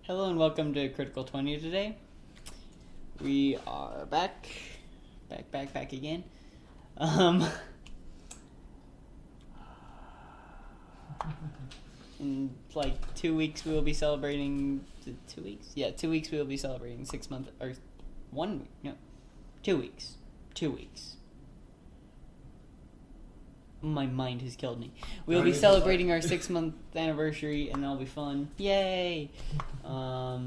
Hello and welcome to Critical 20 today. We are back again. In like 2 weeks we will be celebrating, 2 weeks? Yeah, 2 weeks we will be celebrating 6 month, or 1 week, no, 2 weeks. 2 weeks. My mind has killed me. We'll be celebrating our 6-month anniversary, and that'll be fun. Yay! My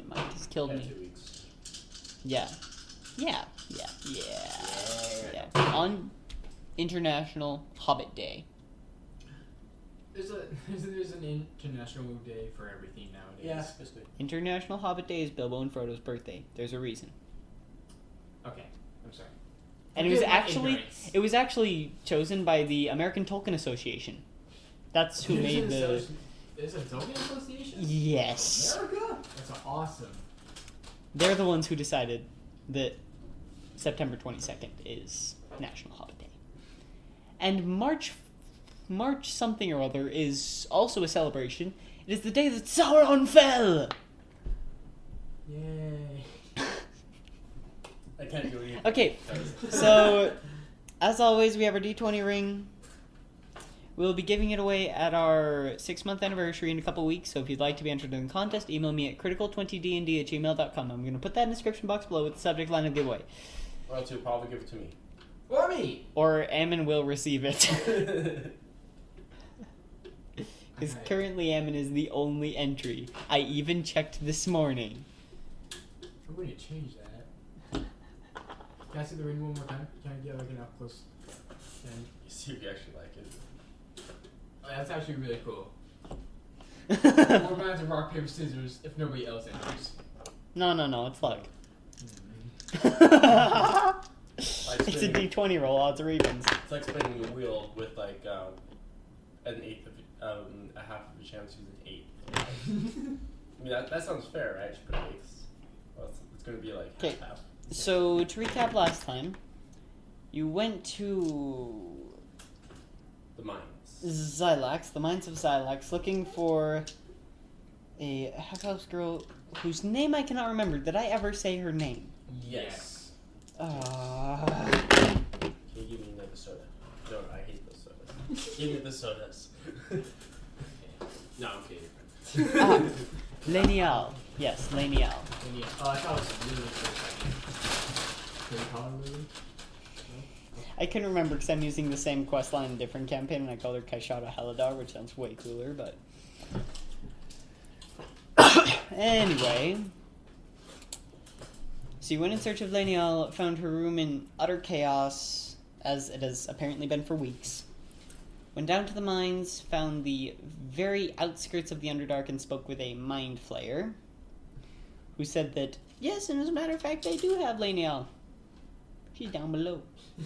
mind has killed me. 2 weeks. Yeah. On International Hobbit Day. There's an international day for everything nowadays. Yeah, basically. International Hobbit Day is Bilbo and Frodo's birthday. There's a reason. Okay, I'm sorry. And it was actually chosen by the American Tolkien Association. That's who made the... There's a Tolkien Association? Yes. America? That's awesome. They're the ones who decided that September 22nd is National Hobbit Day. And March something or other is also a celebration. It is the day that Sauron fell! Yay. I can't do anything. Okay, so as always, we have our D20 ring. We'll be giving it away at our 6-month anniversary in a couple weeks, so if you'd like to be entered in the contest, email me at critical20dnd@gmail.com. I'm going to put that in the description box below with the subject line of giveaway. Or else you'll probably give it to me. Or me! Or Ammon will receive it. Because Okay. currently Ammon is the only entry. I even checked this morning. I'm going to change that. Can I see the ring one more time? Can I get like an up close? And See if you actually like it. oh, that's actually really cool. We're going to have to rock, paper, scissors if nobody else enters. No, it's luck. Like It's a D20 roll, odds or evens. It's like spinning a wheel with like an eighth of a half of a chance to use an eighth. I mean that sounds fair, right? Just put eighths. Well, it's going to be like Okay. half. So, to recap last time, you went to The mines. Xylax, the mines of Xylax, looking for a half-house girl whose name I cannot remember. Did I ever say her name? Yes. Uh, Can you give me another soda? No, I hate those sodas. Give me the sodas. No, I'm kidding. Lanial. Yes, Lanial. And yeah, I thought it was really for a second. Can we call her Lily? I couldn't remember because I'm using the same quest line in a different campaign, and I called her Kaishada Haladar, which sounds way cooler, but... Anyway... So you went in search of Lanial, found her room in utter chaos, as it has apparently been for weeks. Went down to the mines, found the very outskirts of the Underdark, and spoke with a mind flayer, who said that, yes, and as a matter of fact, they do have Lanial. She's down below.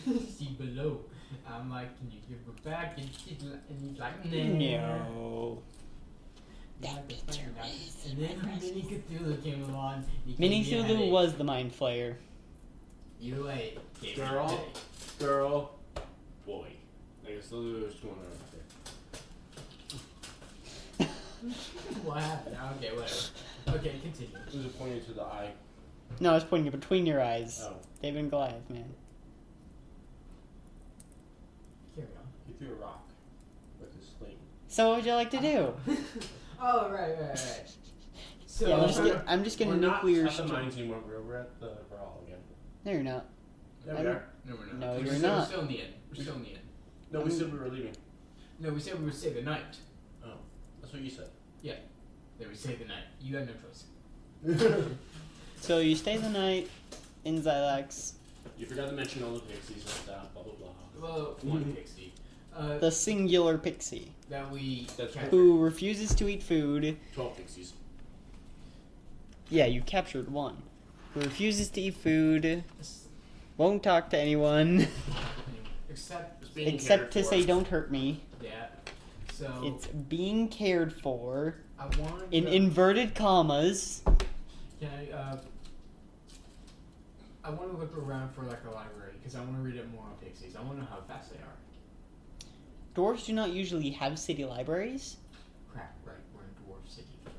See below. I'm like, can you give her back? And he's like, no. That picture is And then Mini Cthulhu came along. Mini Cthulhu was the mind flayer. You wait. Girl, boy. I guess there's one right What happened? Okay, whatever. Okay, continue. there. There's a pointing to the eye. No, I was pointing it between your eyes. Oh. David and Goliath, man. Carry on. He threw a rock with his sling. So what would you like to do? Oh, right. So, Yeah, I'm just gonna We're nuclear not at the strike. mines anymore. We're at the Brawl again. No, you're not. Yeah, we I'm- are. no, we're not. No, We're you're still, not. We're still in the end. We're still in the end. No, we said we were leaving. No, we said we would stay the night. Oh, that's what you said. Then we stay the night. You had no choice. So you stay the night in Xylax. You forgot to mention all the pixies and stuff, blah blah blah. Well, one pixie. The singular pixie That we. That's captured. who refuses to eat food. 12 pixies. Yeah, you captured one. Who refuses to eat food. Won't talk to anyone. Except to say don't hurt me. Yeah. So. It's being cared for. I wanted In to- inverted commas. Can I want to look around for like a library because I want to read up more on pixies. I want to know how fast they are. Dwarves do not usually have city libraries. Crap, right? We're in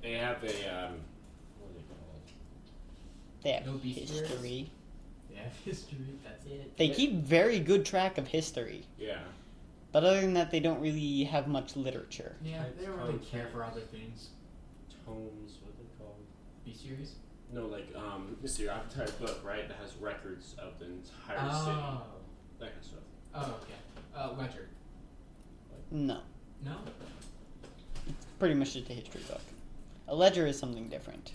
They have a what are they called? They have No bestiaries? history. They have history. That's it. They keep very good track of history. Yeah. But other than that, they don't really have much literature. Yeah, It's they don't really called- care for other things. Tomes, what are they called? Bestiaries? No, like Mr. Your entire book, right? That has records of the entire city. Oh. That kind of stuff. Oh, okay. Ledger. No. No? Pretty much just a history book. A ledger is something different.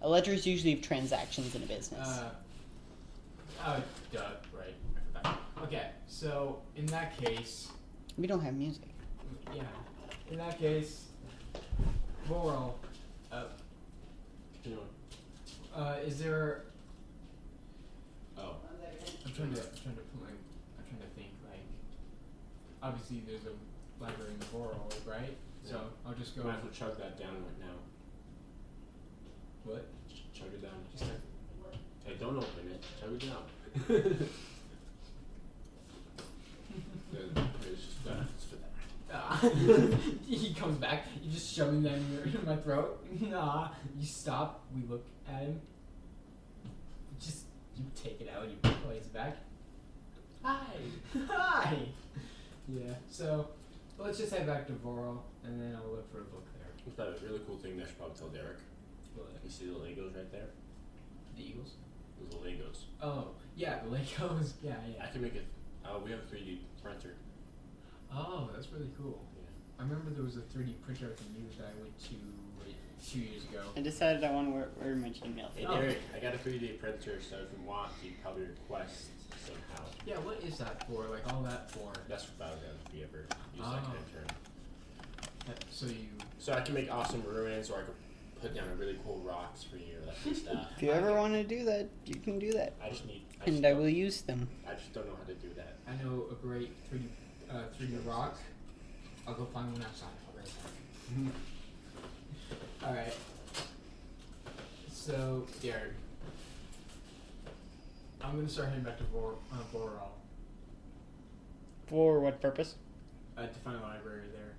A ledger is usually of transactions in a business. Oh, duh. Right. I forgot. Okay, so in that case, We don't have music. yeah. In that case, Voral, You know. is there? Oh. I'm trying to think. Like, obviously there's a library in Voral, right? So Yeah. I'll just go. Might as well chug that down right now. What? Chug it down. Just like, Hey, don't open it. Chug it down. It's just it's for that. he comes back. You just shove him in my throat. Nah. You stop. We look at him. You take it out. You place it back. Hi. Hi. Yeah. So let's just head back to Voral, and then I'll look for a book there. It's probably a really cool thing that I should probably tell Derek. What? You see the Legos right there? The Eagles. Those are Legos. Oh yeah, the Legos. Yeah, I yeah. can make it. We have a 3D printer. Oh, that's really cool. Yeah. I remember there was a 3D printer I could use that I went to 2 years ago. I decided I want to wear my Gmail. Hey Oh. Derek, I got a 3D printer, so if you want, you can probably request somehow. Yeah, what is that for? Like all that for? That's for Battlegrounds if you ever use that kind of term. So you. So I can make awesome ruins, or I could put down really cool rocks for you, that kind of stuff. If you ever want to do that, you can do that. I just need. And I will use them. I just don't know how to do that. I know a great 3D rock. I'll go find one outside. I'll be right back. Alright. So, Derek. I'm gonna start heading back to Voral. For what purpose? To find a library there.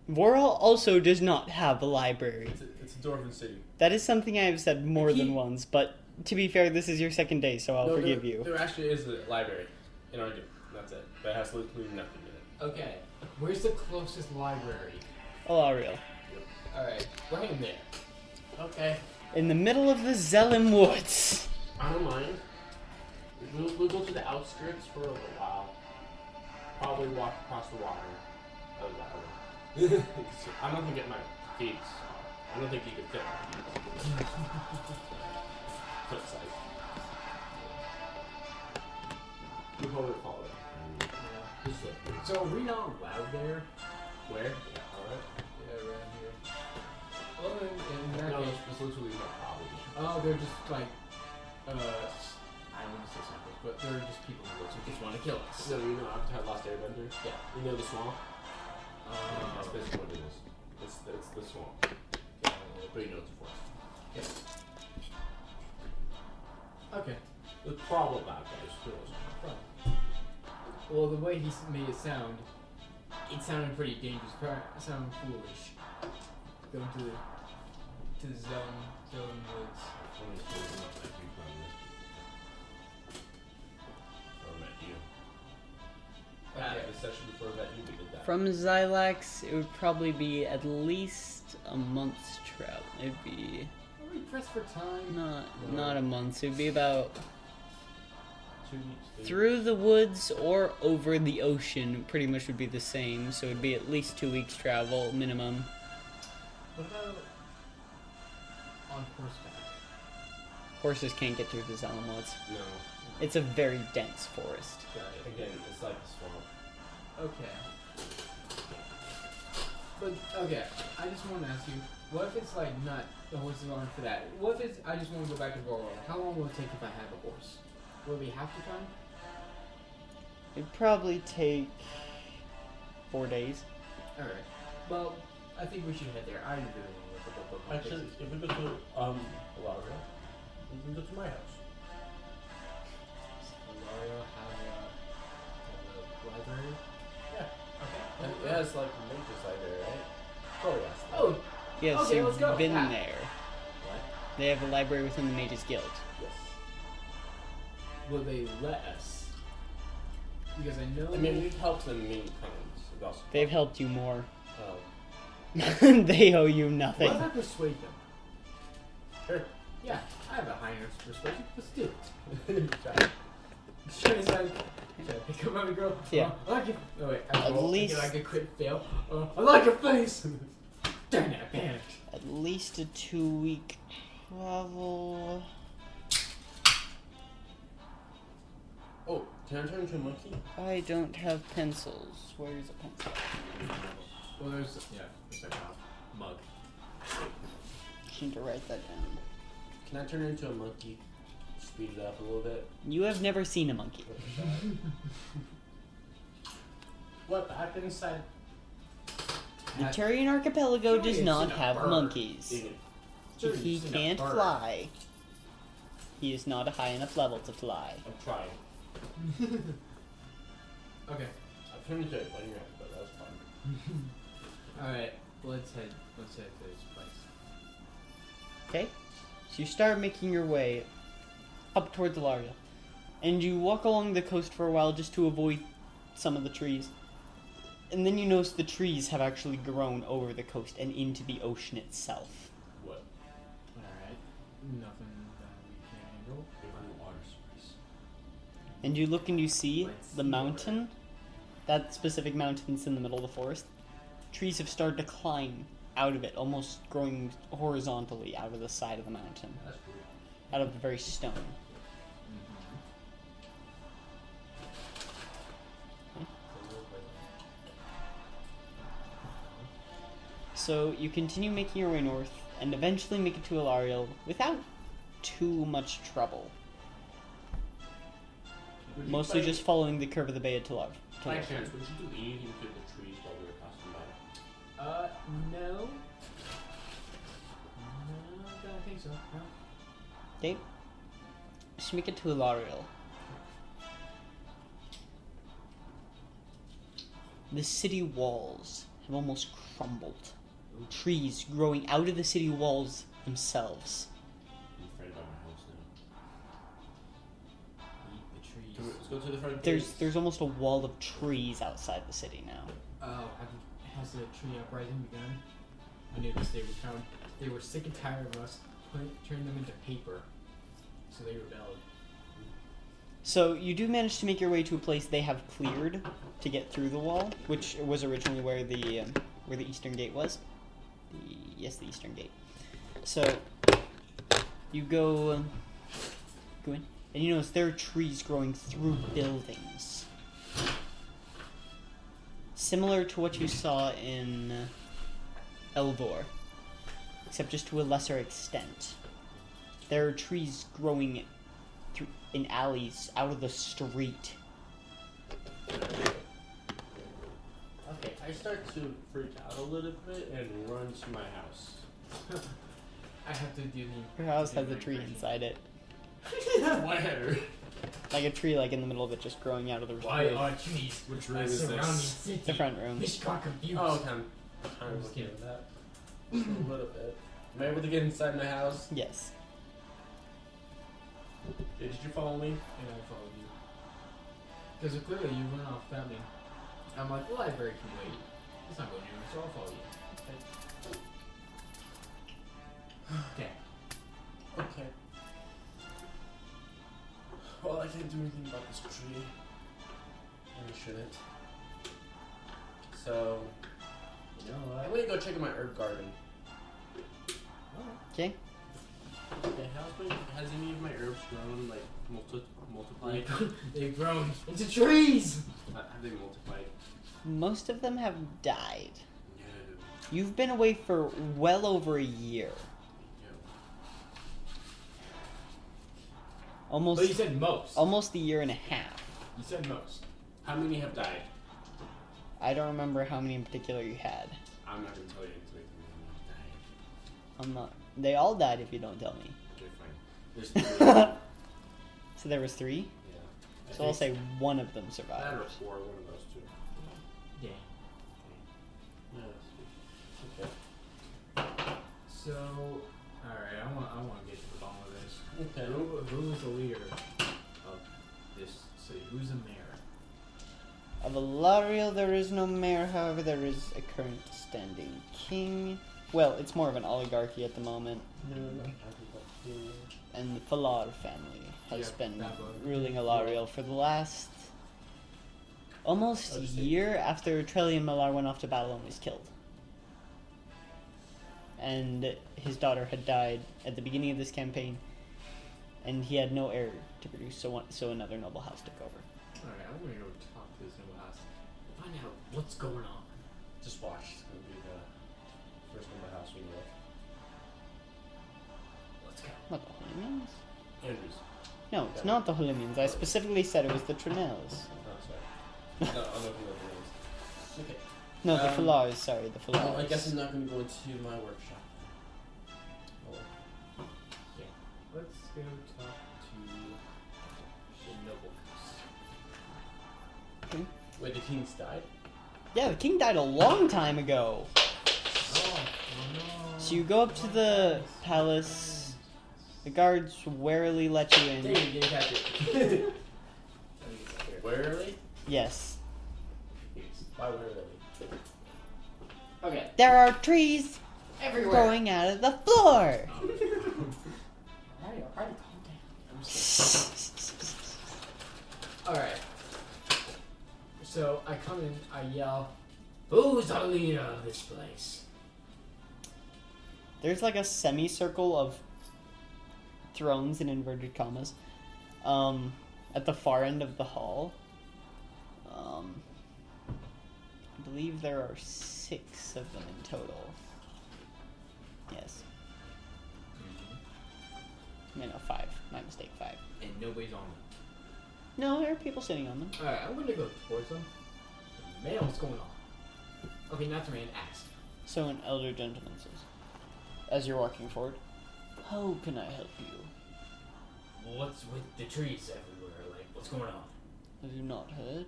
Voral also does not have a library. It's a dwarven city. That is something I have said more than He- once, but to be fair, this is your second day, so I'll forgive you. There actually is a library in our game. That's it. That has literally nothing in it. Okay. Where's the closest library? Alariel. Alright. Right in there. Okay. In the middle of the Zellum Woods. I don't mind. We'll go to the outskirts for a little while. Probably walk across the water. That was that one. I don't think it my feet. I don't think you could fit my feet. Foot size. You probably call it. This is it. So are we not allowed there? Where? Yeah, alright. Yeah, around here. Well, in that No, case, it's literally no problem. oh, they're just like, I don't want to say samples, but they're just people who just want to kill us. So you know Avatar Lost Airbender? Yeah. You know the swamp? That's basically what it is. It's the swamp. But you know it's a forest. Okay. The problem about that is still Well, the way he made it sounded pretty dangerous. It sounded foolish. Going to the zone woods. The session before that you did that. From Xylax, it would probably be at least a month's travel. It'd be Are we pressed for time? not a month. It would be about 2 weeks. through the woods or over the ocean. Pretty much would be the same. So it'd be at least 2 weeks travel minimum. What about on horseback? Horses can't get through the Zellum Woods. No. It's a very dense forest. Again, it's like a swamp. Okay. But okay, I just want to ask you, what if it's like not the horses aren't for that? What if it's I just want to go back to Voral? How long will it take if I have a horse? Will it be half the time? It'd probably take 4 days. All right. Well, I think we should head there. I really want to look at the book. Actually, if we go to Alaria, we can go to my house. Mario have a library. Yeah. Okay. It has like a major side there, right? Oh yes. Oh, Yes, Okay, you've let's go. been Ah. there. What? They have a library within the Mages Guild. Yes. Will they let us? Because I know. I mean, we've helped them many times. We've also They've helped you more. Oh. They owe you What nothing. if I persuade them? Sure. Yeah, I have a high enough persuasion. Let's do it. Should I pick up my girl? Yeah. I like it. Oh wait, I At roll. least- I get like a crit fail. I like your face. Darn it, I panicked. At least a 2-week travel. Oh, can I turn into a monkey? I don't have pencils. Where's a pencil? Well, there's a mug. I need to write that down. Can I turn into a monkey? Speed it up a little bit. You have never seen a monkey. What happened inside? The Turian Archipelago Surely does it's not in a have bird. monkeys. Dang it. Surely He it's in a can't bird. fly. He is not a high enough level to fly. I'm trying. Okay. I turned into a bunny rabbit, but that was fun. All right. Let's head to this place. Okay? So you start making your way up towards Alaria. And you walk along the coast for a while just to avoid some of the trees. And then you notice the trees have actually grown over the coast and into the ocean itself. What? All right. Nothing that we can handle. Water source. And you look and you see Let's the see mountain. That specific mountain's in the middle of the forest. Trees have started to climb out of it, almost growing horizontally out of the side of the mountain, That's cool. out of the very stone. So you continue making your way north and eventually make it to Alariel without too much trouble. Would you Mostly by- just following the curve of the bay to Love. By chance, would you do anything to the trees while we were passing by? No. No, I don't think so. No. Okay. Just make it to Alariel. The city walls have almost crumbled. Trees growing out of the city walls themselves. I'm afraid about my house now. Eat the trees. Let's go to the front There's almost a wall of trees outside the city now. Oh, has the tree uprising begun? I knew this. They were sick and tired of us turning them into paper, so they rebelled. So you do manage to make your way to a place they have cleared to get through the wall, which was originally where the eastern gate was. The eastern gate. So you go in, and you notice there are trees growing through buildings, similar to what you saw in Elvor, except just to a lesser extent. There are trees growing in alleys out of the street. Okay, I start to freak out a little bit and run to my house. I have to do the. Your house do has a my tree impression. inside it. Where? Like a tree like in the middle of it just growing out of the Why roof. are trees? Which room a is surrounding this? city? The front room. Fish got confused. Oh, okay. I'm I'm just looking kidding. at that. Just a little bit. Am I able to get inside my house? Yes. Did you follow me? And I followed you. Because clearly you went off without me. I'm like, the library can wait. It's not going anywhere, so I'll follow you. Okay. Okay. Well, I can't do anything about this tree. I shouldn't. So, You know I'm what? gonna go check out my herb garden. Okay. Okay, has any of my herbs grown, like, multiplied? They've grown into trees! Have they multiplied? Most of them have died. No. You've been away for well over a year. No. But you said most. Almost a year and a half. You said most. How many have died? I don't remember how many in particular you had. I'm not gonna tell you until they died. I'm not. They all died if you don't tell me. Okay, fine. There's 3. Yeah. So there was 3. I So I'll think say one of them that survived. or 4, one of those 2. Yeah. Yeah, that's good. Okay. So, alright, I want to get to the bottom of this. Okay. Who is the leader of this city? Who's the mayor? Of Alariel, there is no mayor, however, there is a current standing king. Well, it's more of an oligarchy at the moment. And the Falar family has been ruling Alariel for the last almost year after Trellian Malar went off to battle and was killed. And his daughter had died at the beginning of this campaign, and he had no heir to produce, so another noble house took over. Alright, I'm gonna go talk to this noble house. Find out what's going on. Just watch. It's gonna be the first one in the house we know Let's go. What, the Holumians? of. Andrews. No, it's not the Holumians. I specifically said it was the Trinells. Oh, sorry. No, I'm looking at the names. Okay. No, the Falars, sorry, the Falars. Well, I guess I'm not going to go into my workshop. Oh. Yeah. Let's go talk to the noble house. Okay. Wait, the king's died? Yeah, the king died a long time ago. Oh no. So you go up to the palace. The guards warily let you in. Dang, you got it. Warily? Yes. Why warily? Okay. There are trees Everywhere. growing out of the floor. Alright, calm down. I'm just Alright. So I come in, I yell, "Who's the leader of this place?" There's like a semicircle of thrones in inverted commas at the far end of the hall. I believe there are 6 of them in total. Yes. No, 5. My mistake, 5. And nobody's on them. No, there are people sitting on them. Alright, I'm gonna go towards them. Man, what's going on? Okay, not the man, ask. So an elder gentleman says, as you're walking forward, how can I help you? What's with the trees everywhere? Like, what's going on? Have you not heard?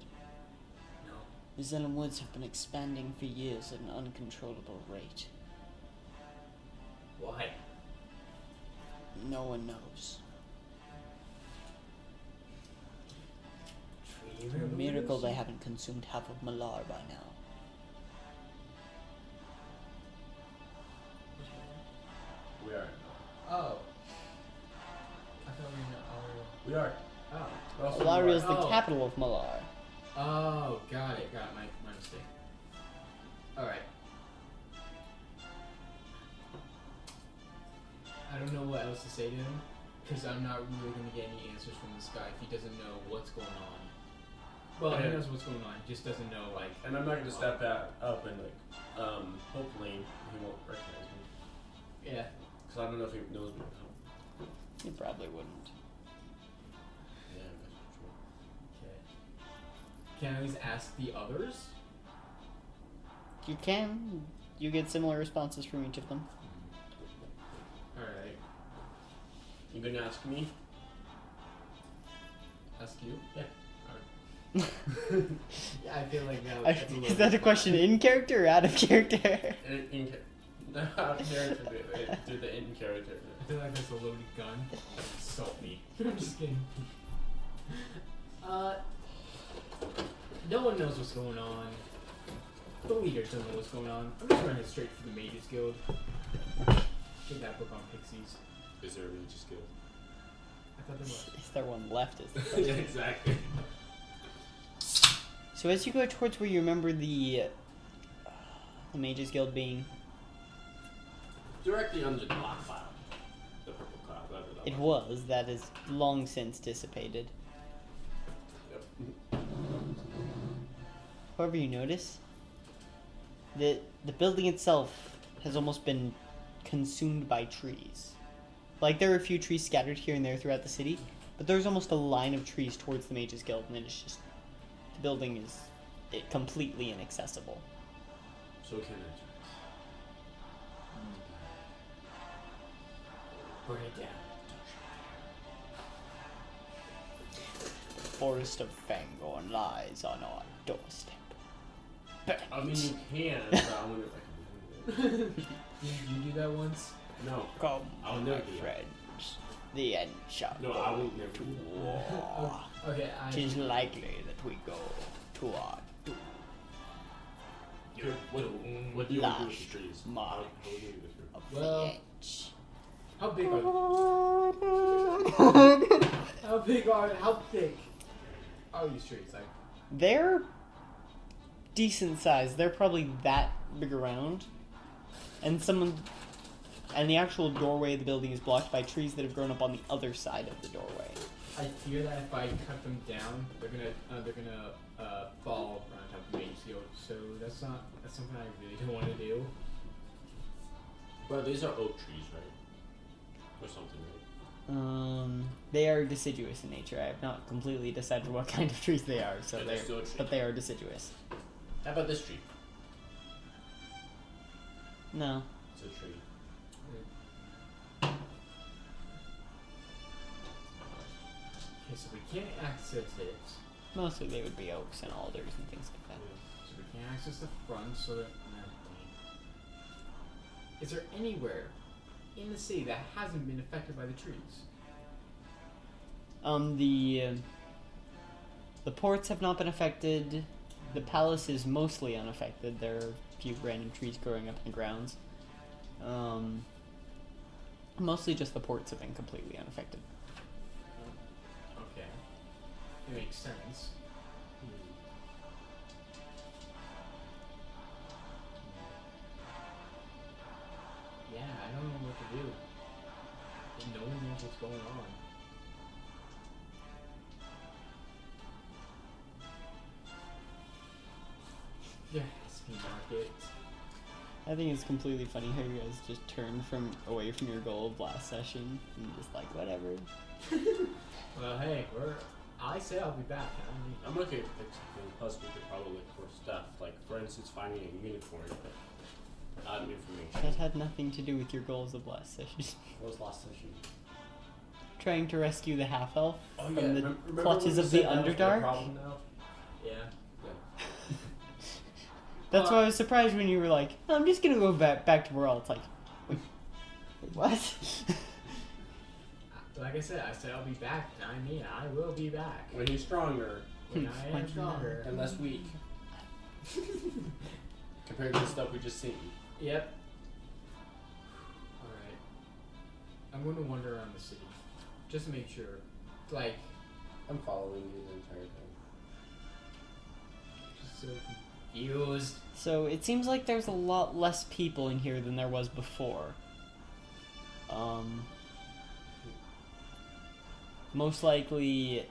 No. The Zelen Woods have been expanding for years at an uncontrollable rate. Why? No one knows. Tree A miracle revolution? they haven't consumed half of Malar by now. We are. Oh. I thought we were We are. Oh. We're also Alariel is the Oh. capital of Malar. Oh, got it. My mistake. Alright. I don't know what else to say to him, because I'm not really going to get any answers from this guy if he doesn't know what's going on. Well, he Yeah. knows what's going on, he just doesn't know, like... And I'm not going to step that up and, like, hopefully he won't recognize me. Yeah. Because I don't know if he knows me. You probably wouldn't. Yeah, that's true. Okay. Can I at least ask the others? You can. You get similar responses from each of them. Alright. You going to ask me? Ask you? Yeah. Yeah, I feel like that's a little Is that a bit question in character or out of character? Out of character, do the in character. I feel like that's a loaded gun. Insult me. I'm just kidding. No one knows what's going on. The leaders don't know what's going on. I'm just running straight for the Mages Guild. Get that book on Pixies. Is there a religious guild? I thought there was. Is there one left? Is the Yeah, question. exactly. So as you go towards where you remember the Mages Guild being, Directly under the black cloud. The purple cloud. it was, that is long since dissipated. Yep. However, you notice that the building itself has almost been consumed by trees. Like, there are a few trees scattered here and there throughout the city, but there's almost a line of trees towards the Mages Guild, and it's just, the building is completely inaccessible. So can I Burn it down. Forest of Fangorn lies on our doorstep. I mean, you can, but I wonder if I can do it. Did you do that once? No. Come, I'll my never do that. friends. The end shall No, I will never do that. war. Okay, Tis likely that we go to our doom. What do you want to do with Last the trees? march How do you do this? of Well- the edge. how big are how thick are these trees? Like, They're decent size. They're probably that big around. And the actual doorway of the building is blocked by trees that have grown up on the other side of the doorway. I fear that if I cut them down, they're gonna fall on top of me. So that's something I really don't want to do. But these are oak trees, right? Or something, right? They are deciduous in nature. I have not completely decided what kind of trees they are, so But they're still a tree. but they are deciduous. How about this tree? No. It's a tree. Okay, so we can't access it. Mostly they would be oaks and alders and things like that. So we can't access the front. So that. Is there anywhere in the city that hasn't been affected by the trees? The ports have not been affected. The palace is mostly unaffected. There are a few random trees growing up in the grounds. Mostly just the ports have been completely unaffected. Okay, it makes sense. Yeah, I don't know what to do. And no one knows what's going on. Yeah, SP market. I think it's completely funny how you guys just turned away from your goal of last session and just like whatever. Well, hey, I said I'll be back. I'm okay with fixing. Plus, we could probably look for stuff, like for instance, finding a unicorn. Information. That had nothing to do with your goals of last session. What was last session? Trying to rescue the half elf from the Remember clutches when you of the said that was their Underdark. problem now? Yeah. That's why I was surprised when you were like, I'm just gonna go back to Morale. It's like, wait, what? Like I said I'll be back. I mean, I will be back. When he's stronger When I am stronger. and less weak. Compared to the stuff we just seen. Yep. Alright. I'm going to wander around the city. Just to make sure. Like, I'm following you the entire time. just so confused. So it seems like there's a lot less people in here than there was before. Most likely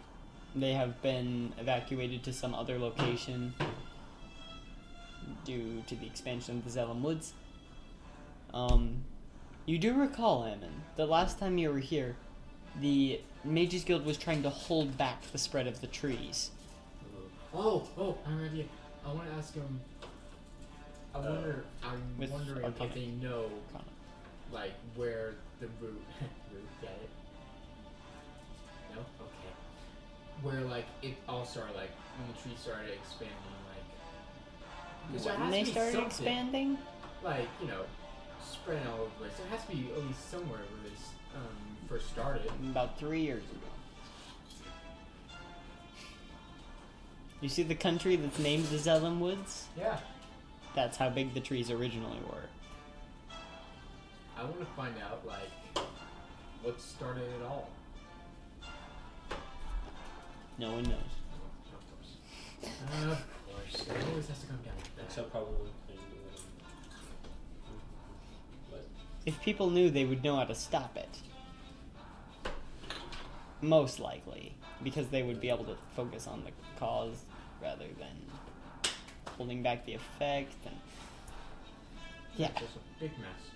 they have been evacuated to some other location due to the expansion of the Zellum Woods. You do recall, Ammon, that last time you were here, the Mages Guild was trying to hold back the spread of the trees. Oh, I have an idea. I want to ask him. I'm With wondering Arcana. if they know, Arcana. like, where the root get it. No? Okay. Where, like, it all started, like, when the trees started expanding, like. 'Cause there When has they to be started something, expanding? like, you know, spreading all over the place. There has to be at least somewhere where they first started. About 3 years ago. You see the country that's named the Zellum Woods? Yeah. That's how big the trees originally were. I want to find out, like, what started it all. No one knows. Of course. It always has to come down to that. Except probably one thing. What? If people knew, they would know how to stop it. Most likely. Because they would be able to focus on the cause rather than holding back the effect. And yeah. It's just a big mess.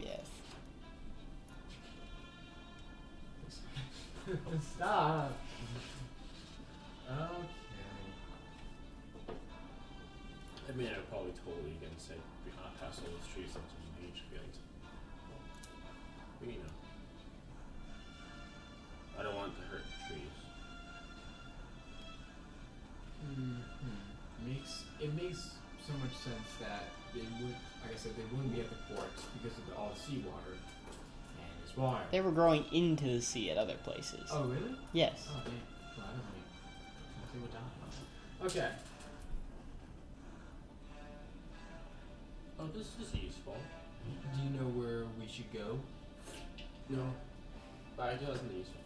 Yes. Stop. Okay. I mean, I'm probably totally gonna say pass all those trees into the mage field. But you know, I don't want to hurt the trees. It makes so much sense that they would, like I said, they wouldn't be at the port because of all the seawater and it's water. They were growing into the sea at other places. Oh, really? Yes. Oh, damn. Well, I don't know. They would die. Okay. Oh, this is useful. Do you know where we should go? No. But I do have something useful.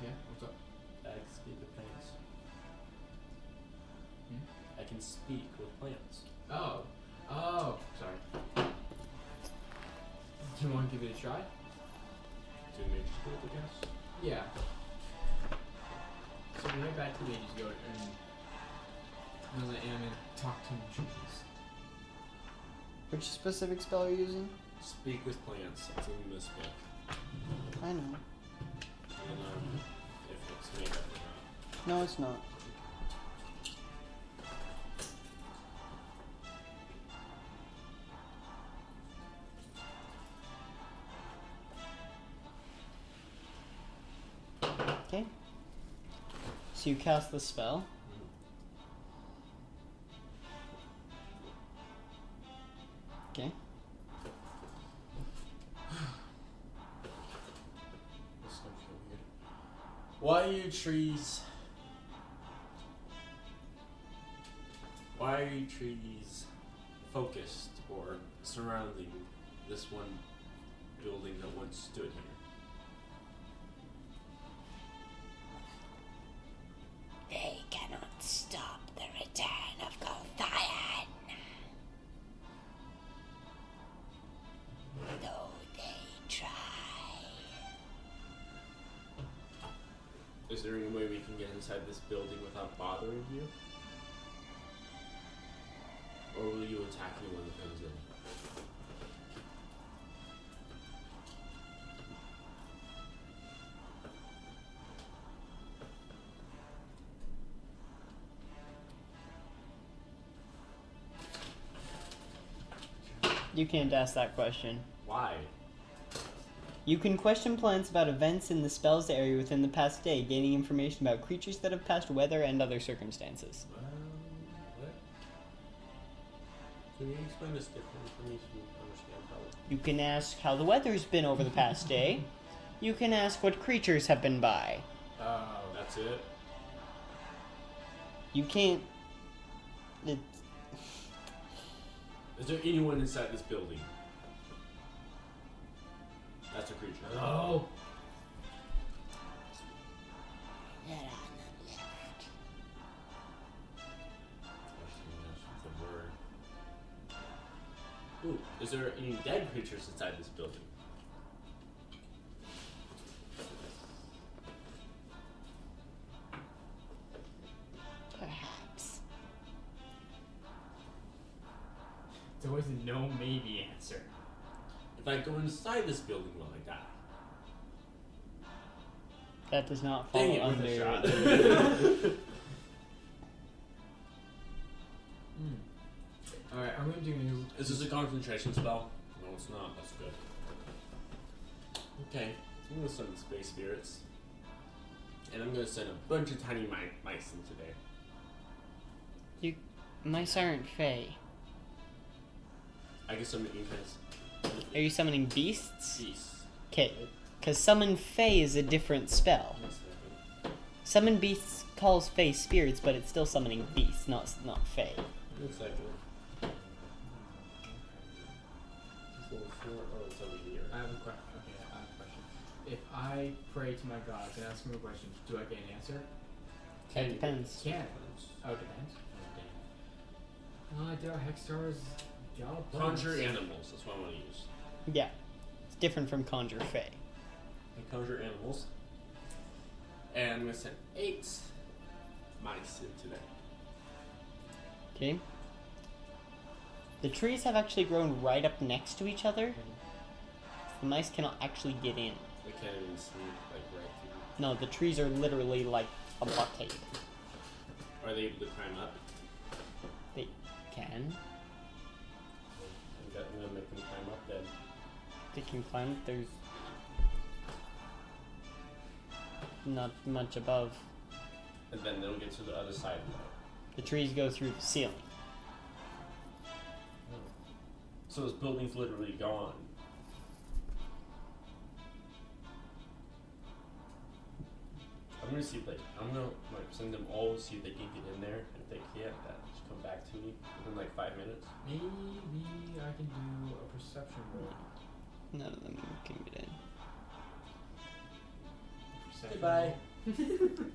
Yeah. What's up? I can speak with plants. Hmm? I can speak with plants. Oh. Oh. Sorry. Do you want to give it a try? Do mage school, I guess? Yeah. So we head back to the Mage's Goat and I'm gonna let Ammon talk to trees. Which specific spell are you using? Speak with plants. It's in this book. I know. And if it's made up or not. No, it's not. Okay. So you cast the spell. Okay. This is gonna feel weird. Why are you trees? Why are you trees focused or surrounding this one building that once stood here? They cannot stop the return of Gulthian. Though they try. Is there any way we can get inside this building without bothering you? Or will you attack anyone that comes in? You can't ask that question. Why? You can question plants about events in the spell's area within the past day, gaining information about creatures that have passed, weather, and other circumstances. What? Can you explain this differently for me so you understand how? You can ask how the weather's been over the past day. You can ask what creatures have been by. Oh. That's it? You can't... It, Is there anyone inside this building? That's a creature. Hello? There are none left. The word. Ooh, is there any dead creatures inside this building? Perhaps. It's always a no maybe answer. If I go inside this building, will I die? that does not fall Dang it, under... with a shot. Alright, I'm gonna do Is this a concentration spell? No, it's not. That's good. Okay, I'm gonna send space spirits. And I'm gonna send a bunch of tiny mice in today. Mice aren't fey. I guess some infants. Are you summoning beasts? Beasts. Okay, because summon fey is a different spell. One second. Summon beasts calls fey spirits, but it's still summoning beasts, not fey. One second. It's level 4. Oh, it's over here. I have a question. Okay, I have a question. If I pray to my gods and ask him a question, do I get an answer? It depends. Can. Oh, it depends. Oh, damn. I doubt Hexstar's job. Conjure animals. That's what I want to use. Yeah, it's different from conjure fey. I conjure animals. And I'm gonna send 8 mice in today. Okay. The trees have actually grown right up next to each other. The mice cannot actually get in. They can't even sneak like right through. No, the trees are literally like a blockade. Are they able to climb up? They can. I'm gonna make them climb up then. They can climb. There's not much above. And then they'll get to the other side of that. The trees go through the ceiling. So this building's literally gone. I'm gonna see if send them all, see if they can get in there. If they can't, just come back to me within like 5 minutes. Maybe I can do a perception roll. None of them can get in. Perception Goodbye. roll.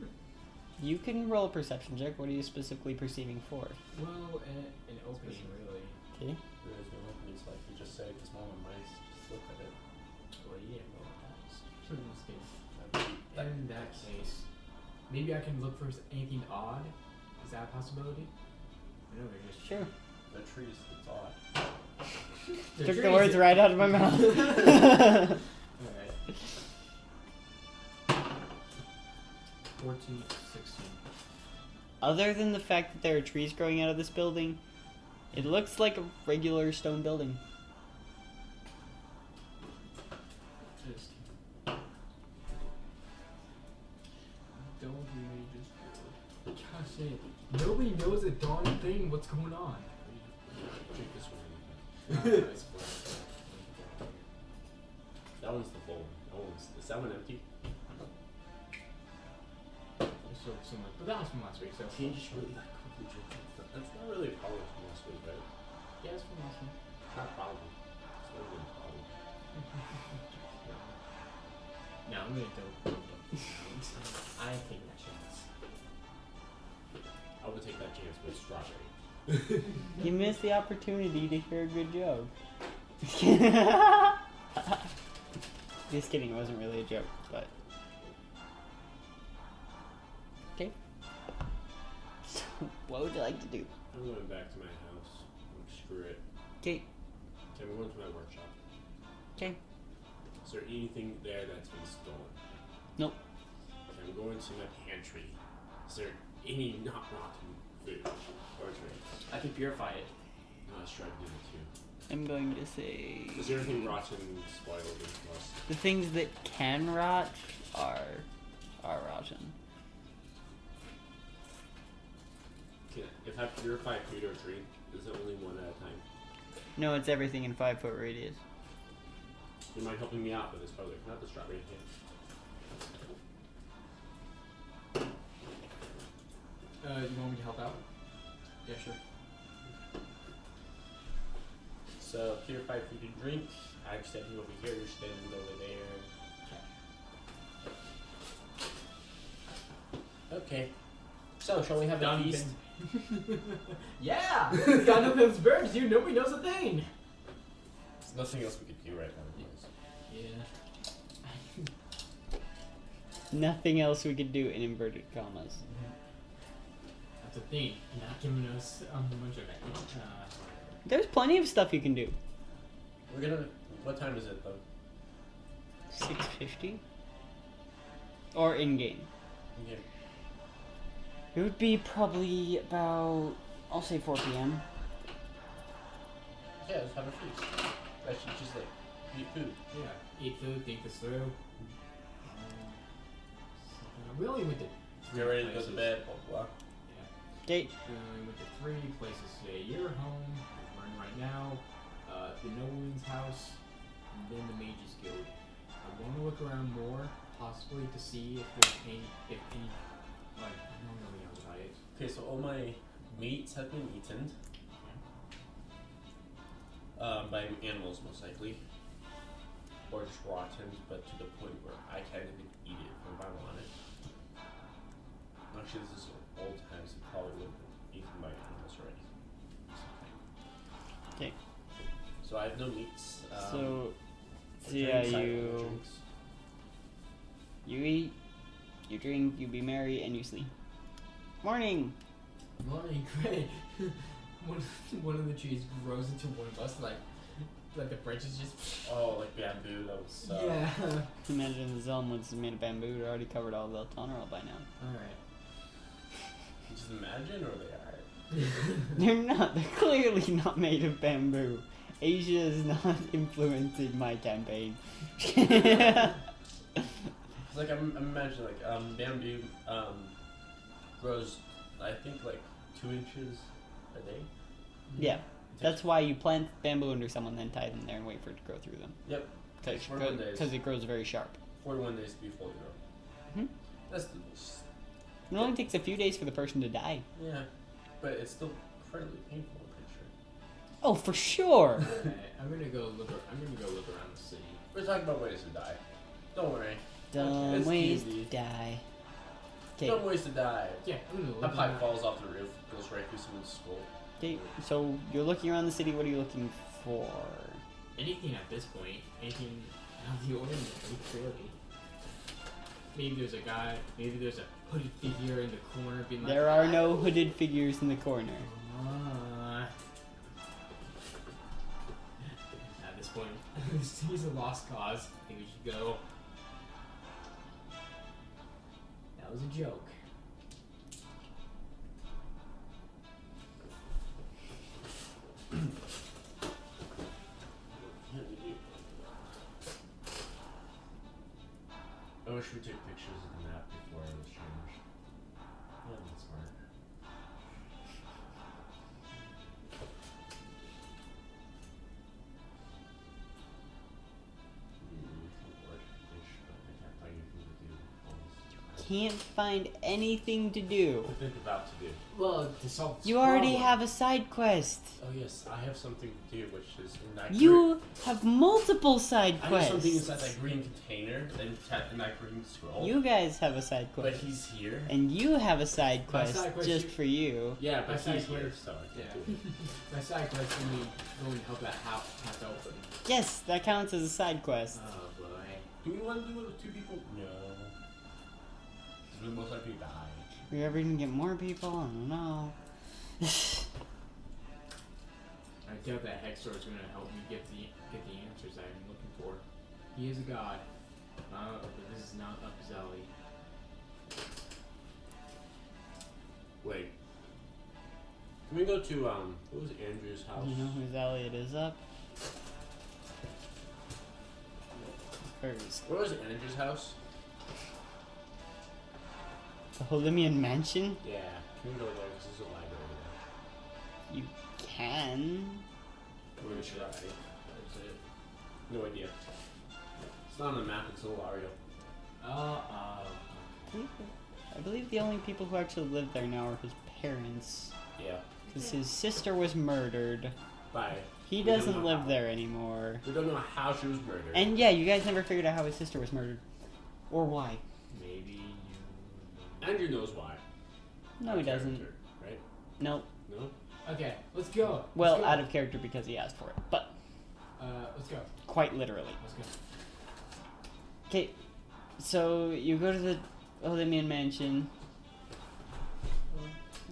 You can roll a perception check. What are you specifically perceiving for? Well, an opening, really. Okay. There is no openings, like you just said, because all the mice just look at it. Well, yeah, well, that's in this case. That'd In that case, maybe I can look for anything odd. Is that a possibility? I know they're just Sure. The trees, it's odd. they're Took the trees. words right out of my mouth. Alright. 14, 16. Other than the fact that there are trees growing out of this building, it looks like a regular stone building. Just don't really just gosh dang it. Nobody knows a darn thing what's going on. Drink this one. It's fine. That one's the full one. That one's, is that one empty? So similar, but that was from last week, so Can you just really like quickly drink that stuff? That's not really a problem from last week, right? yeah, it's from last week. Not a problem. It's not really a problem. No, I'm gonna don't. I take that chance. I would take that chance with strawberry. You missed the opportunity to hear a good joke. Just kidding, it wasn't really a joke, but... Okay. So, what would you like to do? I'm going back to my house. Screw it. Okay. Okay, I'm going to my workshop. Okay. Is there anything there that's been stolen? Nope. Okay, I'm going to my pantry. Is there any not rotten food or drinks? I can purify it. No, I was trying to do it too. I'm going to say... Is there anything rotten, spoiled, or lost? The things that can rot are rotten. Okay, if I purify food or drink, is it only one at a time? No, it's everything in 5-foot radius. You mind helping me out with this brother? Not the strawberry here. You want me to help out? Yeah, sure. So, purify food and drink. I'm standing over here, you're standing over there. Okay. So, shall we have a feast? Yeah! Got nothing else birds, dude. Nobody knows a thing. There's nothing else we could do right now, anyways. Yeah. Nothing else we could do in inverted commas. That's a thing. Not giving us much of it. There's plenty of stuff you can do. We're gonna. What time is it though? 6:50? Or in-game. Okay. It would be probably about, I'll say 4 p.m. Yeah, let's have a feast. Actually, just like eat food. Yeah. Eat food, think this through. We only went to Get ready to go places. to bed. Blah blah. Yeah. Okay. We only went to 3 places today. Your home, we're in right now, the Nobleman's house, and then the Mages Guild. I want to look around more, possibly to see if there's any, like, I don't really know about it. Okay, so all my meats have been eaten. By animals, most likely. Or just rotten, but to the point where I can't even eat it if I want it. Actually, this is old times. It probably would have been eaten by animals already. Okay. So I have no meats. So or yeah, drinks, I have no you drinks. eat, you drink, you be merry, and you sleep. Morning. Morning, great. one of the trees grows into one of us, like the branches just. Oh, like bamboo. That was. Yeah. Imagine the zone was made of bamboo. They're already covered all the tunnel by now. Alright. Just imagine, or they are. They're not. They're clearly not made of bamboo. Asia is not influencing my campaign. It's like I'm imagining like bamboo grows I think like 2 inches a day. Yeah. That's why you plant bamboo under someone, then tie them there and wait for it to grow through them. Yep. Takes 41 days. Because it grows very sharp. 41 days to be fully grown. Mhm. That's It only takes a few days for the person to die. yeah, but it's still incredibly painful. I'm pretty sure. Oh, for sure. Alright, I'm gonna go look around the city. We're talking about ways to die. Don't worry. Dumb It's ways to easy. die. Okay. Dumb ways to die. Yeah, I'm gonna A look pipe around. falls off the roof, goes right through someone's skull. Okay, so you're looking around the city. What are you looking for? Anything at this point, anything out of the ordinary, clearly. Maybe there's a guy, maybe there's a hooded figure in the corner being like, There are no hooded figures in the corner. At this point, he's a lost cause. I think we should go. That was a joke. I wish we took pictures of the map before it was changed. Yeah, that's smart. Can't find anything to do. What think about to do? Well, to solve this You already problem- have a side quest. Oh yes, I have something to do, which is in that You have multiple side I have something quests. inside that green container in that green scroll. You guys have a side but quest. he's here. And you have a side My quest side quest just you- for you. Yeah, My but side he's here, quest- so I Yeah. can't do it. My side quest only go and help that house open. Yes, that counts as a side quest. Oh boy. Do we want to do it with 2 people? No. Because we'll most likely die. Are you ever gonna get more people? I don't know. I doubt that Hexor is going to help me get the answers I'm looking for. He is a god, but this is not up his alley. Wait. Can we go to what was Andrew's house? You know whose alley it is up? Hers. Where was Andrew's house? The Holimian Mansion? Yeah. Can we go there? Because there's a library there. You can. We're gonna try. That's it. No idea. It's not on the map. It's Ilario. I believe the only people who actually live there now are his parents. Yeah. Because his sister was murdered. Bye. He We don't doesn't know live how. there anymore. We don't know how she was murdered. And yeah, you guys never figured out how his sister was murdered. Or why. Maybe you. Andrew knows why. No, Our he doesn't. character, Right? Nope. No? Okay, let's go. Well, let's go. out of character because he asked for it. But Let's go. quite literally. Let's go. Okay, so you go to the Olympian Mansion.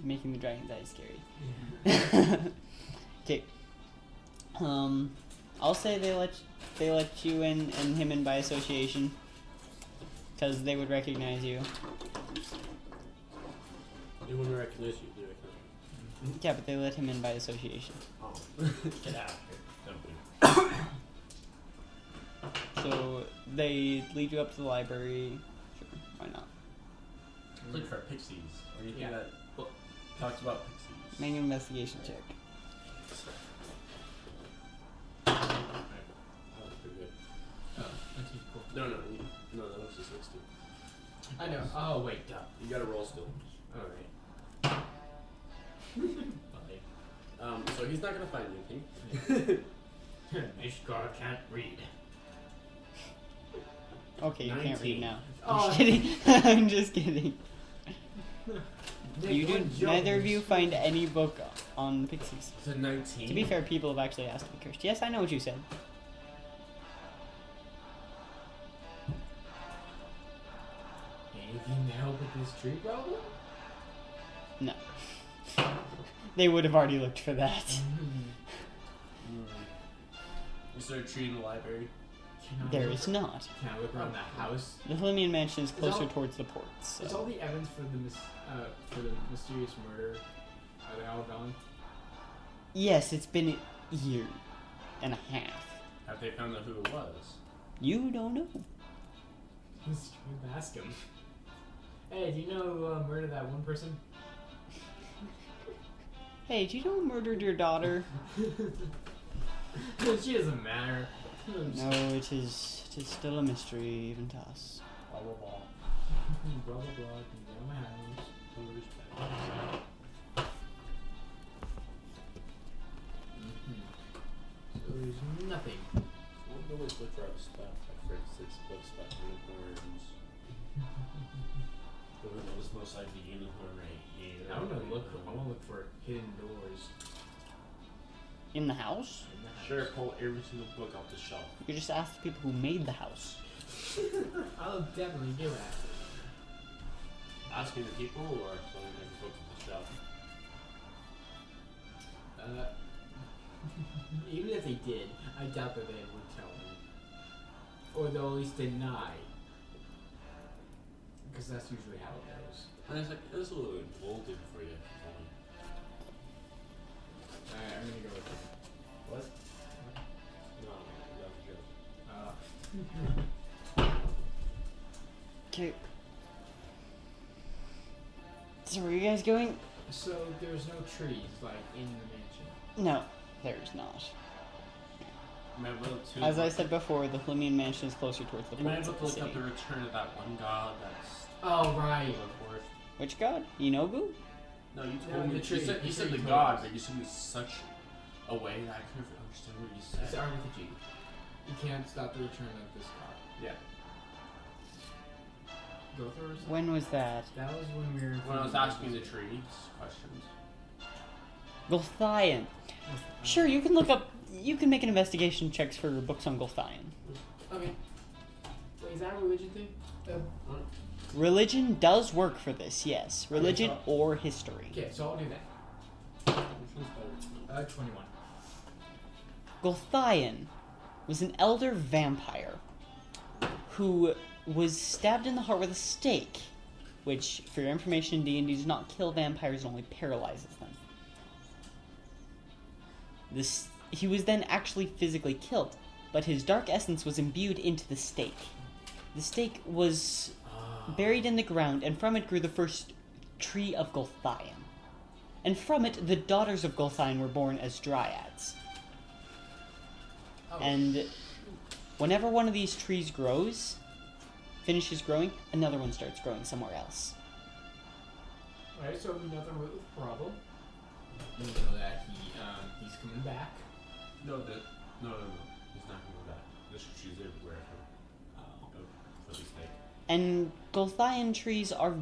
Making the dragon die is scary. Okay. I'll say they let you in and him in by association, because they would recognize you. They wouldn't recognize you. They recognize you. Yeah, but they let him in by association. Oh. Get out of here. Don't So they lead you up to the library. Sure, why not? Look for pixies. Or anything Yeah. that talks about pixies. Make an investigation check. That was pretty good. Oh, that's cool. No, that was just 60. I know. Oh wait, duh. You gotta roll still. All right. So he's not gonna find anything. Ishgar can't read. Okay, you can't 19. read now. Oh. I'm just kidding. I'm just kidding. Nick, You do. what joke Neither of is- you find any book on the pixies. To 19. To be fair, people have actually asked to be cursed. Yes, I know what you said. Anything to help with this tree problem? No. They would have already looked for that. Is there a tree in the library? Can I There look- is not. Can I look around the house? The Hellenian Mansion is closer all- towards the ports. Is So. all the evidence for the mysterious murder, are they all gone? Yes, it's been a year and a half. Have they found out who it was? You don't know. Let's ask him. Hey, do you know who murdered that one person? Hey, do you know who murdered your daughter? She doesn't matter. No, it is still a mystery, even to us. Blah blah blah. Blah blah blah. Can get out of my house. No respect. So there's nothing. We'll always look for other stuff, like for instance, books about unicorns. But it was most likely unicorn right here. I wanna look for hidden doors In the house? in the house. Sure, pull every single book off the shelf. You just ask the people who made the house. I'll definitely do that. Asking the people or pulling every book off the shelf? Even if they did, I doubt that they would tell me. Or they'll at least deny. Because that's usually how it goes. And it's like, it was a little emboldened for you. Alright, I'm gonna go with it. What? No, that was a joke. Okay. So where are you guys going? So there's no trees, like, in the mansion. No, there's not. Am I able to, As I said before, the Flamean Mansion is closer towards the am I ports able of to the look city. up the return of that one god that's Oh, right. forth? Which god? Inobu? No, you No, told me. the tree. You said The the tree god, told but you said it in such a way that I couldn't understand what you It's said. R with a G. You can't stop the return of this card. Yeah. Go through or something? When was that? That was when we were... When I was asking the trees questions. Gulthian. Sure, you can look up. You can make an investigation checks for books on Gulthian. Okay. Wait, is that a religion thing? Religion does work for this, yes. Religion so- or history. Okay, so I'll do that. Which one's better? 21. Gulthian was an elder vampire who was stabbed in the heart with a stake, which, for your information, D&D does not kill vampires, it only paralyzes them. He was then actually physically killed, but his dark essence was imbued into the stake. The stake was buried in the ground, and from it grew the first tree of Gulthian. And from it, the daughters of Gulthian were born as dryads. Oh. And whenever one of these trees finishes growing, another one starts growing somewhere else. Alright, so nothing with the problem. You know that he's coming back. No. He's not coming back. There's trees everywhere for the snake. And Gulthian trees are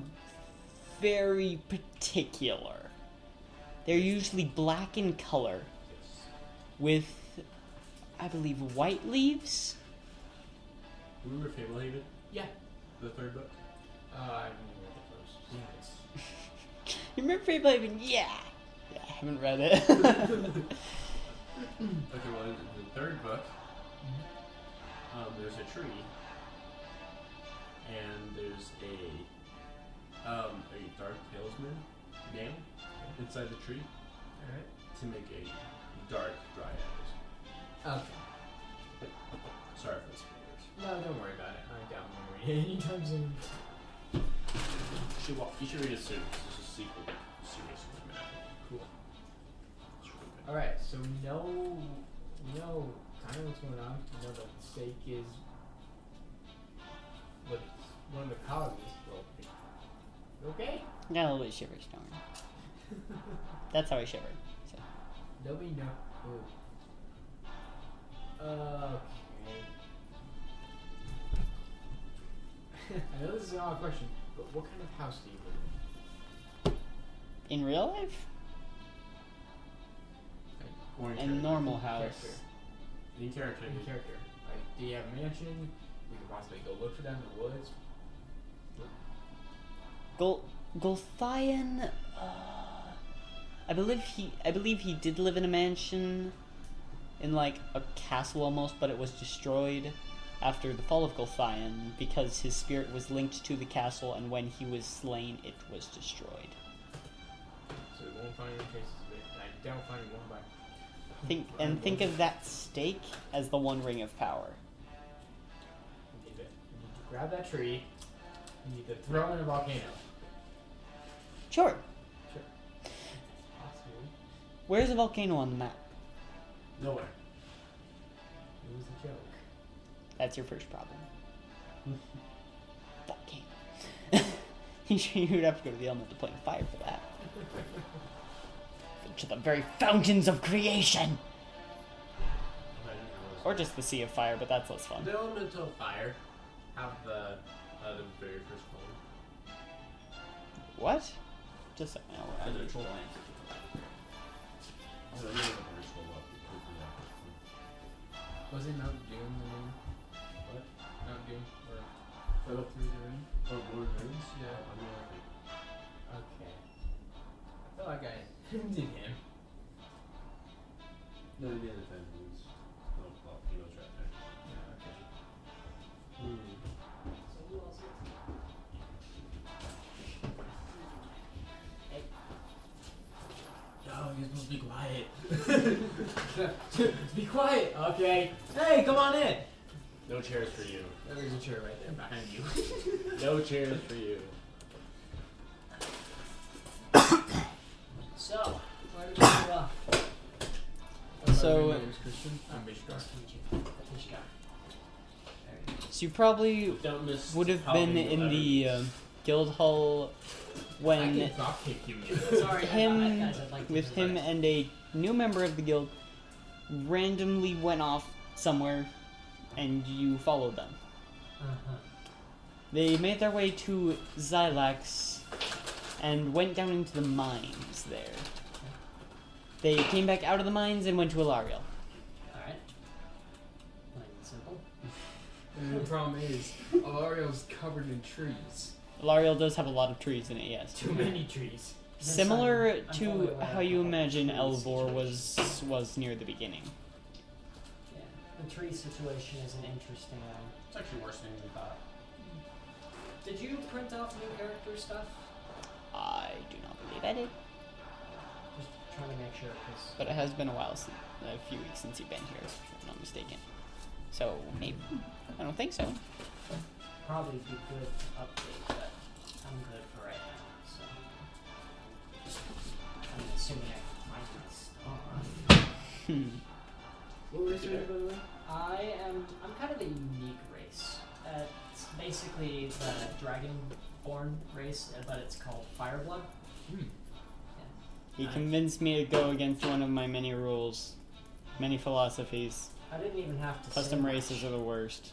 very particular. They're usually black in color, Yes. with, I believe, white leaves? Remember Fablehaven? Yeah. The third book? I remember the first. Yes. You remember Fablehaven? Yeah! Yeah, I haven't read it. Okay, well, in the third book, there's a tree, and there's a dark talisman nail inside the tree Alright. to make a dark dryad. Okay. Sorry for the spoilers. No, don't worry about it. I doubt I'm gonna read it anytime soon. You should read it soon. This is a sequel series coming out. Cool. It's really good. Alright, so we know kind of what's going on. We know that the stake is what's one of the causes. Well, okay? Got a little bit shivery snoring. That's how I shivered. So. Nobody know. Ooh. Okay. I know this is an odd question, but what kind of house do you live in? In real life? Or in A character. normal house. Character. In character. Any character. Like, do you have a mansion? We could possibly go look for them in the woods. Gulthian, I believe he did live in a mansion, in like a castle almost, but it was destroyed after the fall of Gulthian because his spirit was linked to the castle, and when he was slain, it was destroyed. So we won't find any traces of it, and I doubt finding one by. Think of that stake as the One Ring of Power. We need to grab that tree. We need to throw it in a volcano. Sure. Possibly. Where's a volcano on the map? Nowhere. It was a joke. That's your first problem. Volcano. You would have to go to the elemental plane of fire for that. To the very fountains of creation! Or just the sea of fire, but that's less fun. The elemental fire have the very first one. What? Just no, I don't know. ritual land. Oh, I know what the ritual was. Was it Mount Doom the name? What? Mount Doom? Or Oh. Fell Through the Ring? Oh, Lord of the Rings? Yeah. I mean, I think. Okay. I feel like I did him. No, the other time it was. Oh, well, he was right there. Yeah, okay. Yo, you're supposed to be quiet. Be quiet! Okay. Hey, come on in! No chairs for you. There's a chair right there behind you. No chairs for you. So, where did we go off? So- My name is Christian. I'm Mishkar. Nice to meet you. Mishka. Very good. So you probably Don't miss. would have been in the guild hall I when can drop kick you. Sorry, him guys, I'd like to with him reverse. and a new member of the guild randomly went off somewhere and you followed them. Uh-huh. They made their way to Xylax and went down into the mines there. They came back out of the mines and went to Alariel. Alright. Plain and simple. And the problem is, Alariel's covered in trees. Alariel does have a lot of trees in it, yes. Too many trees. Yes, Similar I'm to fully aware how of you the imagine tree Elvor situation. was near the beginning. Yeah. The tree situation is an interesting one. It's actually worse than we thought. Did you print off new character stuff? I do not believe I did, Just trying to make sure, because but it has been a few weeks since you've been here, if I'm not mistaken. So maybe I don't think so. probably be good to update, but I'm good for right now, so. I'm assuming I can find my star. What race are you, by the way? I'm kind of a unique race. It's basically the Dragonborn race, but it's called Fireblood. He convinced me to go against one of my many rules, many philosophies. I didn't even have to Custom say races much. are the worst.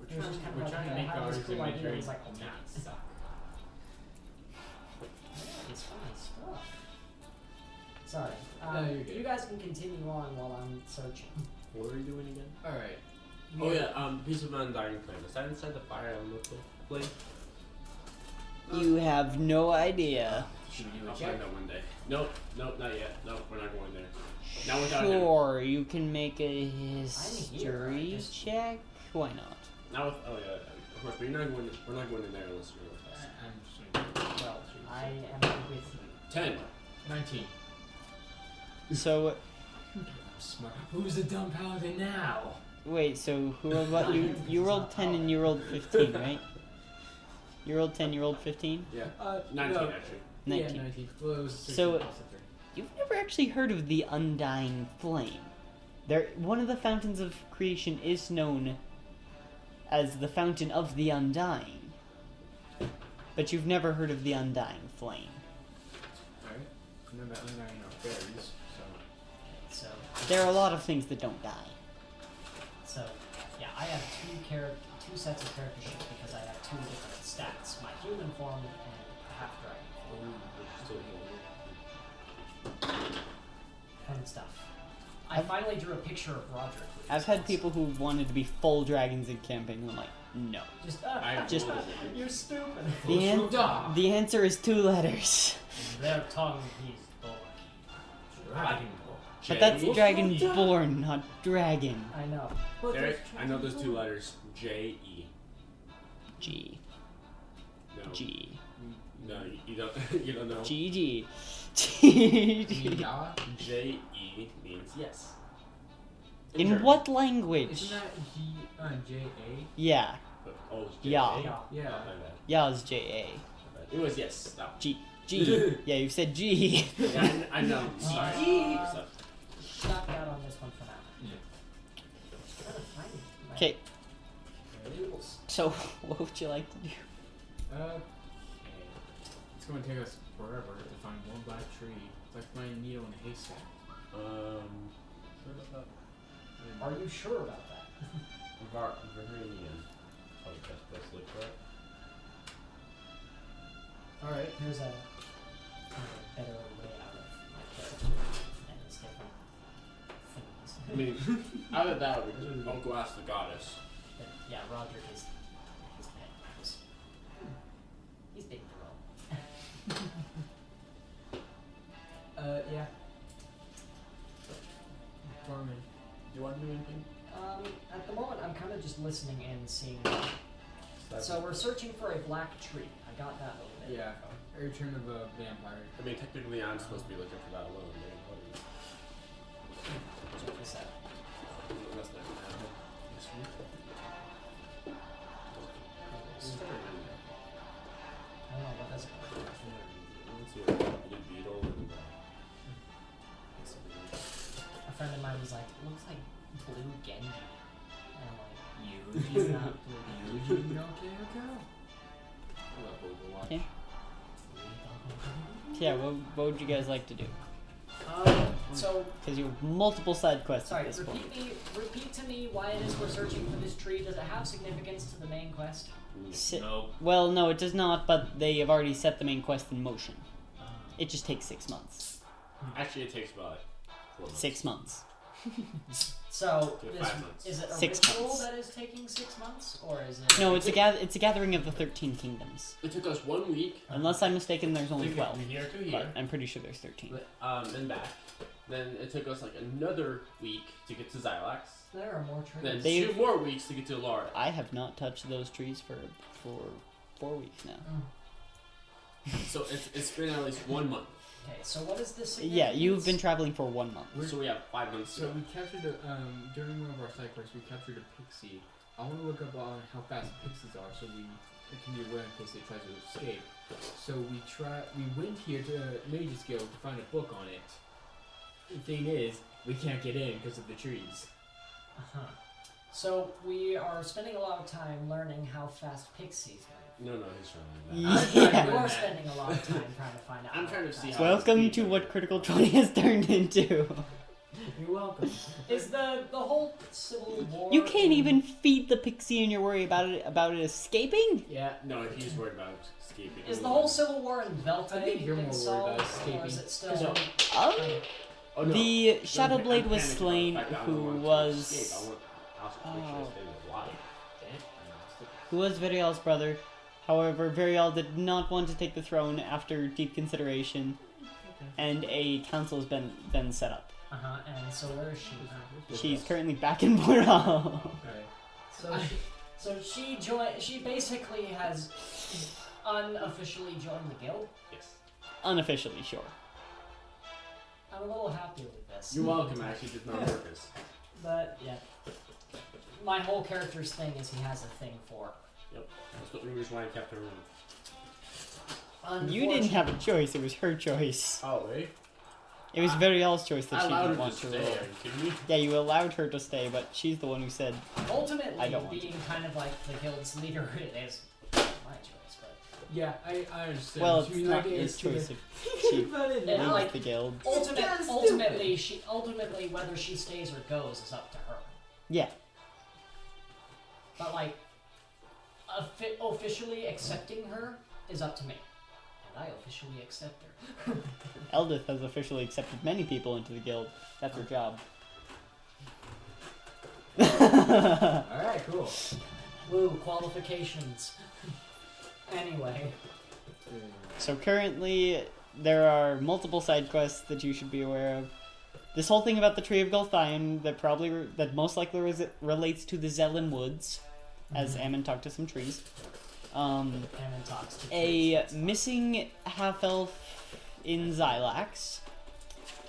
It was just kind of We're like, trying to hey, make I have ours this cool and make idea. yours It's like, not okay. suck. It's funny stuff. Sorry. No, you're good. You guys can continue on while I'm searching. What were you doing again? Alright. Oh yeah, piece of undying flame. Is that inside the fire elemental flame? You have no idea. Should we do a I'll check? find out one day. Nope, not yet. Nope, we're not going there. Not without him. Sure, you can make a here, I history just- check. Why not? Not with. Oh yeah, of course. But we're not going in there unless you're with us. I'm just gonna do Well, I am with you. 10. 19. So I'm smart. Who's the dumb paladin now? wait, so who about you? You rolled 10 and you rolled 15, right? You rolled 10, you rolled 15. Yeah. 19 no. actually. 19. Yeah, 19. Well, it was 16 So- plus the 3. You've never actually heard of the Undying Flame. One of the fountains of creation is known as the Fountain of the Undying. But you've never heard of the Undying Flame. Alright. And then that undying are fairies, so. So, There are a lot of things that don't die. so yeah, I have two sets of character sheets because I have two different stats: my human form and half dragon. Fun stuff. I finally drew a picture of Roderick. which I've is had awesome. people who wanted to be full dragons in campaign, and I'm like, no. Just, Just- you're stupid. The answer is 2 letters. In their tongue, he's bullock. Dragon But that's J. dragonborn, not dragon. I know. Derek, I know those 2 letters. J-E. G. No. G. No, you don't. You don't know. G. G. G. G. Ya? J-E means yes. In German. what language? Isn't that J-A? Yeah. Oh, it's J-A? Yeah. Yeah. Oh, my bad. Yeah, it's J-A. My bad. It was yes. No. G. G. Yeah, you said G. Yeah, I know. Sorry. Stop out on this one for now. Yeah. Just trying to find my Okay, rules. so what would you like to do? Okay. It's going to take us forever to find one black tree. It's like finding a needle in a haystack. Sure about that? Are you sure about that? Varanian. Probably best look for it. Alright, here's a kind of a better layout of my character and his different things. I mean, either that or I'll go ask the goddess. But yeah, Roderick is his pet mouse. He's big for all. Yeah. Farming. Do you want to do anything? At the moment, I'm kind of just listening and seeing. So we're searching for a black tree. I got that a little bit. Yeah. A return of a vampire. I mean, technically, I'm supposed to be looking for that alone. Man. Check this out. That's not gonna happen. This week? I don't know what that's called. Let's see, a blue beetle and A friend of mine was like, it looks like blue Genji. And I'm like, Yuji's not blue. Yuji no Kyoko. Okay. Yeah, what would you guys like to do? So, Because you have multiple side quests sorry, at this point. repeat to me why it is we're searching for this tree. Does it have significance to the main quest? No. Well, no, it does not, but they have already set the main quest in motion. It just takes 6 months. Actually, it takes about 4 months. 6 months. So, Yeah, this, 5 months. is it a 6 ritual months. that is taking 6 months? Or is it... No, it's a gathering of the 13 kingdoms. It took us 1 week. Unless I'm mistaken, there's only to get 12. from here to But here. I'm pretty sure there's 13. And back. Then it took us like another week to get to Xylax. There are more trees. Then They've- 2 more weeks to get to Laura. I have not touched those trees for 4 weeks now. So it's been at least 1 month. Okay, so what is this? Yeah, you've been traveling for 1 month. So we have 5 months to So go. we captured a, during one of our side quests, we captured a pixie. I want to look up on how fast pixies are, so it can be aware in case they try to escape. So we went here to Mage's Guild to find a book on it. The thing is, we can't get in because of the trees. Uh-huh. So we are spending a lot of time learning how fast pixies move. No, he's trying to Yeah. You are spending a lot of time trying to find out. I'm how trying to fast- see how- Welcome to what Critical 20 has turned into. You're welcome. Is the whole Civil War? You can't in- even feed the pixie and you're worried about it escaping? Yeah. No, he's worried about escaping. Is the whole Civil War in Velta I think you're more worried solved, about escaping. or is it still? So- Oh, Oh, no. the I'm Shadowblade was panicking about slain, the fact that I who don't want to was escape. I want House of Twitch to stay alive. Varial's brother. However, Varial did not want to take the throne after deep consideration, and a council has been set up. And so where is she now? She's currently back in Boral. Okay. She basically has unofficially joined the guild. Yes. Unofficially, sure. I'm a little happy with this. You're welcome, actually, did not purpose. But yeah, my whole character's thing is he has a thing for. Yep. That's the reason why I kept her around. You didn't have a choice, it was her choice. Oh, eh? It was Varial's choice that I she allowed didn't her want to to stay. roll. Are you kidding me? Yeah, you allowed her to stay, but she's the one who said, Ultimately, I don't want being kind of like the guild's leader, it is my choice. But Yeah, I understand. well, it's She not like his is choice to- if she Yeah, leaves like- the guild. ultimately, whether she stays or goes is up to her. Yeah. But like, officially accepting her is up to me, and I officially accept her. Eldith has officially accepted many people into the guild. That's her job. Alright, cool. Woo, qualifications. Anyway, So currently, there are multiple side quests that you should be aware of. This whole thing about the Tree of Gulthian that most likely relates to the Zelen Woods, as Ammon talked to some trees. Hammond talks to A trees. missing half-elf in Xylax,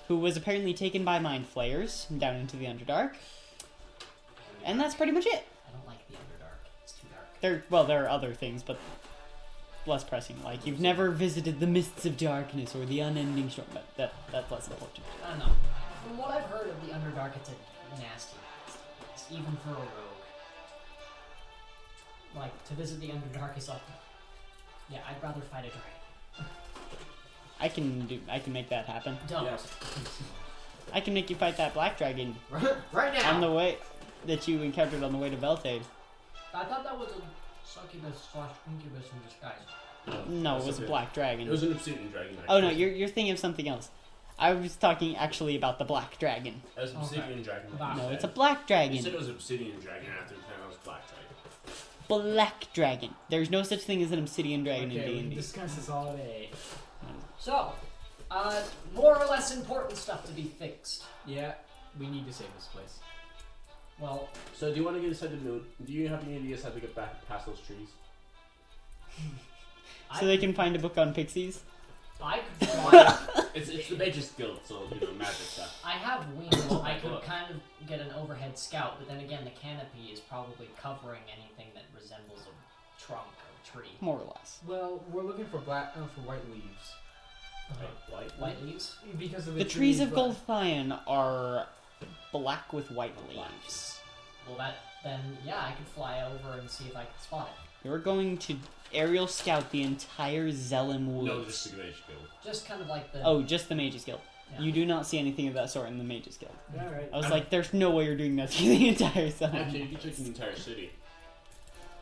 who was apparently taken by mind flayers down into the Underdark. And that's pretty much it. I don't like the Underdark. It's too dark. There are other things, but less pressing. Like you've never visited the mists of darkness or the unending storm. But that's less important. I don't know. From what I've heard of the Underdark, it's a nasty place, even for a rogue. Like, to visit the Underdark is like, yeah, I'd rather fight a dragon. I can make that happen. Don't. Yes. I can make you fight that black dragon Right now! on the way that you encountered on the way to Beltane. I thought that was a succubus / incubus in disguise. No, it was a black dragon. It was an obsidian dragon. Oh no, actually. you're thinking of something else. I was talking actually about the black dragon. It was an obsidian dragon. like you No, said. it's a black You dragon. said it was obsidian dragon after that was black dragon. Black dragon. There's no such thing as an obsidian dragon Okay, in we can D&D. discuss this all day. So, more or less important stuff to be fixed. Yeah, we need to save this place. Well, So do you want to get inside the moon? Do you have any ideas how to get back past those trees? So they can find a book on pixies. I could fly. It's the mage's guild, so you know magic stuff. I have wings. I could Look. kind of get an overhead scout, but then again, the canopy is probably covering anything that resembles a trunk or tree. More or less. Well, we're looking for for white leaves. White. White leaves? Because of The trees of Golthian are black with white leaves. Well, yeah, I could fly over and see if I could spot it. You're going to aerial scout the entire Zelen No, Woods. just the mage guild. Just kind of like the. Oh, just the Mages Guild. Yeah. You do not see anything of that sort in the Mages Guild. Alright. I was like, there's no way you're doing that through the entire Actually, Zelen. you can check the entire city.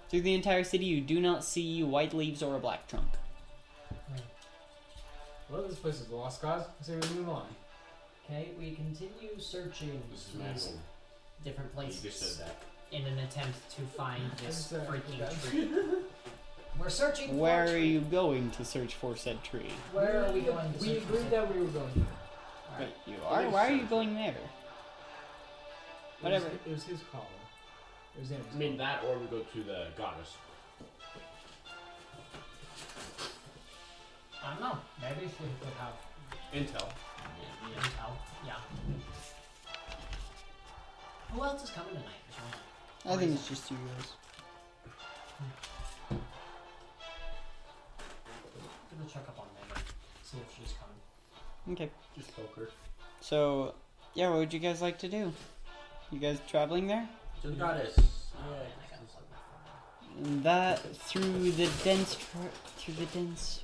Through the entire city, you do not see white leaves or a black trunk. Well, this place is a lost cause. So we move on. Okay, we continue searching This is these magical. different You places just said that. in an attempt to find this That's, freaking that's- tree. We're searching Where for a are tree. you going to search for said tree? Where are we going to We search for agreed said that we were going here. But you are. Why are you going there? Whatever. It was his call. It was his I mean that, or we go to the goddess. I don't know. Maybe she could have Intel. intel. Yeah. Who else is coming tonight? There's one. I think it's just you guys. Give a check up on Megan. See if she's coming. Okay. Just poker. So, yeah, what would you guys like to do? You guys traveling there? To the goddess. Oh, man, I gotta plug my phone. That through the dense forest,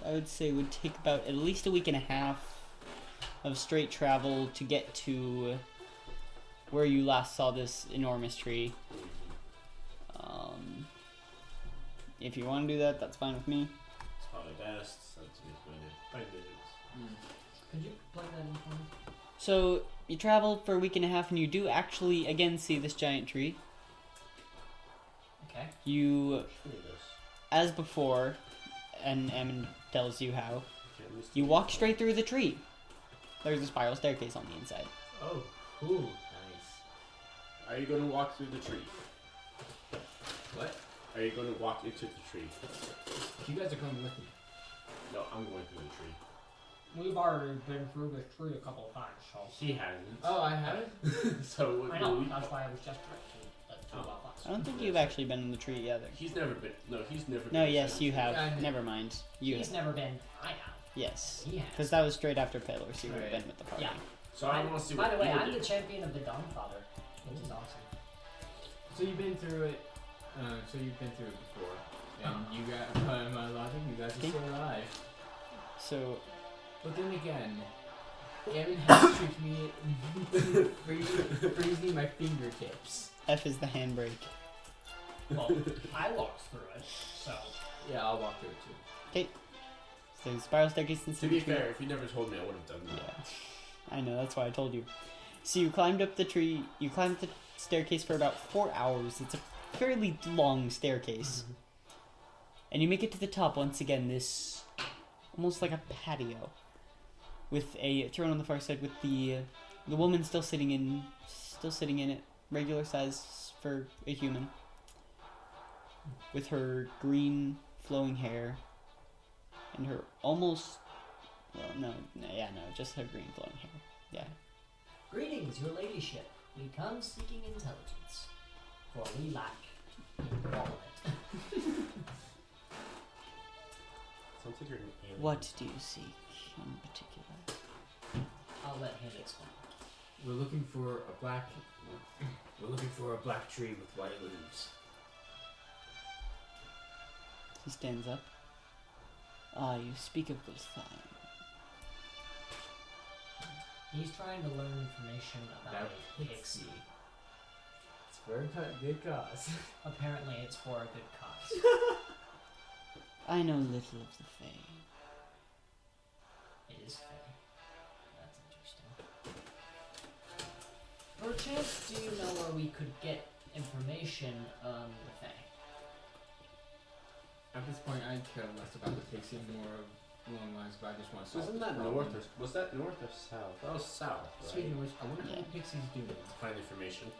I would say would take about at least a week and a half of straight travel to get to where you last saw this enormous tree. If you want to do that, that's fine with me. It's probably best. That's a good way to find it. Could you plug that in for me? So you travel for a week and a half, and you do actually again see this giant tree. Okay. You, Show me this. as before, and Ammon tells you how. Okay, let me see. You walk straight through the tree. There's a spiral staircase on the inside. Oh, cool. Are you going to walk through the tree? What? Are you going to walk into the tree? You guys are coming with me. No, I'm going through the tree. We've already been through this tree a couple of times, so. He hasn't. Oh, I haven't? So I know. That's why I was just directing the two of us. I don't think you've actually been in the tree either. He's never been. No, he's never. No, been yes, inside you the tree. have. Yeah, I have. Never mind. You He's have. never been. I have. Yes. He has. Because that was straight after Pelor, so you would have Right. been with the party. Yeah. So I want to see By what the way, you I'm do. the champion of the Dawnfather, which is awesome. So you've been through it. So you've been through it before, and you got by my logic, you guys are still alive. So, But then again, Evan has tricked me into freezing my fingertips. F is the handbrake. Well, I walked through it, so. Yeah, I'll walk through it too. So, spiral staircase To inside be the tree. fair, if you never told me, I would have done that. Yeah. I know, that's why I told you. So you climbed up the tree, you climbed the staircase for about 4 hours. It's a fairly long staircase. And you make it to the top once again, this almost like a patio. With a throne on the far side with the woman still sitting in it, regular size for a human. With her green flowing hair and her almost just her green flowing hair. Yeah. Greetings, your ladyship. We come seeking intelligence, for we lack in all of it. Sounds like you're an alien. What do you seek in particular? I'll let him explain. We're looking for a black. We're looking for a black tree with white leaves. He stands up. Ah, you speak of Gulthian. He's trying to learn information about That a pixie. It's for a good cause. Apparently, it's for a good cause. I know little of the Fae. It is fair. That's interesting. Perchance, do you know where we could get information on the Fae? At this point, I care less about the pixie, more along the lines of I just want to solve Wasn't this that problem. north or was that north or south? That was south, right? Speaking of which, I wonder how Yeah. the pixies do it. To find information.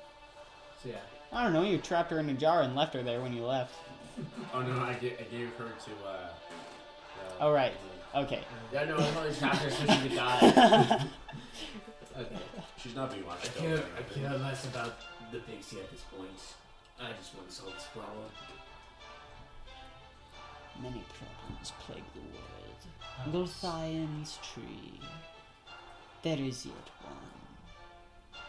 So yeah. I don't know, you trapped her in a jar and left her there when you left. Oh no, I gave her to Oh, right. Okay. Yeah, no, I probably trapped her so she could die. Okay. She's not being watched. I care less about the pixie at this point. I just want to solve this problem. Many problems plague the world. Huh? Gulthian's tree. There is yet one.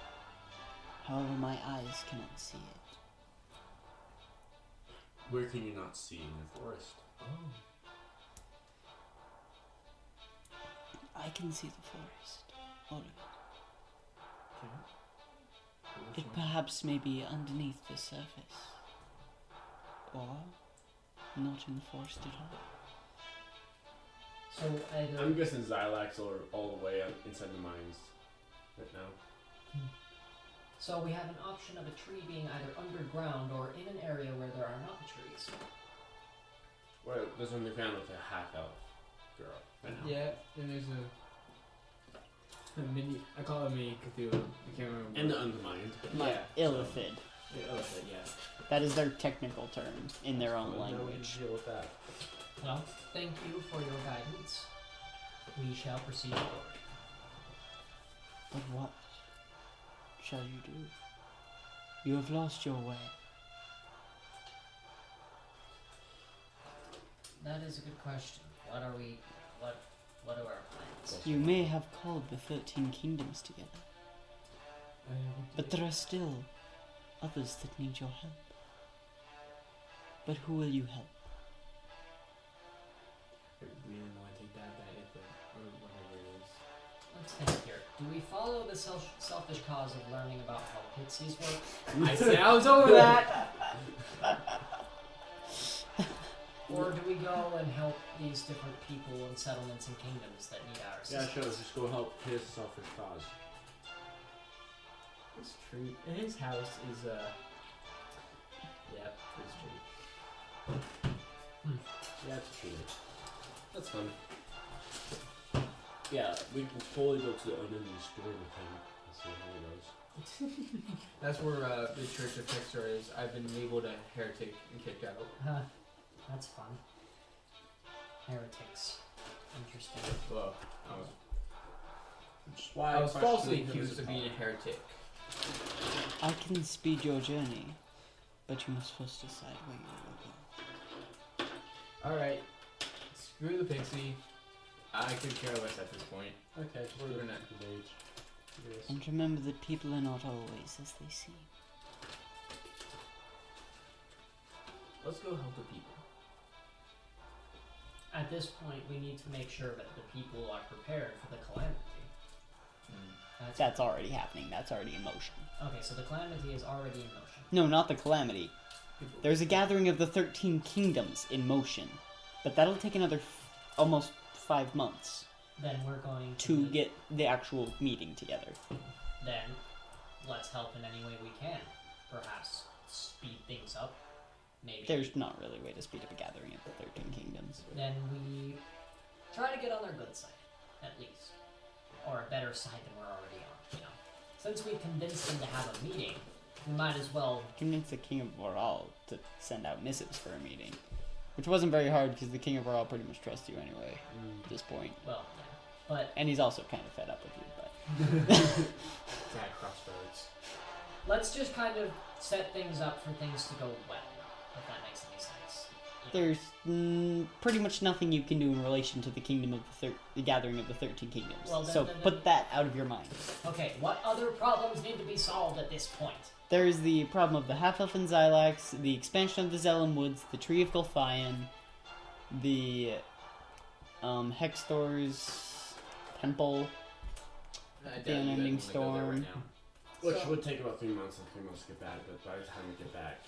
However, my eyes cannot see it. Where can you not see in the forest? Oh. I can see the forest. All of it. It perhaps may be underneath the surface. Or not in the forest at all. So either I'm guessing Xylax are all the way up inside the mines right now. So we have an option of a tree being either underground or in an area where there are not trees. Well, there's one they found with a half-elf girl right now. Yeah, and there's a mini. I call it mini Cthulhu. I can't remember. And the Undermined. My Yeah, illithid. Yeah, elephant, yeah. That is their technical term in their own Well, now we language. can deal with that. Well, thank you for your guidance. We shall proceed forward. But what shall you do? You have lost your way. That is a good question. What are we? What are our plans? You may have called the 13 kingdoms together, but there are still others that need your help. But who will you help? I really want to take that or whatever it is. Let's think here. Do we follow the selfish cause of learning about how pixies work? I said I was over that. Or do we go and help these different people and settlements and kingdoms that need our Yeah, assistance? sure. Just go help his selfish cause. His tree. And his house is Yep, his tree. Yeah, it's true. That's fun. Yeah, we can totally go to the unending story with him and see how it goes. That's where the Church of Pixar is. I've been labeled a heretic and kicked out. Huh. That's fun. Heretics. Interesting. Well, Which is why I was question falsely him accused as of a being a father. heretic. I can speed your journey, but you must first decide where you will go. Alright. Screw the pixie. I could care less at this point. Okay, just We're go gonna- to the age. Yes. And remember that people are not always as they seem. Let's go help the people. At this point, we need to make sure that the people are prepared for the calamity. That's already happening. That's already in motion. Okay, so the calamity is already in motion. No, not the calamity. People. There's a gathering of the 13 kingdoms in motion, but that'll take another almost 5 months Then we're going to get the actual meeting together. Then, let's help in any way we can. Perhaps speed things up. Maybe. There's not really a way to speed up a gathering of the 13 kingdoms. Then we try to get on their good side, at least. Or a better side than we're already on, you know. Since we convinced them to have a meeting, we might as well... Convince the King of Voral to send out missives for a meeting. Which wasn't very hard because the King of Voral pretty much trusts you anyway at this point. Well, yeah. But And he's also kind of fed up with you, but... It's at crossroads. let's just kind of set things up for things to go well, if that makes any sense. You There's pretty much nothing you can do in relation to the kingdom of the Gathering of the 13 Kingdoms. Well, then- so then- put that out of your mind. Okay, what other problems need to be solved at this point? There's the problem of the half-elf and Xylax, the expansion of the Zellum Woods, the Tree of Gulthian, the Hextor's temple, I doubt the you guys unending wanna go there storm. right now. Which So- would take about 3 months and 3 months to get back, but by the time we get back,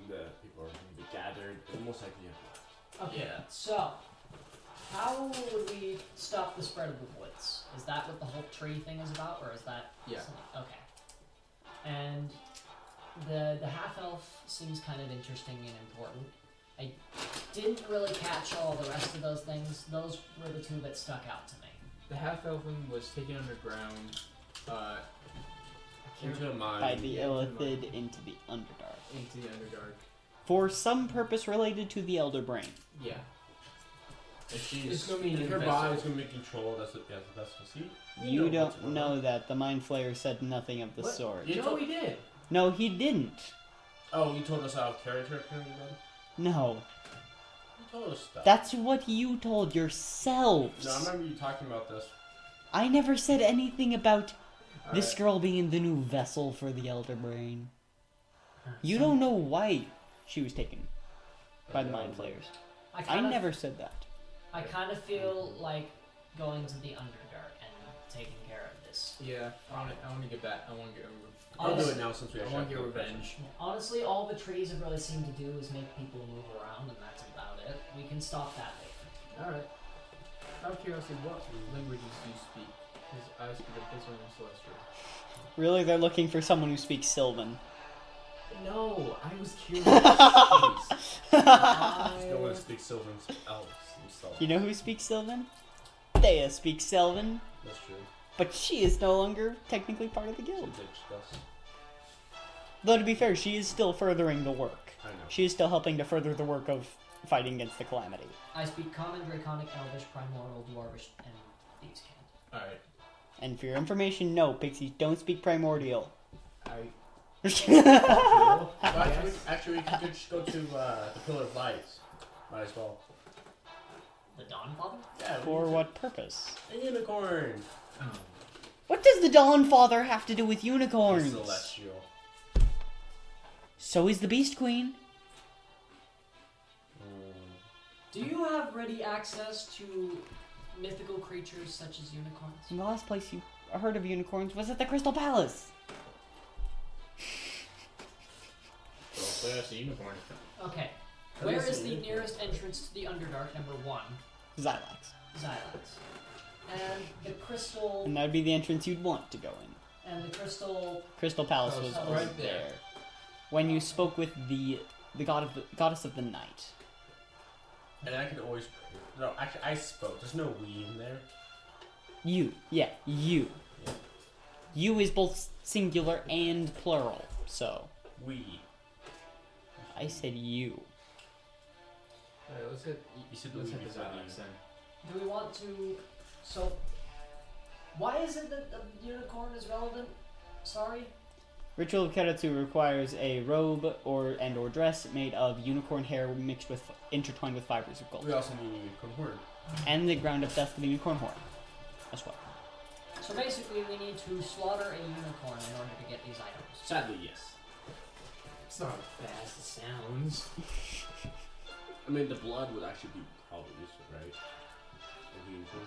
the people are going to be gathered, and most likely have Okay, Yeah. so how would we stop the spread of the woods? Is that what the whole tree thing is about, or is that Yeah. something? Okay. And the half elf seems kind of interesting and important. I didn't really catch all the rest of those things. Those were the two that stuck out to me. The half elven was taken underground into a mine. by the yeah, Illithid into the Underdark. into the Underdark. For some purpose related to the Elder Brain. Yeah. And she's, It's gonna be an her investor. body's going to be controlled as a vessel. See? You know what's don't going know on. that. The Mind Flayer said nothing of the What? sort. You No, told- he did. No, he didn't. Oh, you told us out of character apparently then? No. You told us stuff. That's what you told yourselves. No, I remember you talking about this. I never said anything about this Alright. girl being the new vessel for the Elder Brain. You don't know why she was taken by the Mind Flayers. I I kind of, never said that. I kind of feel like going to the Underdark and taking care of this. Yeah, I want to get back. I want to get over. I'll do Honest- it now since we I actually want to have get no revenge. Honestly, all the trees have really seemed to do is make people move around, and that's about it. We can stop that later. All right. Out of curiosity, what languages do you speak? Because I speak Abyssal and Celestial. Really, they're looking for someone who speaks Sylvan. No, I was curious. No one speaks Sylvan elves themselves. You know who speaks Sylvan? Thea speaks Sylvan, That's true. but she is no longer technically part of the She guild. ditched us. Though to be fair, she is still furthering the work. I know. She is still helping to further the work of fighting against the Calamity. I speak Common, Draconic, Elvish, Primordial, Dwarvish, and Thieves' Cant. All right. And for your information, no, pixies don't speak Primordial. Well, actually, we could just go to the Pillar of Lights. Might as well. The Dawn Father? Yeah. For what purpose? A unicorn. What does the Dawn Father have to do with unicorns? Celestial. So is the Beast Queen. Do you have ready access to mythical creatures such as unicorns? And the last place you heard of unicorns was at the Crystal Palace. So that's a unicorn. Okay. At Where least is a the unicorn. nearest entrance to the Underdark, number one? Xylax. Xylax. And the crystal... And that would be the entrance you'd want to go in. And the crystal... Crystal Palace was Palace. over Right there. there. When you spoke with the goddess of the night. And I could always. No, actually, I spoke. There's no we in there. You. Yeah, you. Yeah. You is both singular and plural, so We. I said you. All right, let's hit. You said the Let's we hit the beside Xylax you. then. Do we want to... So... Why is it that the unicorn is relevant? Sorry? Ritual of Keratsu requires a robe or dress made of unicorn hair mixed with intertwined with fibers of gold, We also need a unicorn horn. and the ground up dust for the unicorn horn as well. So basically we need to slaughter a unicorn in order to get these items. Sadly, yes. It's not as bad as it sounds. I mean, the blood would actually be probably useful, right? Of the unicorn.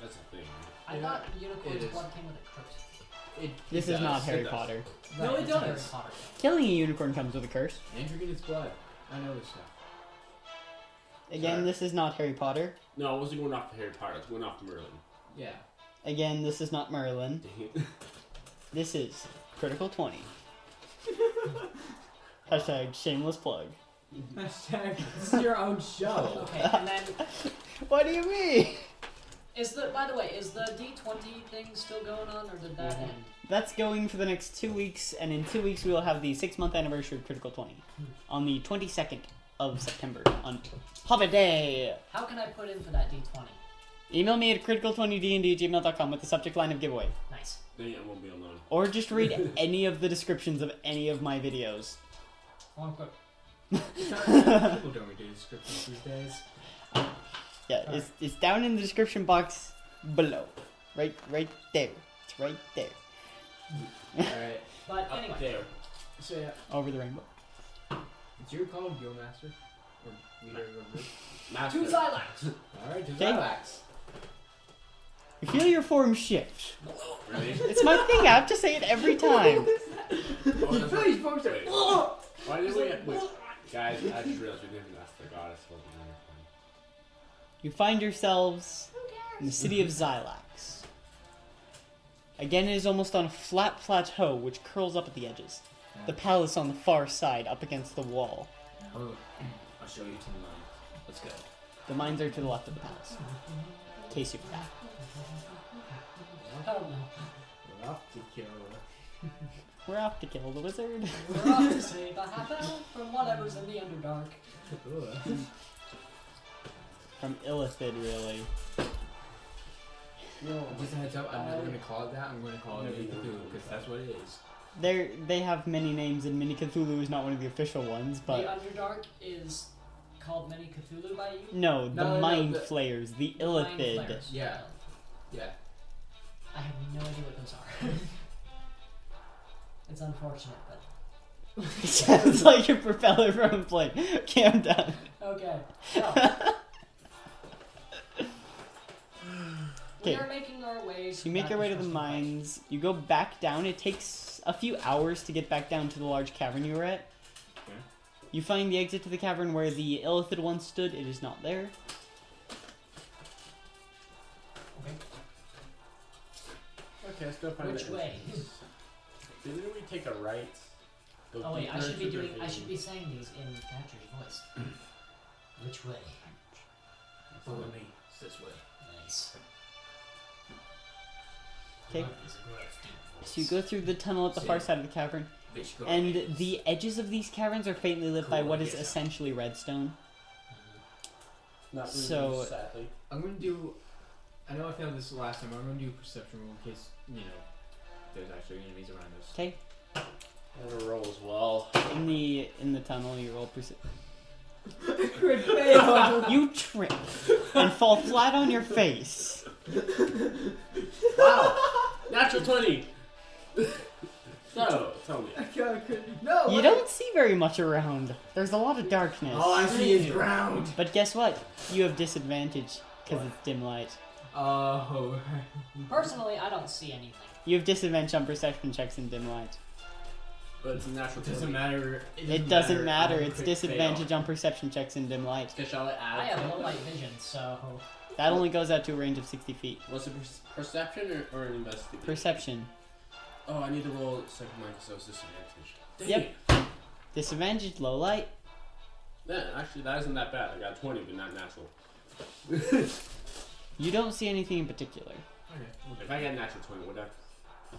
That's the thing. I Yeah, thought unicorn's it is. blood came with a curse. This is not Harry Potter. No, it it's a Harry does. Potter thing. Killing a unicorn comes with a curse. And drinking its blood. I know this stuff. Again, Sorry. this is not Harry Potter. No, I wasn't going off the Harry Potter. I was going off Merlin. Yeah. Again, this is not Merlin. Dang it. This is Critical 20. Hashtag shameless plug. Hashtag, this is your own show. Okay, and then What do you mean? by the way, is the D20 thing still going on, or did that end? That's going for the next 2 weeks, and in 2 weeks we will have the 6-month anniversary of Critical 20 on the 22nd of September on Papa Day. How can I put in for that D20? Email me at critical20dnd@gmail.com with the subject line of giveaway, Nice. Then I won't be alone. or just read any of the descriptions of any of my videos. Hold on quick. People don't read the descriptions these days. Yeah, it's down in the description box below. Right there. It's right there. Alright. But Up anyway, there. So yeah. Over the rainbow. Is your called Yo Master? Or leader of the group? Master. 2 Xylax. Alright, Okay. relax. You feel your form shift. Really? It's my thing. I have to say it every time. You feel these folks are. Wait. Why did we wait? Guys, I just realized we didn't ask the goddess what the name You find yourselves in the city of Xylax. Again, it is almost on a flat plateau which curls up at the edges. The palace on the far side, up against the wall. Oh, I'll show you to the line. Let's go. The mines are to the left of the palace. In case you forgot. I don't know. We're off to kill. We're off to kill the wizard. We're off to save a half elf from whatever's in the Underdark. From Illithid, really. Just a heads up, I'm not going to call it that. I'm going to call it Mini Cthulhu because that's what it is. They have many names, and Mini Cthulhu is not one of the official ones, The but... Underdark is called Many Cthulhu by you? No, the No, Mind the- Flayers, the Mind Illithid. Flayers. Yeah. Yeah. I have no idea what those are. It's unfortunate, but... It sounds like a propeller from a plane. Okay, I'm done. Okay, so... We Okay. are making our way... So you make your way to the mines, you go back down, it takes a few hours to get back down to the large cavern you were at. Okay. You find the exit to the cavern where the Illithid once stood, it is not there. Okay. Okay, let's go find Which the way? entrance. Didn't we take a right? Go Oh wait, I deeper should be into the doing... I should ravine? be saying these in Thatcher's voice. Which way? Follow me. It's this way. Nice. Okay. Love is a great deep voice. So you go through the tunnel at the far side of the cavern, Bitch, go and ladies. the edges of these caverns are faintly lit by Cool, what is yes. essentially redstone. Not really, So- sadly. I'm going to do. I know I failed this last time. I'm going to do a perception roll in case, there's actually enemies around us. Okay, I'm gonna roll as well. in the tunnel you roll Crit fail! You trip and fall flat on your face. Wow! Natural 20! So, tell me. I got a crit. No! You don't see very much around. There's a lot of darkness. All I see is ground! But guess what? You have disadvantage because it's dim light. Oh. Personally, I don't see anything. You have disadvantage on perception checks in dim light. But it's a natural It doesn't 20. matter. It doesn't matter. I'm a It's crit disadvantage fail. on perception checks in dim light. Okay, shall I add? I have low light vision, so... That only goes out to a range of 60 feet. Was it perception or an investigation? Perception. Oh, I need to roll second one because I was disadvantaged. Yep. Disadvantage, low light. Yeah, actually, that isn't that bad. I got 20, but not natural. You don't see anything in particular. Okay. If I get natural 20, would I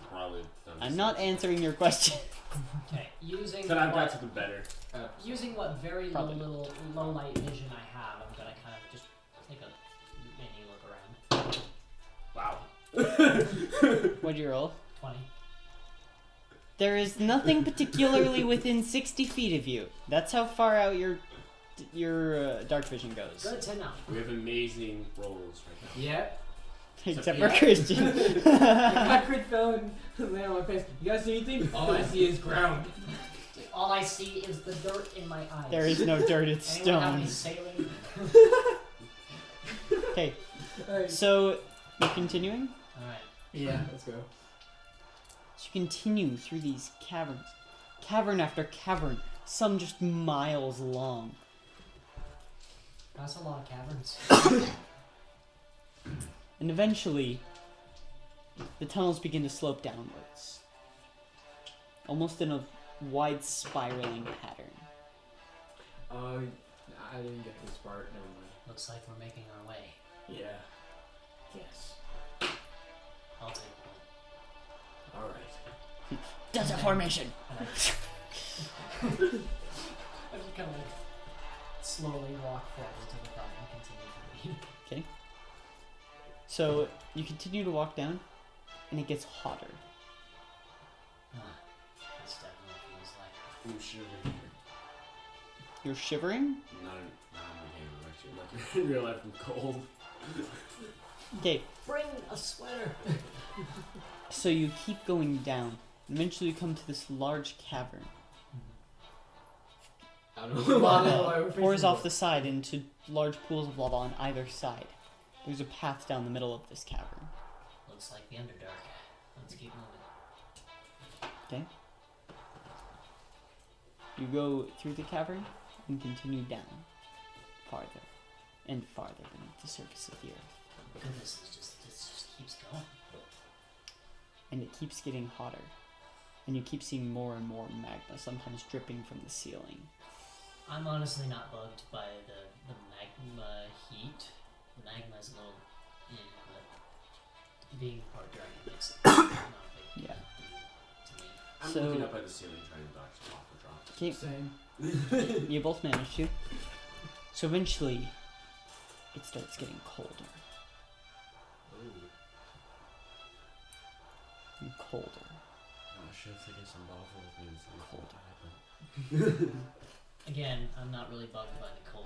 probably done I'm not answering your question. Okay, using But I've got what, something better. using what very Probably. little low light vision I have, I'm gonna kind of just take a mini look around. Wow. What'd you roll? 20. There is nothing particularly within 60 feet of you. That's how far out your dark vision goes. Good to know. We have amazing rolls right Yep. Except Yeah. for Christian. My crit fell and landed on my face. You guys see anything? All I see is ground. All I see is the dirt in my eyes. There is no dirt, it's Anyone have stone. me sailing? Okay, Alright. so you're continuing? Alright. Yeah, let's go. So you continue through these caverns. Cavern after cavern, some just miles long. That's a lot of caverns. And eventually, the tunnels begin to slope downwards. Almost in a wide spiraling pattern. I didn't get this part. Never mind. Looks like we're making our way. Yeah. Yes. I'll take one. All right. Desert formation! And I just kind of like slowly walk forward to the front and continue to read. So you continue to walk down, and it gets hotter. This definitely feels like Ooh, sugar. You're shivering? Not in the game, I'm actually like in real life, I'm cold. Okay, Bring a sweater. so you keep going down. Eventually you come to this large cavern. I don't know why Lava we're pours facing off the side into large pools of lava on either side. There's a path down the middle of this cavern. Looks like the Underdark. Let's keep moving. Okay? You go through the cavern and continue down. Farther and farther beneath the surface of the earth. Goodness, this just keeps going. And it keeps getting hotter. And you keep seeing more and more magma, sometimes dripping from the ceiling. I'm honestly not bugged by the magma heat. The magma is a little, but being part dragon makes it not a big Yeah. deal to me. I'm So- looking up at the ceiling trying to dodge the lava drop. Okay, Same. you both manage to. So eventually, it starts getting colder and colder. Oh shit, if they get some lava with me, it's gonna happen. Again, I'm not really bugged by the cold.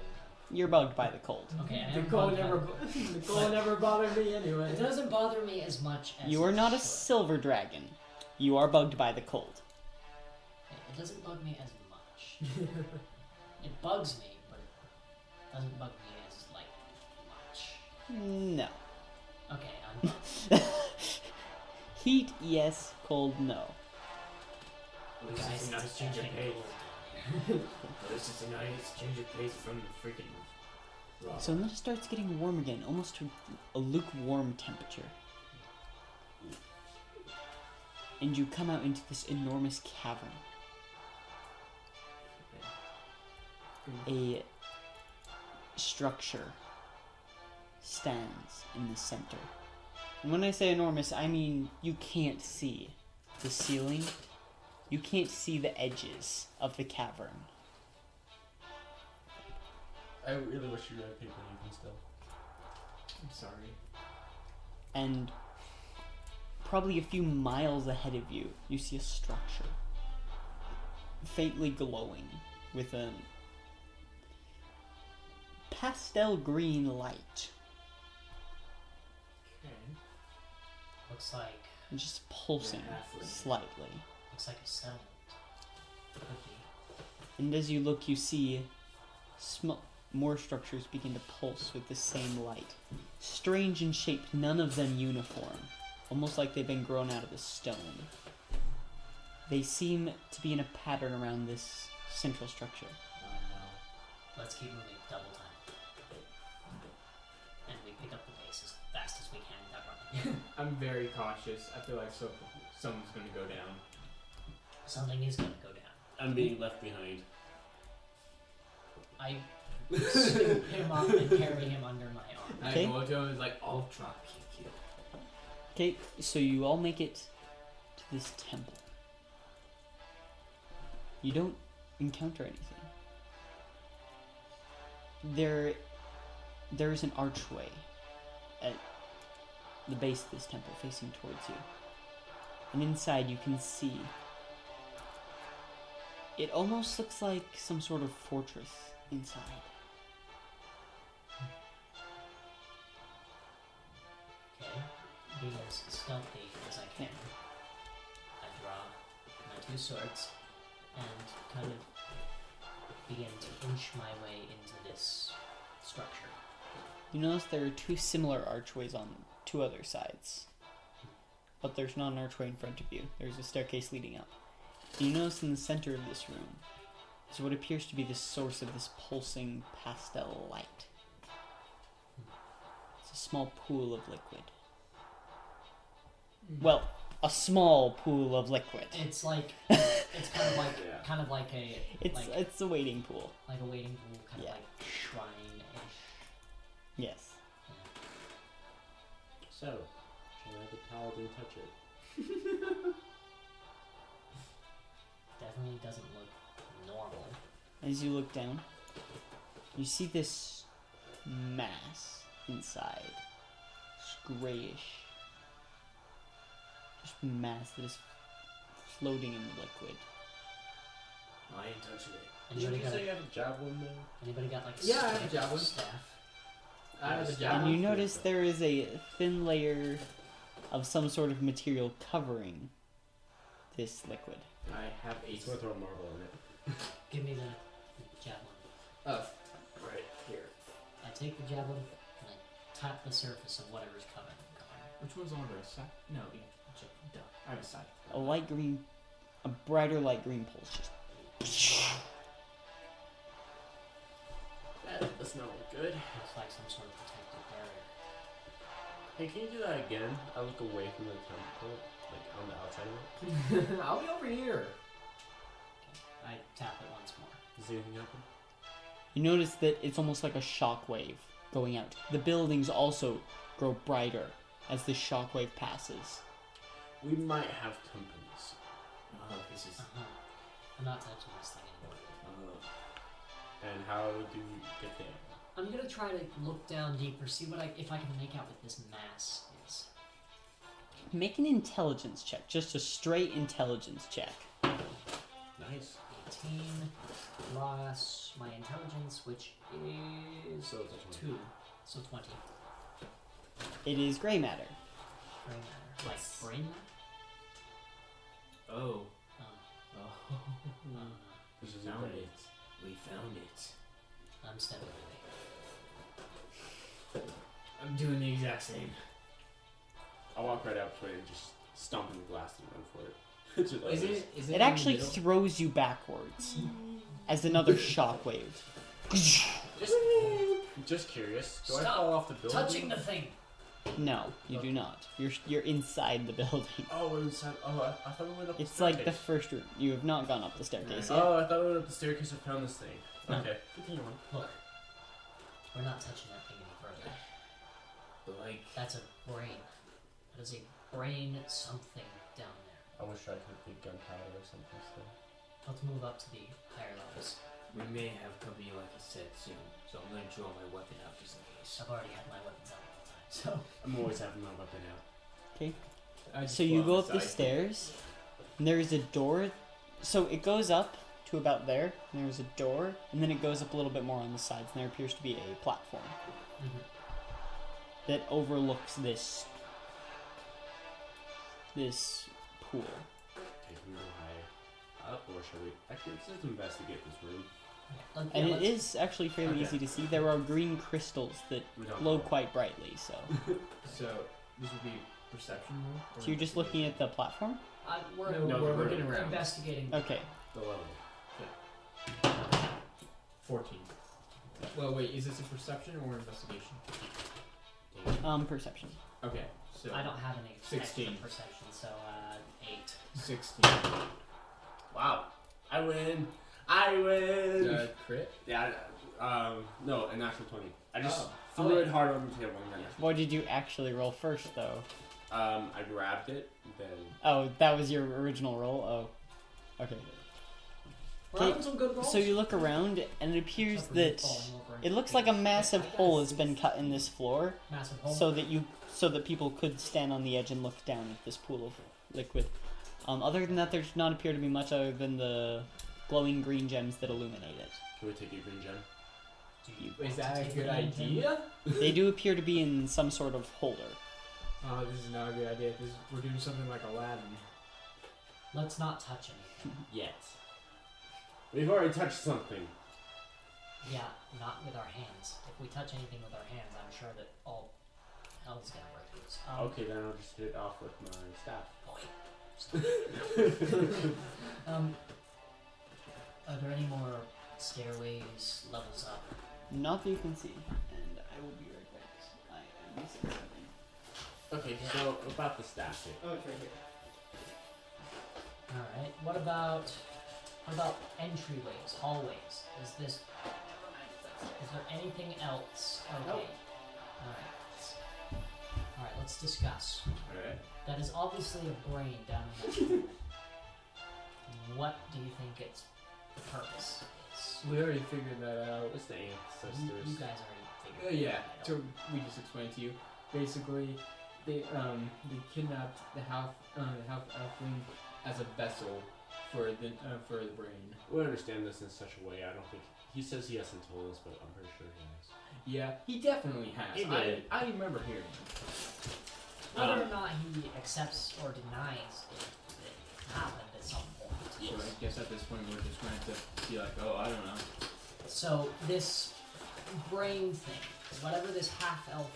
You're bugged by the cold. Okay, I The am cold bugged by never, the cold never bothered me anyway. It doesn't bother me as much as You are it not a should. silver dragon. You are bugged by the cold. It doesn't bug me as much. It bugs me, but it doesn't bug me as like much. No. Okay, I'm bugged. Heat, yes. Cold, no. This Guys, is a nice it's change of getting pace. cold. This is a nice change of pace from the freaking lava. So then it starts getting warm again, almost to a lukewarm temperature. And you come out into this enormous cavern. A structure stands in the center. And when I say enormous, I mean you can't see the ceiling. You can't see the edges of the cavern. I really wish you had paper even still. I'm sorry. And probably a few miles ahead of you, you see a structure. Faintly glowing with a pastel green light. Okay. Looks like Just pulsing halfling. slightly. looks like a settlement. Could be. And as you look, you see more structures begin to pulse with the same light. Strange in shape, none of them uniform. Almost like they've been grown out of the stone. They seem to be in a pattern around this central structure. Oh no. Let's keep moving. Double time. And we pick up the pace as fast as we can without running. I'm very cautious. I feel like someone's gonna go down. Something is gonna go down. I'm being left behind. I scoop him up and carry him under my arm. Okay. And Mojo is like, I'll drop kick you. Okay, so you all make it to this temple. You don't encounter anything. There's an archway at the base of this temple facing towards you. And inside you can see it almost looks like some sort of fortress inside. Okay. Being as stealthy as I can, I draw my two swords and kind of begin to inch my way into this structure. You notice there are two similar archways on two other sides. But there's not an archway in front of you. There's a staircase leading up. And you notice in the center of this room is what appears to be the source of this pulsing pastel light. It's a small pool of liquid. Well, a small pool of liquid. It's like it's Yeah. kind of like a It's a waiting pool. like a waiting pool, kind Yeah. of like shrine-ish. Yes. So, should I let the paladin touch it? Definitely doesn't look normal. As you look down, you see this mass inside. This grayish just mass that is floating in the liquid. I ain't touching it. Did Anybody you got say a, you have a javelin there? anybody got like a Yeah, I have a stick, javelin. staff? I have a And javelin. you notice there is a thin layer of some sort of material covering this liquid. I have He's a. gonna throw a marble in it. Give me the javelin. Right here. I take the javelin and I tap the surface of whatever's covering. Which one's longer? A side? No, yeah. Duh. I have a side. A light green, a brighter light green pulse just. That does not look good. Looks like some sort of protective barrier. Hey, can you do that again? I look away from the temple, like on the outside of it. I'll be over here. I tap it once more. Does anything happen? You notice that it's almost like a shockwave going out. The buildings also grow brighter as the shockwave passes. We might have companies. This is. I'm not touching this thing anymore. And how do we get there? I'm gonna try to look down deeper, see what if I can make out what this mass is. Make an intelligence check, just a straight intelligence check. Nice. 18 plus my intelligence, which is So it's a 2, so 20. It is gray matter. Gray matter, like brain matter. Oh. Oh, Oh. no. This is Found great. it. We found it. I'm steadily. I'm doing the exact same. I'll walk right up to it and just stomp in the glass and run for it. To the Is others. it? Is It in actually the middle? throws you backwards as another shockwave. Just curious. Do I Stop fall off the building? Touching the thing! No, you do not. You're inside the building. Oh, we're inside. Oh, I thought we went up It's the like the staircase. first room. You have not gone up the staircase yet. Oh, I thought we went up the staircase and found this thing. No. Okay. Continue on. Look, we're not touching that thing any further. Like. That's a brain. That is a brain something down there. I wish I could get gunpowder or something still. Let's move up to the higher levels. We may have company, like I said, soon. So I'm gonna draw my weapon out just in case. I've already had my weapons out all the time, so. I'm always having my weapon out. Okay. I just So you pull go out up the side. stairs, and there's a door. So it goes up to about there, and there's a door, and then it goes up a little bit more on the sides, and there appears to be a platform that overlooks this pool. Okay, can we go higher up, or should we? Actually, let's investigate this room. And it let's- is actually fairly Okay. easy to see. There are green crystals that We don't glow know. quite brightly, so. So this would be perception roll. So you're just looking at the platform? We're, No, we're, we're we're looking around. investigating. Okay. The level. 14. Well, wait. Is this a perception or investigation? Perception. Okay. So I don't have any 16. extra perception, so 8. 16. Wow. I win. I win. Crit. Yeah. No, a natural 20. I just Oh. threw Oh, it hard on the table and then What did you actually roll first, though? I grabbed it. Then Oh, that was your original roll? Oh. Okay. We're Okay, having some good rolls. So you look around, and it appears Except for me that falling over and it looks like a hitting. massive hole has been cut in this floor, Massive hole. so that people could stand on the edge and look down at this pool of liquid. Other than that, there does not appear to be much other than the glowing green gems that illuminate it. can we take your green gem? Do you Is want that to a take good the engine? idea? They do appear to be in some sort of holder. Oh, this is not a good idea. We're doing something like Aladdin. Let's not touch anything. Yet. We've already touched something. Yeah, not with our hands. If we touch anything with our hands, I'm sure that all hell's gonna break loose. Okay, then I'll just hit it off with my staff. Are there any more stairways, levels up? Not that you can see. And I will be right back. I am missing something. Okay, so about the staff here. Oh, it's right here. Alright, what about entryways, hallways? Is there anything else? Okay. Nope. Alright, let's discuss. Alright. That is obviously a brain down in that hole. What do you think its purpose is? We already figured that out. What's the You ancestors? guys already figured Yeah. that out. So we just explained to you. Basically, they kidnapped the half elfling as a vessel for the brain. We understand this in such a way. I don't think he says he hasn't told us, but I'm pretty sure he has. Yeah, he definitely has. He did. I remember hearing. Whether or not he accepts or denies it happened at some point. So I guess at this point we're just going to be like, oh, I don't know. So this brain thing, whatever this half elf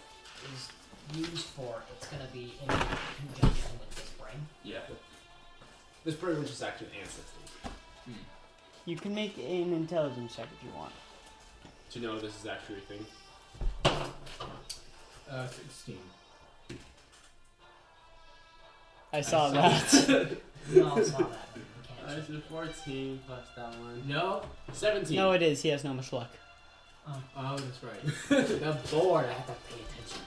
is used for, it's gonna be in conjunction with this brain. Yeah. This brain was just actually an ancestor. You can make an intelligence check if you want. To know this is actually a thing. 16. I saw that. We all saw that. We I can't. said 14 plus that one. No. 17. No, it is. He has no much luck. Oh, that's right. The board. I have to pay attention.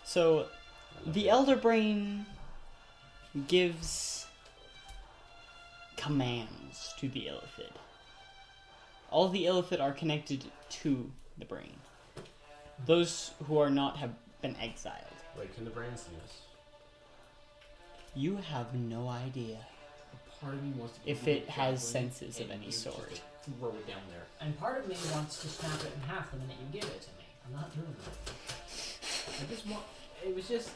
So, the Elder Brain gives commands to the Illithid. All the Illithid are connected to the brain. Those who are not have been exiled. Wait, can the brain see us? You have no idea Part of me wants to if it has senses of any sort. Throw it down there. And part of me wants to snap it in half the minute you give it to me. I'm not doing that. I just want. It was just.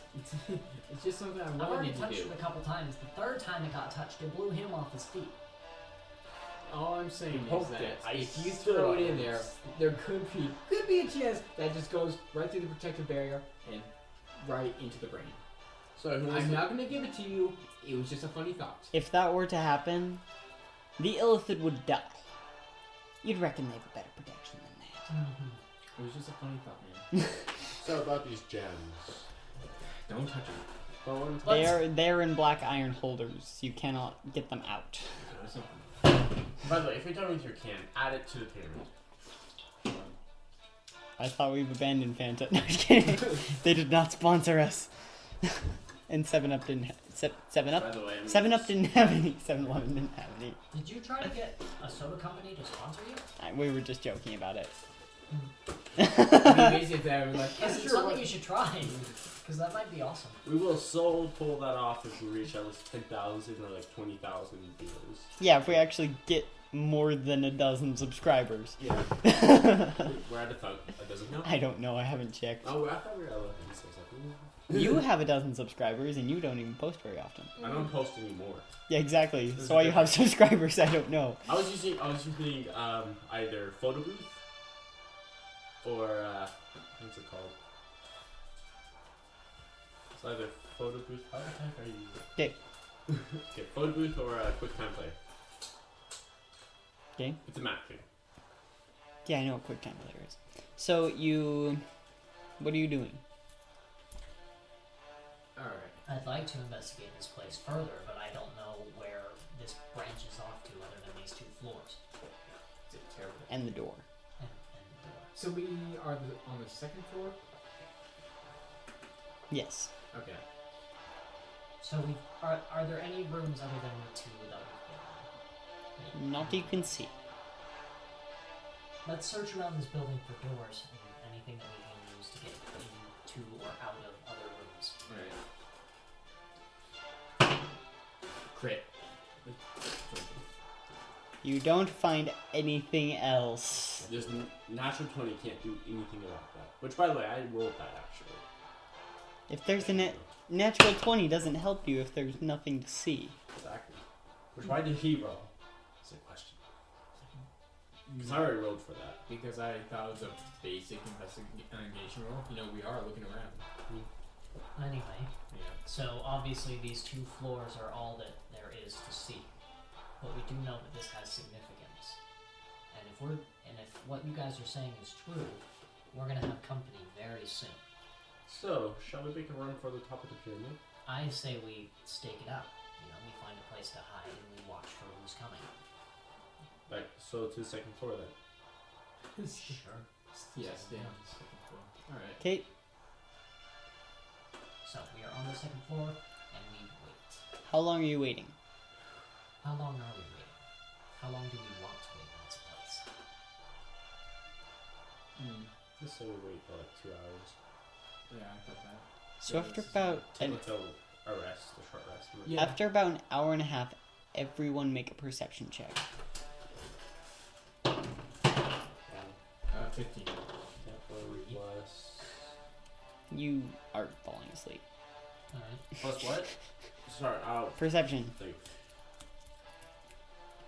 It's just something I I've already wanted to touched do. it a couple times. The third time it got touched, it blew him off his feet. All I'm saying is Poked that it. if you Still throw it in is. there, there could be a chance that just goes right through the protective barrier and right into the brain. So who I'm not gonna give it to you. It was just a funny thought. If that were to happen, the Illithid would die. You'd reckon they have a better protection than that. It was just a funny thought, man. So about these gems. Don't touch it. Bowen? They're in black iron holders. You cannot get them out. Or something. By the way, if you're done with your can, add it to the pyramid. I thought we've abandoned Fanta. No, I'm kidding. They did not sponsor us. And 7-Up didn't. 7-Up. By the way, 7-Up didn't have any. 7-Eleven didn't have any. Did you try to get a soda company to sponsor you? We were just joking about it. I mean, basically, I was like, Yes, it's something you should try. Because that might be awesome. We will so pull that off if we reach at least 10,000 or like 20,000 viewers. Yeah, if we actually get more than a dozen subscribers. Yeah. We're at a dozen now? I don't know. I haven't checked. Oh, I thought we were at 11. So I was like, You have a dozen subscribers and you don't even post very often. I don't post anymore. Yeah, exactly. There's So a why you have difference. subscribers, I don't know. I was using either photo booth or what's it called? It's either photo booth. How the heck are you using? Okay. Okay, photo booth or QuickTime Play. Okay. It's a Mac thing. Yeah, I know what QuickTime Player is. So you, what are you doing? alright. I'd like to investigate this place further, but I don't know where this branches off to other than these two floors. It's terrible. And the door. And the door. So we are on the second floor? Yes. Okay. So are there any rooms other than the two that we've been in? Not that you can see. Let's search around this building for doors and anything that we can use to get into or out of other rooms. Alright. Crit. You don't find anything else. There's natural 20 can't do anything about that. Which, by the way, I rolled that actually. If there's a natural 20 doesn't help you if there's nothing to see. Exactly. Which, why did he roll? That's a question. Because I already rolled for that. Because I thought it was a basic investigation roll. You know, we are looking around. Anyway, Yeah. so obviously these two floors are all that there is to see. But we do know that this has significance. And if what you guys are saying is true, we're gonna have company very soon. So, shall we make a run for the top of the pyramid? I say we stake it out. You know, we find a place to hide and we watch for who's coming. Like, so to the second floor then. Sure. Yes, stay on the second floor. Alright. Okay. So we are on the second floor and we wait. How long are you waiting? How long are we waiting? How long do we want to wait in this place? Just say we wait for like 2 hours. Yeah, I thought that. So after about Until a rest, a short rest. Yeah. after about an hour and a half, everyone make a perception check. 15. Plus. You are falling asleep. Alright. Plus what? Sorry, Perception. think.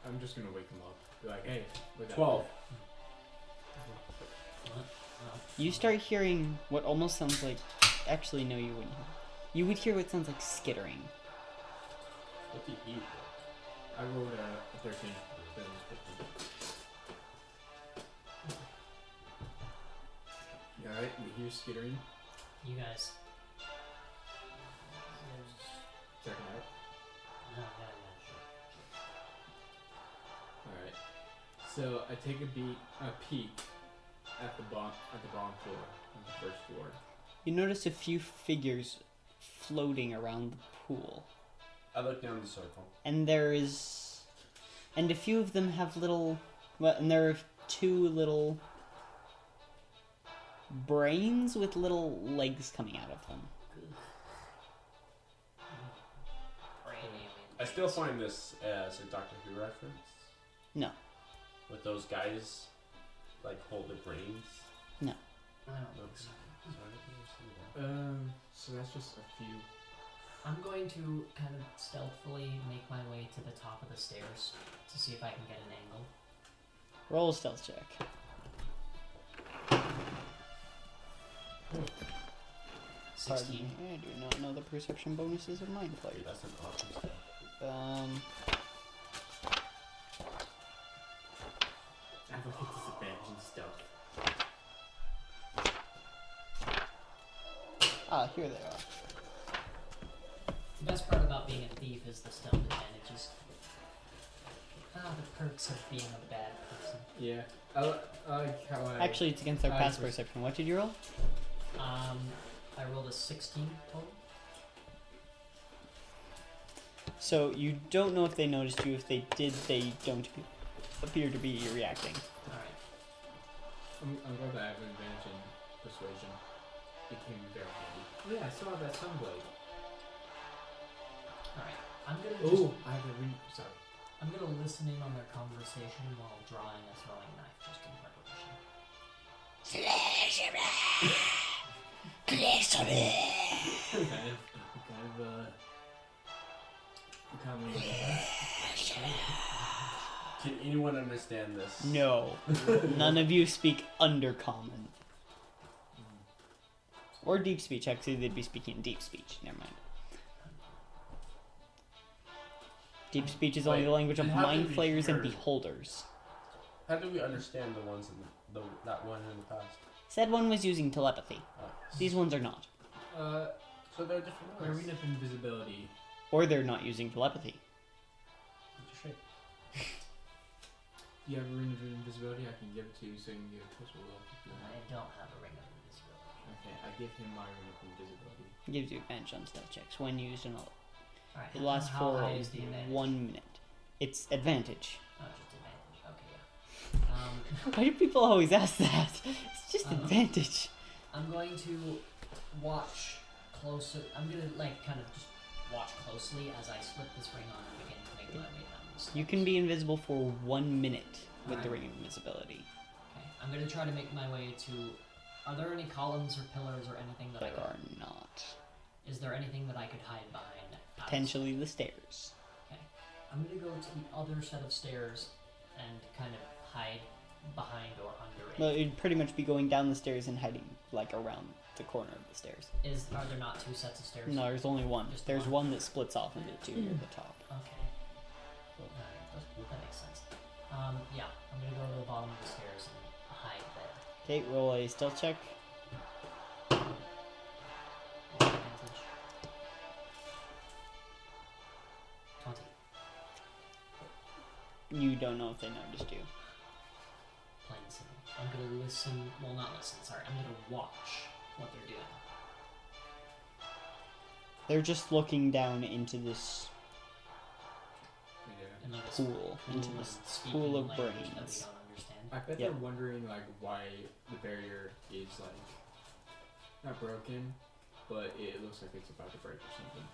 I'm just gonna wake him up. Be like, hey, wake up. 12. What? You start hearing what almost sounds like. Actually, no, you wouldn't. You would hear what sounds like skittering. What did he do? I rolled a 13. Then 15. You alright? We hear skittering. You guys. Check it out. No, sure. Alright. So I take a peek at the bottom floor, on the first floor. You notice a few figures floating around the pool, I look down the circle. and a few of them have little. Well, and there are two little brains with little legs coming out of them. I still find this as a Doctor Who reference. No. With those guys, like, hold their brains. No. I don't know. Looks- Sorry, I didn't see that. So that's just a few. I'm going to kind of stealthily make my way to the top of the stairs to see if I can get an angle. Roll a stealth check. 16. Pardon me, I do not know the perception bonuses of mind Dude, players. that's an awesome stuff. I have a hit disadvantage and stealth. Here they are. The best part about being a thief is the stealth advantages. The perks of being a bad person. Yeah. I like how I. Actually, it's against our I past pers- perception. What did you roll? I rolled a 16 total. So you don't know if they noticed you. If they did, they don't appear to be reacting. Alright. I'm glad that I have an advantage in persuasion. It came very handy. Oh yeah, I still have that sunblade. Alright. I'm gonna just. Oh, I have a sorry. I'm gonna listen in on their conversation while drawing a throwing knife just in preparation. Can anyone understand this? No, none of you speak undercommon or deep speech. Actually, they'd be speaking deep speech. Never mind. Deep speech is only Wait, the language of then how do mind we flayers and hear- beholders. How do we understand the ones in that one in the past? Said one was using telepathy. Oh, These ones are not, so they're different My ones. arena of invisibility. or they're not using telepathy. Do you have a ring of invisibility? I can give it to you so you can give it to us. I don't have a ring of invisibility. Okay, I give him my ring of invisibility. It gives you advantage on stealth checks when used, and all. Alright. It lasts how for high is the advantage? 1 minute. It's advantage. Oh, just advantage. Okay, yeah. Why do people always ask that? It's just advantage. I'm going to watch closer. I'm gonna kind of just watch closely as I slip this ring on and begin to make my way down the stairs. You can be invisible for 1 minute with the Alright. ring of invisibility. Okay. I'm gonna try to make my way to. Are there any columns or pillars or anything that I There could? are not. Is there anything that I could hide behind? Potentially the stairs. Okay. I'm gonna go to the other set of stairs and kind of hide behind or under it. Well, it'd pretty much be going down the stairs and hiding like around the corner of the stairs. Are there not two sets of stairs? No, there's only one. Just There's one. one that splits off into two near the top. Okay. Alright, that makes sense. Yeah, I'm gonna go to the bottom of the stairs and hide there. Okay, roll a stealth check. Advantage. 20. You don't know if they noticed you. Plain and simple. I'm gonna listen. Well, not listen. Sorry. I'm gonna watch what they're doing. They're just looking down into this And they're just pool, into and this speaking pool of language that we brains. don't understand. I bet Yep. they're wondering like why the barrier is like not broken, but it looks like it's about to break or something.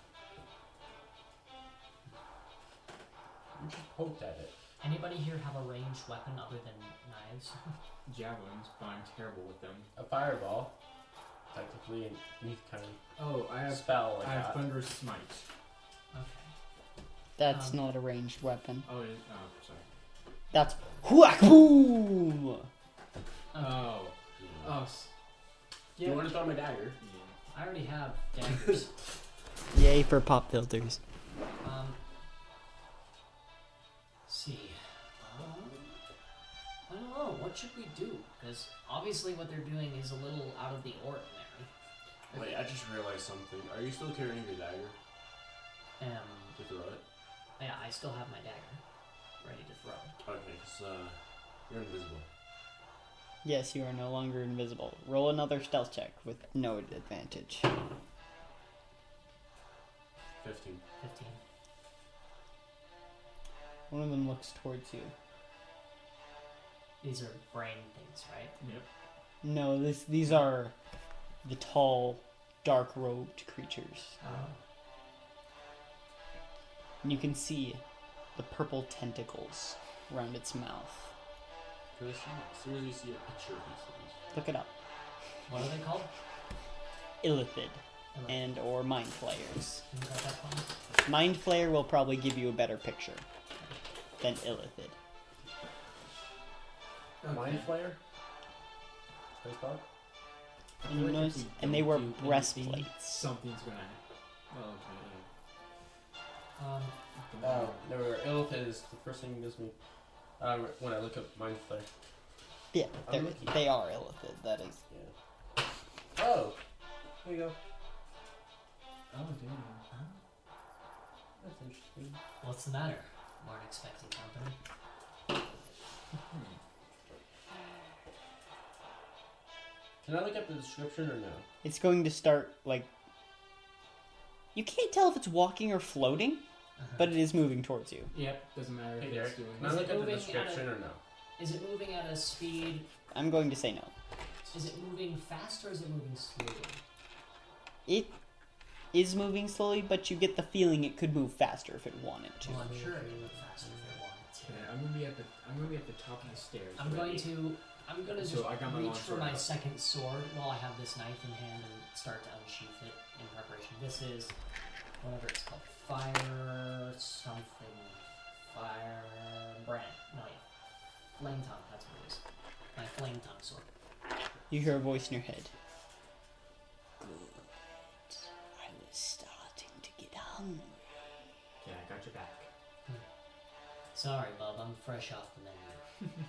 You just poked at it. Anybody here have a ranged weapon other than knives? Javelins, but I'm terrible with them. A fireball. Technically, an neat kind of Oh, I have spell like I have that. thunderous smite. Okay. That's Um, not a ranged weapon. Oh, it is. Oh, sorry. That's whack boom. Oh. Yeah. Oh. Do you want to throw my dagger? Yeah. I already have daggers. Yay for pop filters. See. I don't know. What should we do? Because obviously what they're doing is a little out of the ordinary. Wait, I just realized something. Are you still carrying your dagger to throw it? Yeah, I still have my dagger ready to throw. Okay, because you're invisible. Yes, you are no longer invisible. Roll another stealth check with no advantage. 15. 15. One of them looks towards you. These are brain things, right? Yep. No, these are the tall, dark-robed creatures. And you can see the purple tentacles around its mouth. Can I seriously see a picture of these things? Look it up. What are they called? Illithid Hello. and or mind flayers. Can you got that for me? Mind flayer will probably give you a better picture than Illithid. Mind Flayer? Space bar? And you notice, and they wear breastplates. Something's gonna. Oh, okay. Oh, no, Illithid is the first thing that gives me when I look up Mind Flayer. Yeah, I'm looking. they are Illithid. That is. Yeah. Oh! There you go. Oh, damn. That's interesting. What's the matter? Weren't expecting company. Can I look up the description or no? It's going to start like. You can't tell if it's walking or floating, but it is moving towards you. Yep, doesn't matter Hey, if Derek, it's doing. can I Is it look up the moving at description a- or no? Is it moving at a speed? I'm going to say no. Is it moving fast or is it moving slowly? It is moving slowly, but you get the feeling it could move faster if it wanted to. Well, I'm sure it can move faster if it wanted to. Okay, I'm gonna be at the top of the stairs. I'm going to So just I got my reach long for sword my out. second sword while I have this knife in hand and start to unsheath it in preparation. This is whatever it's called. Fire something. Fire brand. No, yeah. Flame tongue, that's what it is. My flame tongue sword. You hear a voice in your head. Good. I was starting to get hungry. Yeah, I got your back. Sorry, bub, I'm fresh off the menu.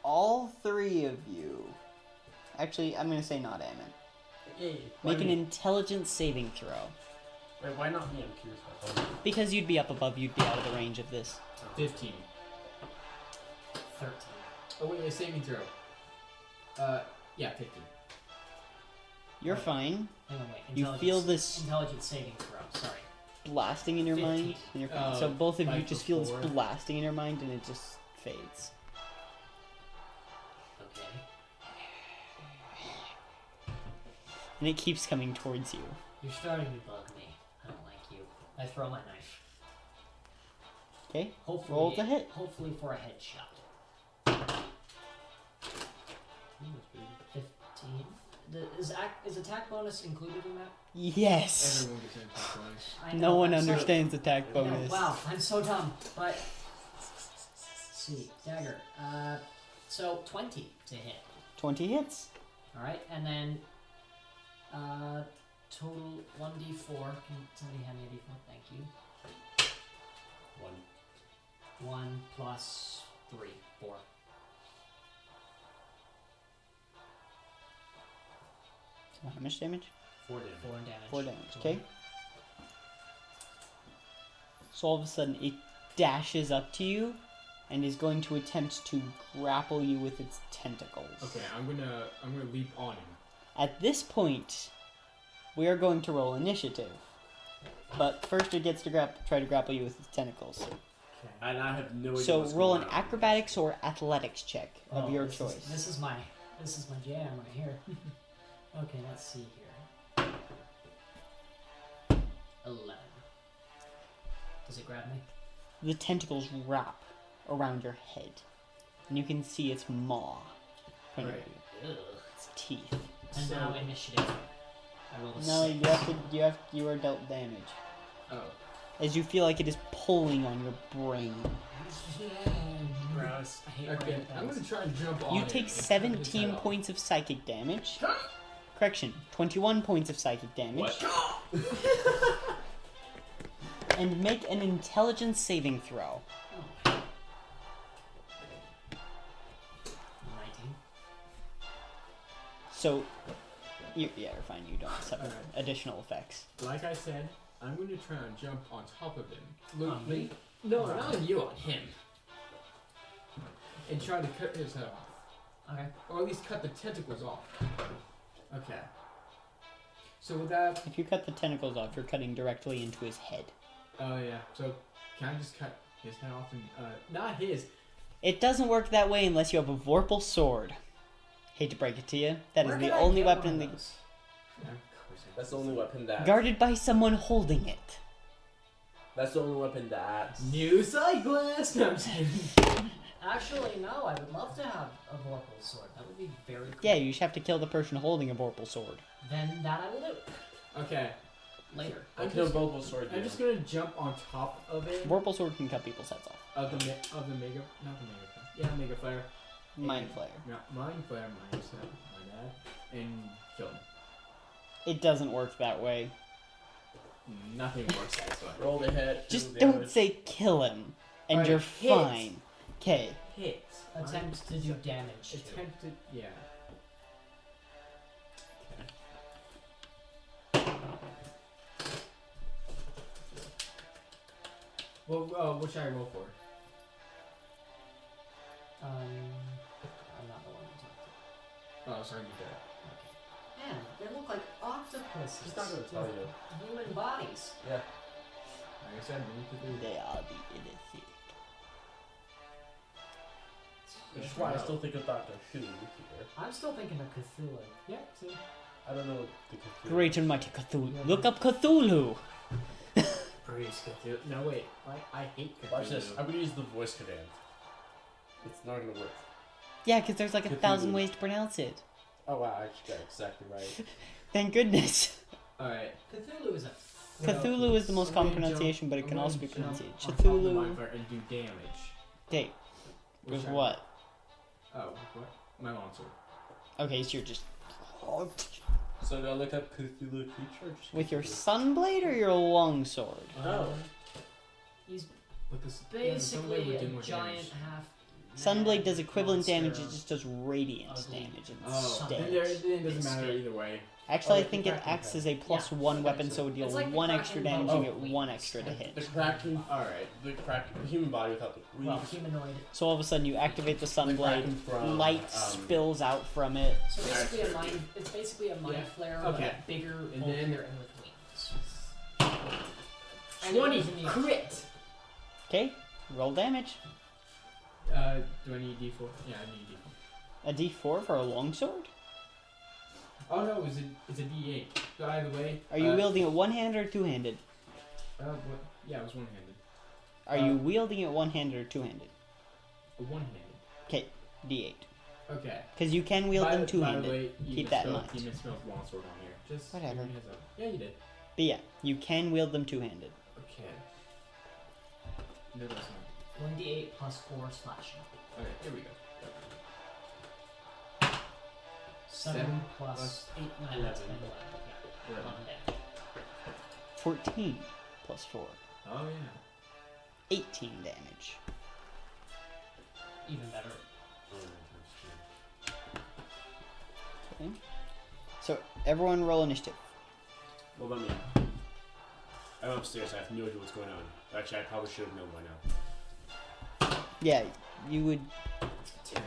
All three of you. Actually, I'm going to say not Ammon. Yay. Make an intelligence saving throw. Wait, why not me? I'm curious about that. Because you'd be up above, you'd be out of the range of this. 15. 13. Oh wait, saving throw. Yeah, 15. You're fine. Hang on, wait. You feel this Intelligence saving throw, sorry. blasting in your 15. mind. And you're fine. So Oh, both of you like just feel this before? blasting in your mind and it just fades. Okay. And it keeps coming towards you. You're starting to bug me. I don't like you. I throw my knife. Okay? Hopefully, Roll to hit. Hopefully for a headshot. 15. Is attack bonus included in that? Yes! Everyone gets an attack bonus. I No know, one I'm so- understands attack I know, bonus. wow, I'm so dumb. But let's see, dagger. So 20 to hit. 20 hits. All right, and then total 1d4. Can somebody hand me a d4? Thank you. 1 plus 3, 4. So how much damage? 4 damage. 4 damage. 4 damage, okay? So all of a sudden it dashes up to you and is going to attempt to grapple you with its tentacles. Okay, I'm gonna leap on him. At this point, we are going to roll initiative. But first it gets to try to grapple you with its tentacles. Okay. And I have no idea. So what's roll going an on. acrobatics or athletics check of Oh, your this choice. This is my jam right here. Okay, let's see here. 11. Does it grab me? The tentacles wrap around your head, and you can see its maw. From Right. its teeth. And So- now initiative. I rolled a No, 6. you are dealt damage. Oh. As you feel like it is pulling on your brain. Gross. I hate Okay, wearing I'm gonna things. try and jump on You it take and cut his 17 head off. points of psychic damage. Correction, 21 points of psychic damage. And make an intelligence saving throw. 19. So, yeah, you're fine. You don't suffer Alright. additional effects. Like I said, I'm gonna try and jump on top of him. On me? No, not on you, on him. And try to cut his head off. Okay. Or at least cut the tentacles off. Okay. So with that, If you cut the tentacles off, you're cutting directly into his head. oh yeah. So can I just cut his head off and not his? It doesn't work that way unless you have a Vorpal sword. Hate to break it to you. That is Where the can I only get weapon one that of those? Yeah, of course. That's the only weapon that. guarded by someone holding it. That's the only weapon that. New side glass. No, I'm saying. Actually, no. I would love to have a Vorpal sword. That would be very cool. Yeah, you just have to kill the person holding a Vorpal sword. Then that I will do. Okay. Later. I I'm can have just, Volpal sword. I'm just gonna jump on top of it. Vorpal sword can cut people's heads off. Of the mega, not the mega flare. Yeah, mega flare. Mind Flayer. Yeah, mind flare, my dad, and kill him. It doesn't work that way. Nothing works that way. Roll the hit. Just do don't damage. say kill him, and Alright, you're hit. fine. Okay. Hit. Attempt to do damage. to. Attempted, yeah. Well, what should I roll for? I'm not the one to talk to. Oh, sorry, you did. Man, they look like octopuses. He's not gonna tell you. with human bodies. Yeah. Like I said, we need to do. They are the innocent. Which is why I still think of Doctor Who here. I'm still thinking of Cthulhu. Yeah, see. I don't know what the Cthulhu. Great and mighty Cthulhu. Look up Cthulhu. Praise Cthulhu. No, wait. I hate Cthulhu. Watch this. I'm gonna use the voice command. It's not gonna work. Yeah, because there's like 1,000 Cthulhu. ways to pronounce it. Oh wow, I actually got it exactly right. Thank goodness. Alright. Cthulhu is a. Cthulhu is the most I'm common gonna jump- pronunciation, but it I'm can gonna also be jump pronounced on top of the Cthulhu. mind flare and do damage. Okay, with Which I- what? Oh, what? My longsword. Okay, so you're just So do I look up Cthulhu creature? Or just with your Cthulhu? sunblade or your longsword. Oh. He's But this yeah, basically somebody would do a more giant damage. half. Sunblade does equivalent damage. It monster. just does radiant Ugly. damage Oh, then instead. it doesn't matter either way. Actually, Oh, I it's think the it Kraken acts type. as a plus Yeah, one okay, weapon, so so it deals it's like the one Kraken extra but damage with and get wings. one extra to hit. The Kraken. Alright. The Kraken. The human body without the wings. Well, humanoid. So all of a sudden, you activate the sunblade. Kraken from, Light spills out from it. So basically a mind. It's basically a mind Yeah. flare, Okay. but bigger, And bulkier, then- and with wings. And it 20 goes in the crit! Okay, roll damage. Do I need D4? Yeah, I need D4. A D4 for a longsword. Oh no, it's a D8. So either way. Are you wielding it one-handed or two-handed? What? Yeah, it was one-handed. Are you wielding it one-handed or two-handed? One-handed. Okay, D8. Okay. Because you can wield By them the two-handed. way, you Keep that in misspelled- mind. You misspelled longsword on here. Just Whatever. give me a heads up. Yeah, you did. But yeah, you can wield them two-handed. Okay. No, that's not. 1d8 plus 4 slashing. Okay, here we go. 7 plus plus 8, 9, 10, 11. 11. Yeah, 11 damage. 14 plus 4. Oh yeah. 18 damage. Even better. Okay. So everyone roll initiative. What about me? I'm upstairs. I have no idea what's going on. Actually, I probably should have known by now. Yeah, you would. 10.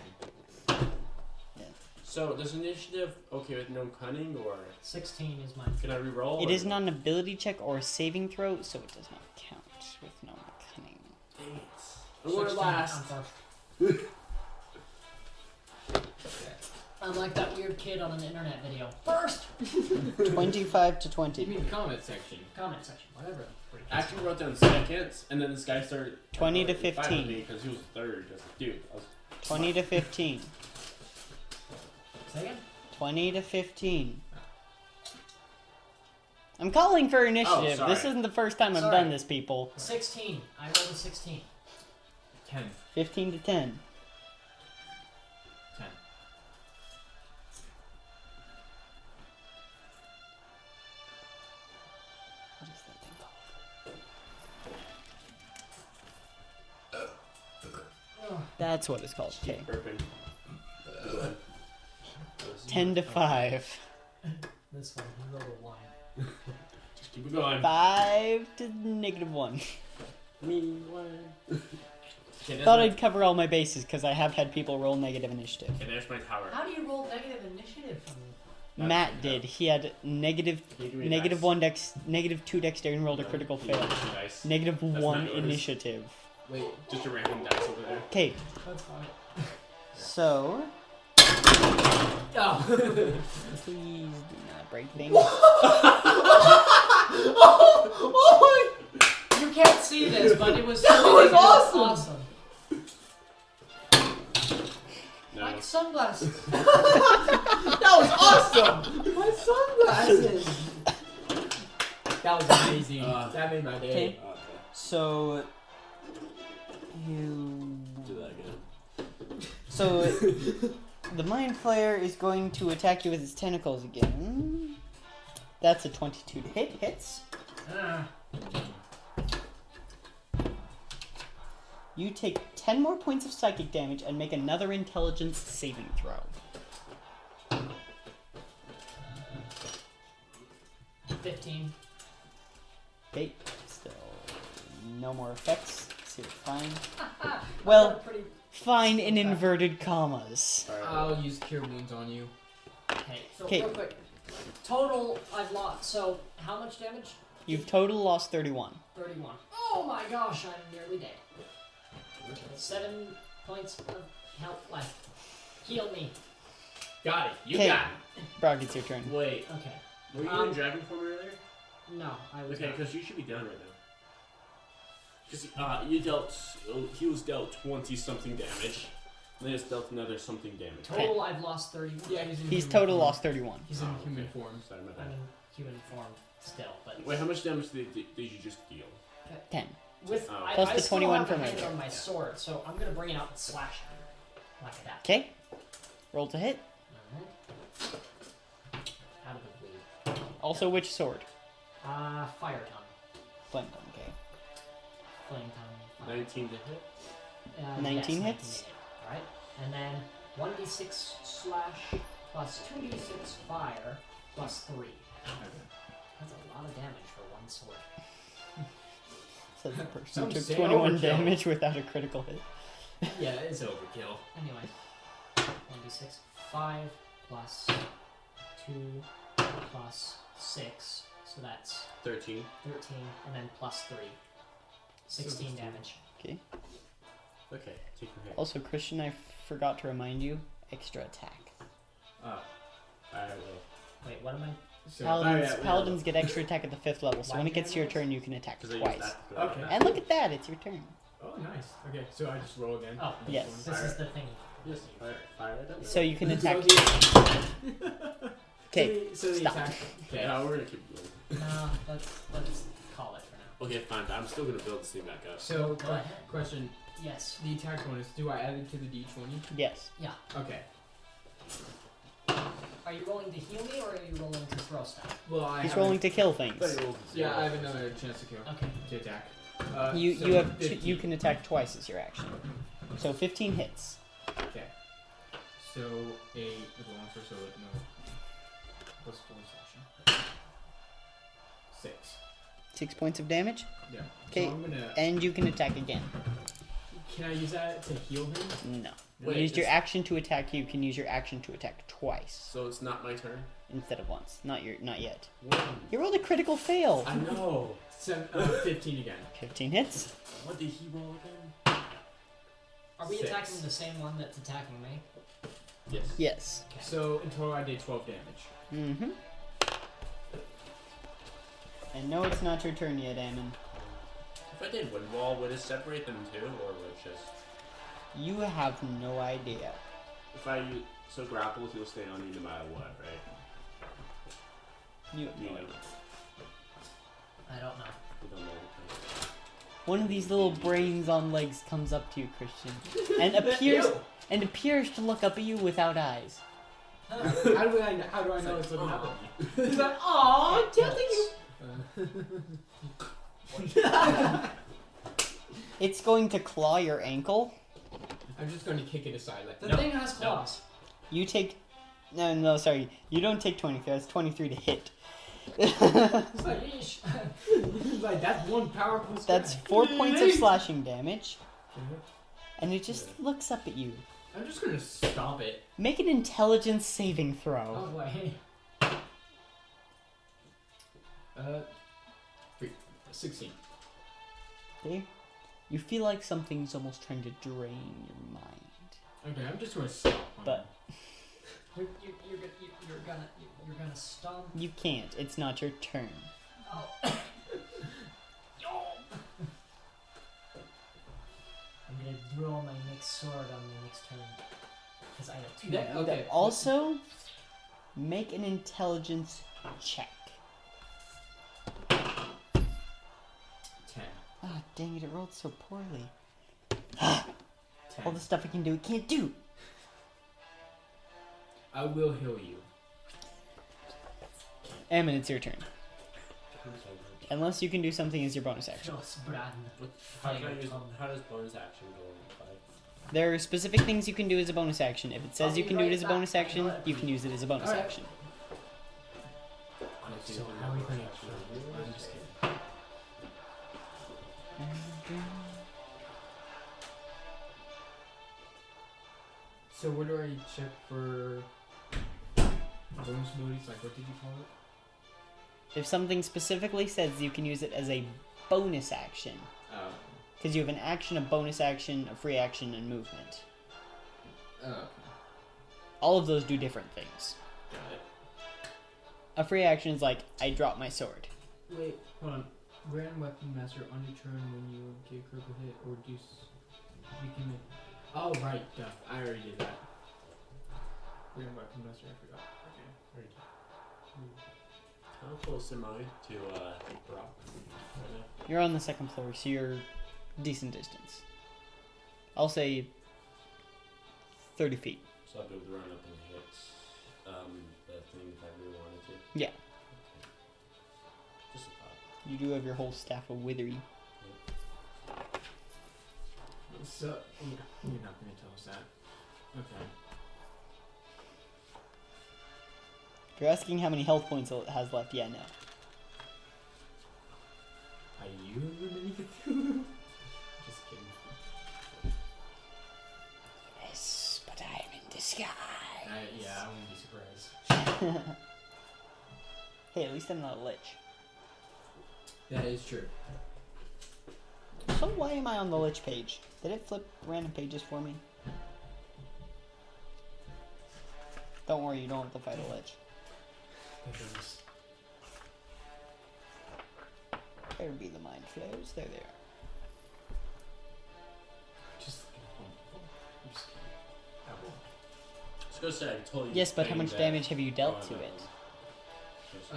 So, does initiative okay with no cunning, or 16 is mine. can I reroll? It or- is not an ability check or a saving throw, so it does not count with no cunning. Dang it. I'm going 16, last. I'm first. I'm like that weird kid on an internet video. First! 25 to You 20. mean comment section? Comment section, whatever. I actually wrote down seconds, and then this guy started 20 to fighting 15. me because he was third. I was like, dude, I was 20 to 15. Say again? 20 to 15. I'm calling for initiative. sorry. This isn't the first time I've Sorry. done this, people. 16. I rolled a 16. 10. 15 to 10. 10. What is that thing called? Ugh. That's what it's called. Okay. burping. Go ahead. 10 to 5. This one, he rolled a 1. Just keep it going. 5 to -1. Me, what? Okay, Thought I'd cover all my bases because I have had people roll negative initiative. Okay, there's my tower. How do you roll negative initiative from That's Matt okay. did. He had negative Can you give me a negative dice? 1 dex, negative 2 dexterity and rolled a critical Can you fail. give me a dice? Negative That's 1 not yours. initiative. Wait, Just a random dice over there. Okay, That's fine. so oh. please do not break things. You can't see this, but it was That was awesome! awesome. No. Like sunglasses. That was awesome! My sunglasses! That was amazing. That made my day. Okay. Okay. So you. Do that again. So the Mind Flayer is going to attack you with its tentacles again. That's a 22 to hit. Hits. You take 10 more points of psychic damage and make another intelligence saving throw. 15. Okay, still no more effects. So you're fine. Well, Well, pretty. fine in inverted commas. Alright. I'll use Cure Wounds on you. Okay, so 'Kay. real quick. Total, I've lost. So, how much damage? You've total lost 31. 31. Oh my gosh, I'm nearly dead. 7 points of health left. Heal me. Got it. You 'Kay. got Brock, it's your turn. Oh, Wait, Okay. were you Um, in Dragon form earlier? No, I was Okay, not. because you should be done right now. Because you dealt, he was dealt 20 something damage. And then it's dealt another something damage. Total, I've lost 31. it. Yeah, he's in He's human total form. lost 31. He's in Oh, human okay. form. Sorry, my I'm bad. in human form still, but Wait, how much damage did you just deal? 10. with Oh. I, Plus I the still 21 have a from hand earlier. on my sword, so I'm gonna bring it out and slash him like that. Okay. Roll to hit. Alright. Out of the blue. Also, which sword? Fire tongue. Flint, okay. Flame tongue. 19 to hit. 19 yes, hits? Alright. And then 1d6 slash plus 2d6 fire plus 3. That's a lot of damage for one sword. Says the person Some who took say 21 overkill. damage without a critical hit. Yeah, it's overkill. Anyway. 1d6. 5 plus 2 plus 6. So that's 13. 13. And then plus 3. 16 damage. Okay. Okay, take your hit. Also, Christian, I forgot to remind you, extra attack. Oh. I will. Wait, what am I? So, Paladins get extra attack at the 5th level, so Why when it do you gets to your have turn, you can attack Because I used twice. that for Okay. that. And look at that, it's your turn. Oh, nice. Okay, so I just roll again. Oh, Yes. this is the thing. Yes, fire it up. So you can attack. Okay, So the stop. attack. Okay. Yeah, we're gonna keep going. No, let's call it for now. Okay, fine, but I'm still gonna build this thing back up. So, Go ahead. question: Yes. the attack bonus. Do I add it to the d20? Yes. Okay. Are you rolling to heal me or are you rolling to throw stuff? Well, I He's haven't- rolling to kill things. Yeah, I have another chance to kill. Okay. To attack. You so you have 15. you can attack twice as your action. So 15 hits. Okay. So a with a launcher, so no. Plus 4 section. 6. 6 points of damage, Yeah. Okay. So I'm gonna. and you can attack again. Can I use that to heal him? No. Wait, you used your it's- action to attack. You can use your action to attack twice So it's not my turn? instead of once. Not yet. What? You rolled a critical fail. I know. 15 again. 15 hits. What did he roll again? Are we 6. attacking the same one that's attacking me? Yes. Yes. So in total, I did 12 damage. Mm-hmm. And no, it's not your turn yet, Ammon. If I did wind wall, would it separate them too, or would it just? You have no idea. If I use so grapples, you'll stay on you no matter what, right? You have no You know. idea. I don't know. You don't know. One of these little brains on legs comes up to you, Christian, and appears to look up at you without eyes. How do I know it's looking up at me? He's like, Aw, telling It's going to claw your ankle. I'm just going to kick it aside. Like, The no. thing has claws. You take... No, sorry. You don't take 23. That's 23 to hit. It's like, Yeesh. he's like, that's one powerful strike. That's 4 points of slashing damage. And it just looks up at you. I'm just going to stomp it. Make an intelligence saving throw. Oh boy. 16. Okay? You feel like something's almost trying to drain your mind. Okay, I'm just going to stomp. But You're gonna stomp. you can't. It's not your turn. Oh. I'm gonna draw my next sword on my next turn. Because I have two. Yeah, okay. Also, make an intelligence check. 10. Ah, dang it, it rolled so poorly. 10. All the stuff it can do, it can't do. I will heal you. Ammon, it's your turn. Unless you can do something as your bonus action. Just Bran. How does bonus action go in play? There are specific things you can do as a bonus action. If it says you can do it as a bonus action, you can use it as a bonus Alright. action. So how are we going to... I'm just kidding. So where do I check for bonus abilities? Like, what did you call it? If something specifically says you can use it as a bonus action, Oh. because you have an action, a bonus action, a free action, and movement. Oh, okay. All of those do different things. Got it. A free action is like, I drop my sword. Wait, hold on. Random weapon master on your turn when you get a critical hit or do you can make... Oh, right, duh. I already did that. Random weapon master, I forgot. Okay, already did. How close am I to Brock? You're on the second floor, so you're decent distance. I'll say 30 feet. So I'll be able to run up and hit the thing if I really wanted to. Yeah. Just a thought. You do have your whole staff of withery. So, yeah, you're not going to tell us that. Okay. If you're asking how many health points it has left, yeah, no. Are you really Cthulhu? Just kidding. Yes, but I am in disguise. Yeah, I wouldn't be surprised. Hey, at least I'm not a lich. That is true. So why am I on the lich page? Did it flip random pages for me? Don't worry, you don't have to fight a lich. Thank goodness. There be the mind flares. There they are. Just I'm just kidding. I won't. I was gonna say I told you. Yes, but how saying much that- damage have you dealt Oh, to no. it? Just-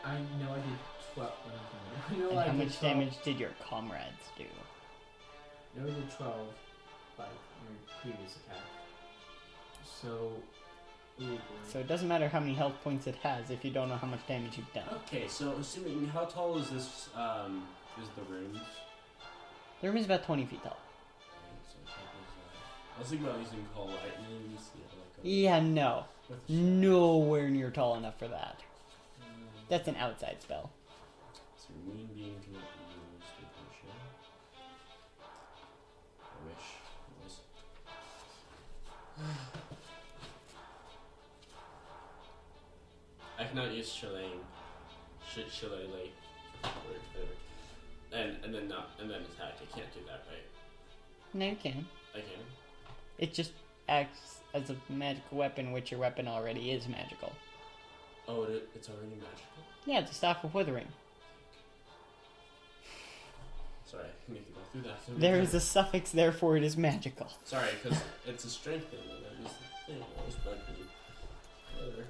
I know I did 12. I know And I how did much 12. damage did your comrades do? I know I did 12 by my previous attack. So, ooh, boy. So it doesn't matter how many health points it has if you don't know how much damage you've done. Okay, so assuming how tall is this? Is the rooms? The room is about 20 feet tall. So it's like, I was thinking about using call lightning. Yeah, no. With the Nowhere near tall enough for that. That's an outside spell. So moonbeam cannot be used to push it. I wish it was. I cannot use shillelagh. Shillelagh. Whatever. And then attack. I can't do that, right? No, you can. I can. It just acts as a magical weapon, which your weapon already is magical. Oh, it's already magical? Yeah, it's a staff of withering. Sorry, I need to go through that. There is a suffix, therefore it is magical. Sorry, because it's a strength thing. And that is the thing. I was bugging. Whatever.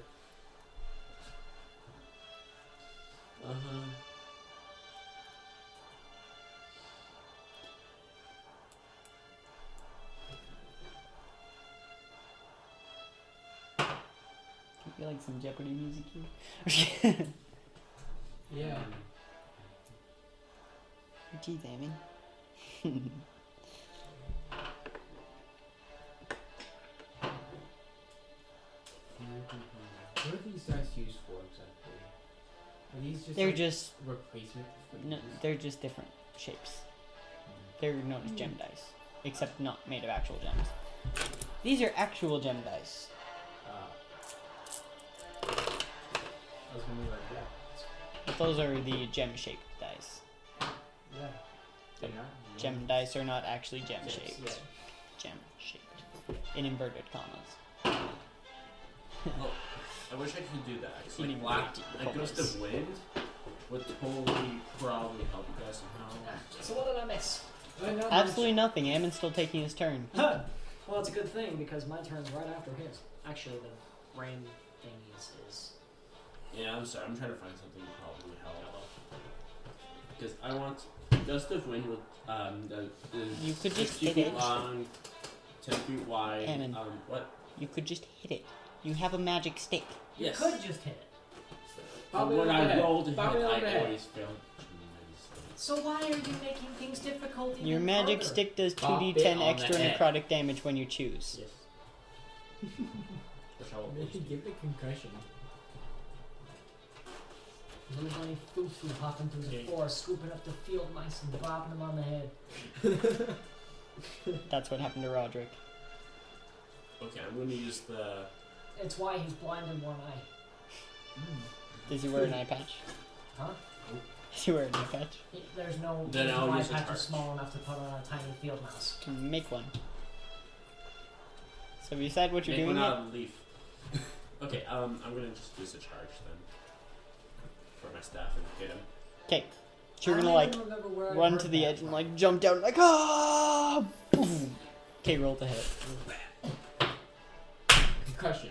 I feel like some Jeopardy music here. Yeah. Geez, Amy. What are these dice used for exactly? Are these just They're like just replacement for no, these? they're just different shapes. They're known as gem dice, except not made of actual gems. These are actual gem dice. I was gonna be like, yeah. But those are the gem-shaped dice. Yeah. They're not. Gem dice are not actually Yes, gem-shaped. yeah. Gem-shaped. In inverted commas. Oh, I wish I could do that. 'Cause, In like, black, inverted a gust commas. of wind would totally probably help you guys somehow. So what did I miss? Absolutely nothing. Ammon's still taking his turn. Huh. Well, it's a good thing because my turn's right after his. Actually, the rain thing is Yeah, I'm sorry. I'm trying to find something that probably would help. Because I want gust of wind with You could just 60 hit feet it. long, 10 feet wide. Ammon. What? You could just hit it. You have a magic stick. you Yes. could just hit it. Pop it when on I the head. roll to hit, Pop it on the I head. always fail tremendously. So why are you making things difficult? Your even magic further? stick does Pop it 2d10 on the extra head. necrotic damage when you choose. Yes. Which I will Maybe give it concussion. Little bunny foo-foo hopping through the Okay. forest, scooping up the field mice and bopping them on the head. That's what happened to Roderick. Okay, I'm going to use the. It's why he's blind in one eye. Does he wear an eye patch? Huh? Does he wear an eye patch? There's no Then I'll eye use a patch torch. is small enough to put on a tiny field mouse. Can make one. So have you decided what you're Make doing one yet? out of leaf. Okay, I'm going to just use a charge then. For my staff and hit him. Okay. So you're I gonna don't like even remember where I run heard to the that edge and from. like jump down like ah boom. Okay, roll to hit. Concussion.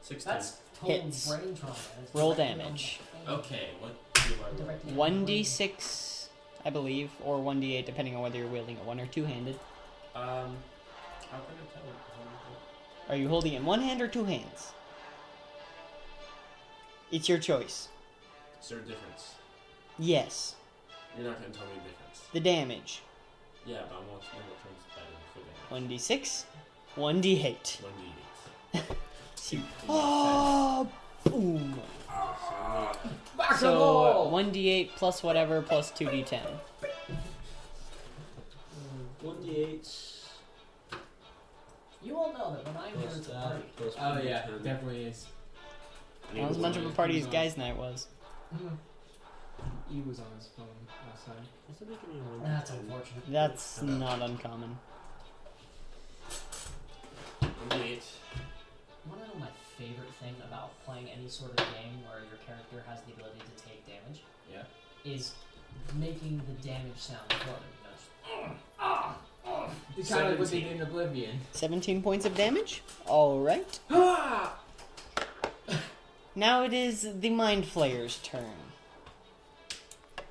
16. That's total Hits. brain trauma. It's Roll directly on damage. the thing. Okay, what do I roll? Directly on the brain. 1d6, I believe, or 1d8 depending on whether you're wielding it one or two-handed. How can I tell? Are you holding it in one hand or two hands? It's your choice. Is there a difference? Yes. You're not going to tell me the difference. The damage. Yeah, but I want to know what turns better for damage. 1d6, 1d8. 1d8. See. Oh, boom. Back So roll! 1d8 plus whatever plus 2d10. 1d8. You all know that when I'm here Plus at the that, party, plus Oh yeah, 1d10. definitely is. Not as much of a party as guys' night was. He was on his phone last time. What's the making me 1d10? that's unfortunate. That's not uncommon. 1d8. Want to know my favorite thing about playing any sort of game where your character has the ability to take damage? Yeah. Is making the damage sound for them. It's kind of like what they 17. did in Oblivion. 17 points of damage? Alright. Now it is the Mind Flayer's turn.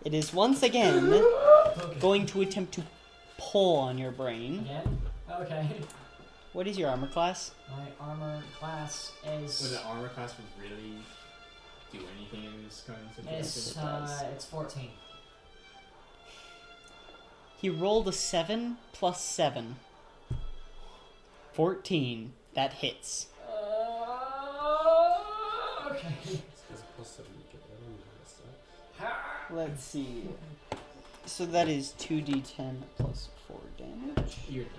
It is once again Okay. going to attempt to pull on your brain. Again? Okay. What is your armor class? My armor class So is the armor class would really do anything in this kind of situation. it's, it does. it's 14. He rolled a 7 plus 7. 14. That hits. Okay. It's because plus 7 you get that on the list. Let's see. So that is 2d10 plus 4 damage. You're dead.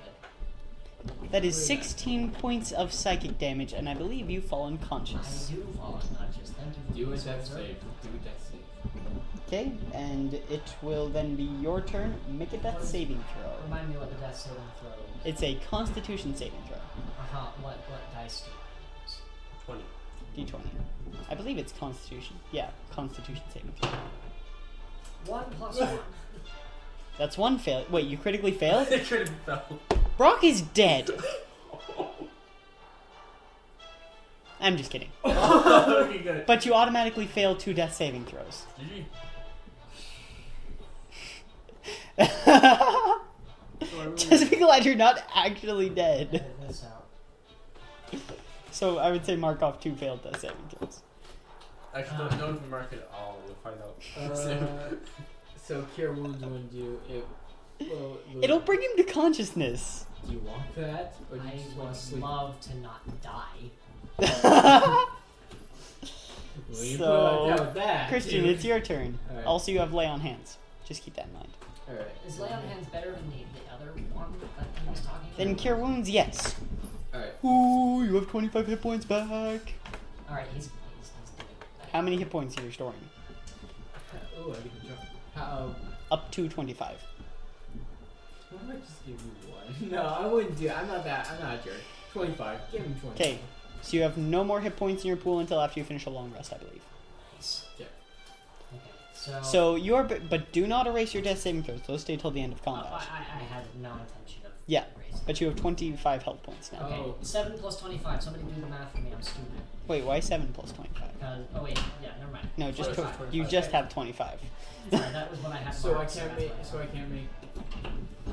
That is 16 points of psychic damage, and I believe you fall I unconscious. do fall unconscious. Thank you. Do a for death this, sir. save. Do a death save. Okay, and it will then be your turn. Make a death saving throw. Remind me what the death saving throw is. It's a constitution saving throw. What dice do I use? 20. D20. I believe it's Constitution. Yeah, Constitution saving throw. 1 plus 1. That's one fail. Wait, you critically failed? It could have fell. Brock is dead. I'm just kidding. Okay, good. But you automatically fail 2 death saving throws. Just be glad you're not actually dead. Edit this out. So I would say mark off 2 failed death saving throws. Actually, don't even mark it all. We'll find out. So cure wounds wouldn't do it. Well, It'll bring him to consciousness. Do you want that, or do you I just want to would sleep? love to not die. Well, you So, put it like that with that. Christian, dude. it's your turn. Alright. Also, you have lay on hands. Just keep that in mind. Alright. Is lay on hands better than the other one that he was talking about? Then cure wounds, yes. Alright. Ooh, you have 25 hit points back. Alright, he's doing that. How many hit points are you restoring? Oh, I get to jump. How? Up to 25. Why don't I just give you one? No, I wouldn't do. I'm not a jerk. 25. Give him 20. Okay, so you have no more hit points in your pool until after you finish a long rest, I believe. Nice. Yeah. Okay, so... So you are, but do not erase your death saving throws. Those stay till the end of combat. I had no intention of Yeah, erasing. but you have 25 health points now. Okay, Oh. 7 plus 25. Somebody do the math for me. I'm stupid. Wait, why 7 plus 25? Oh wait, yeah, never mind. No, just 25. you just have 25. Sorry, that was what I had. So I marked, can't that's make. what So I can't make.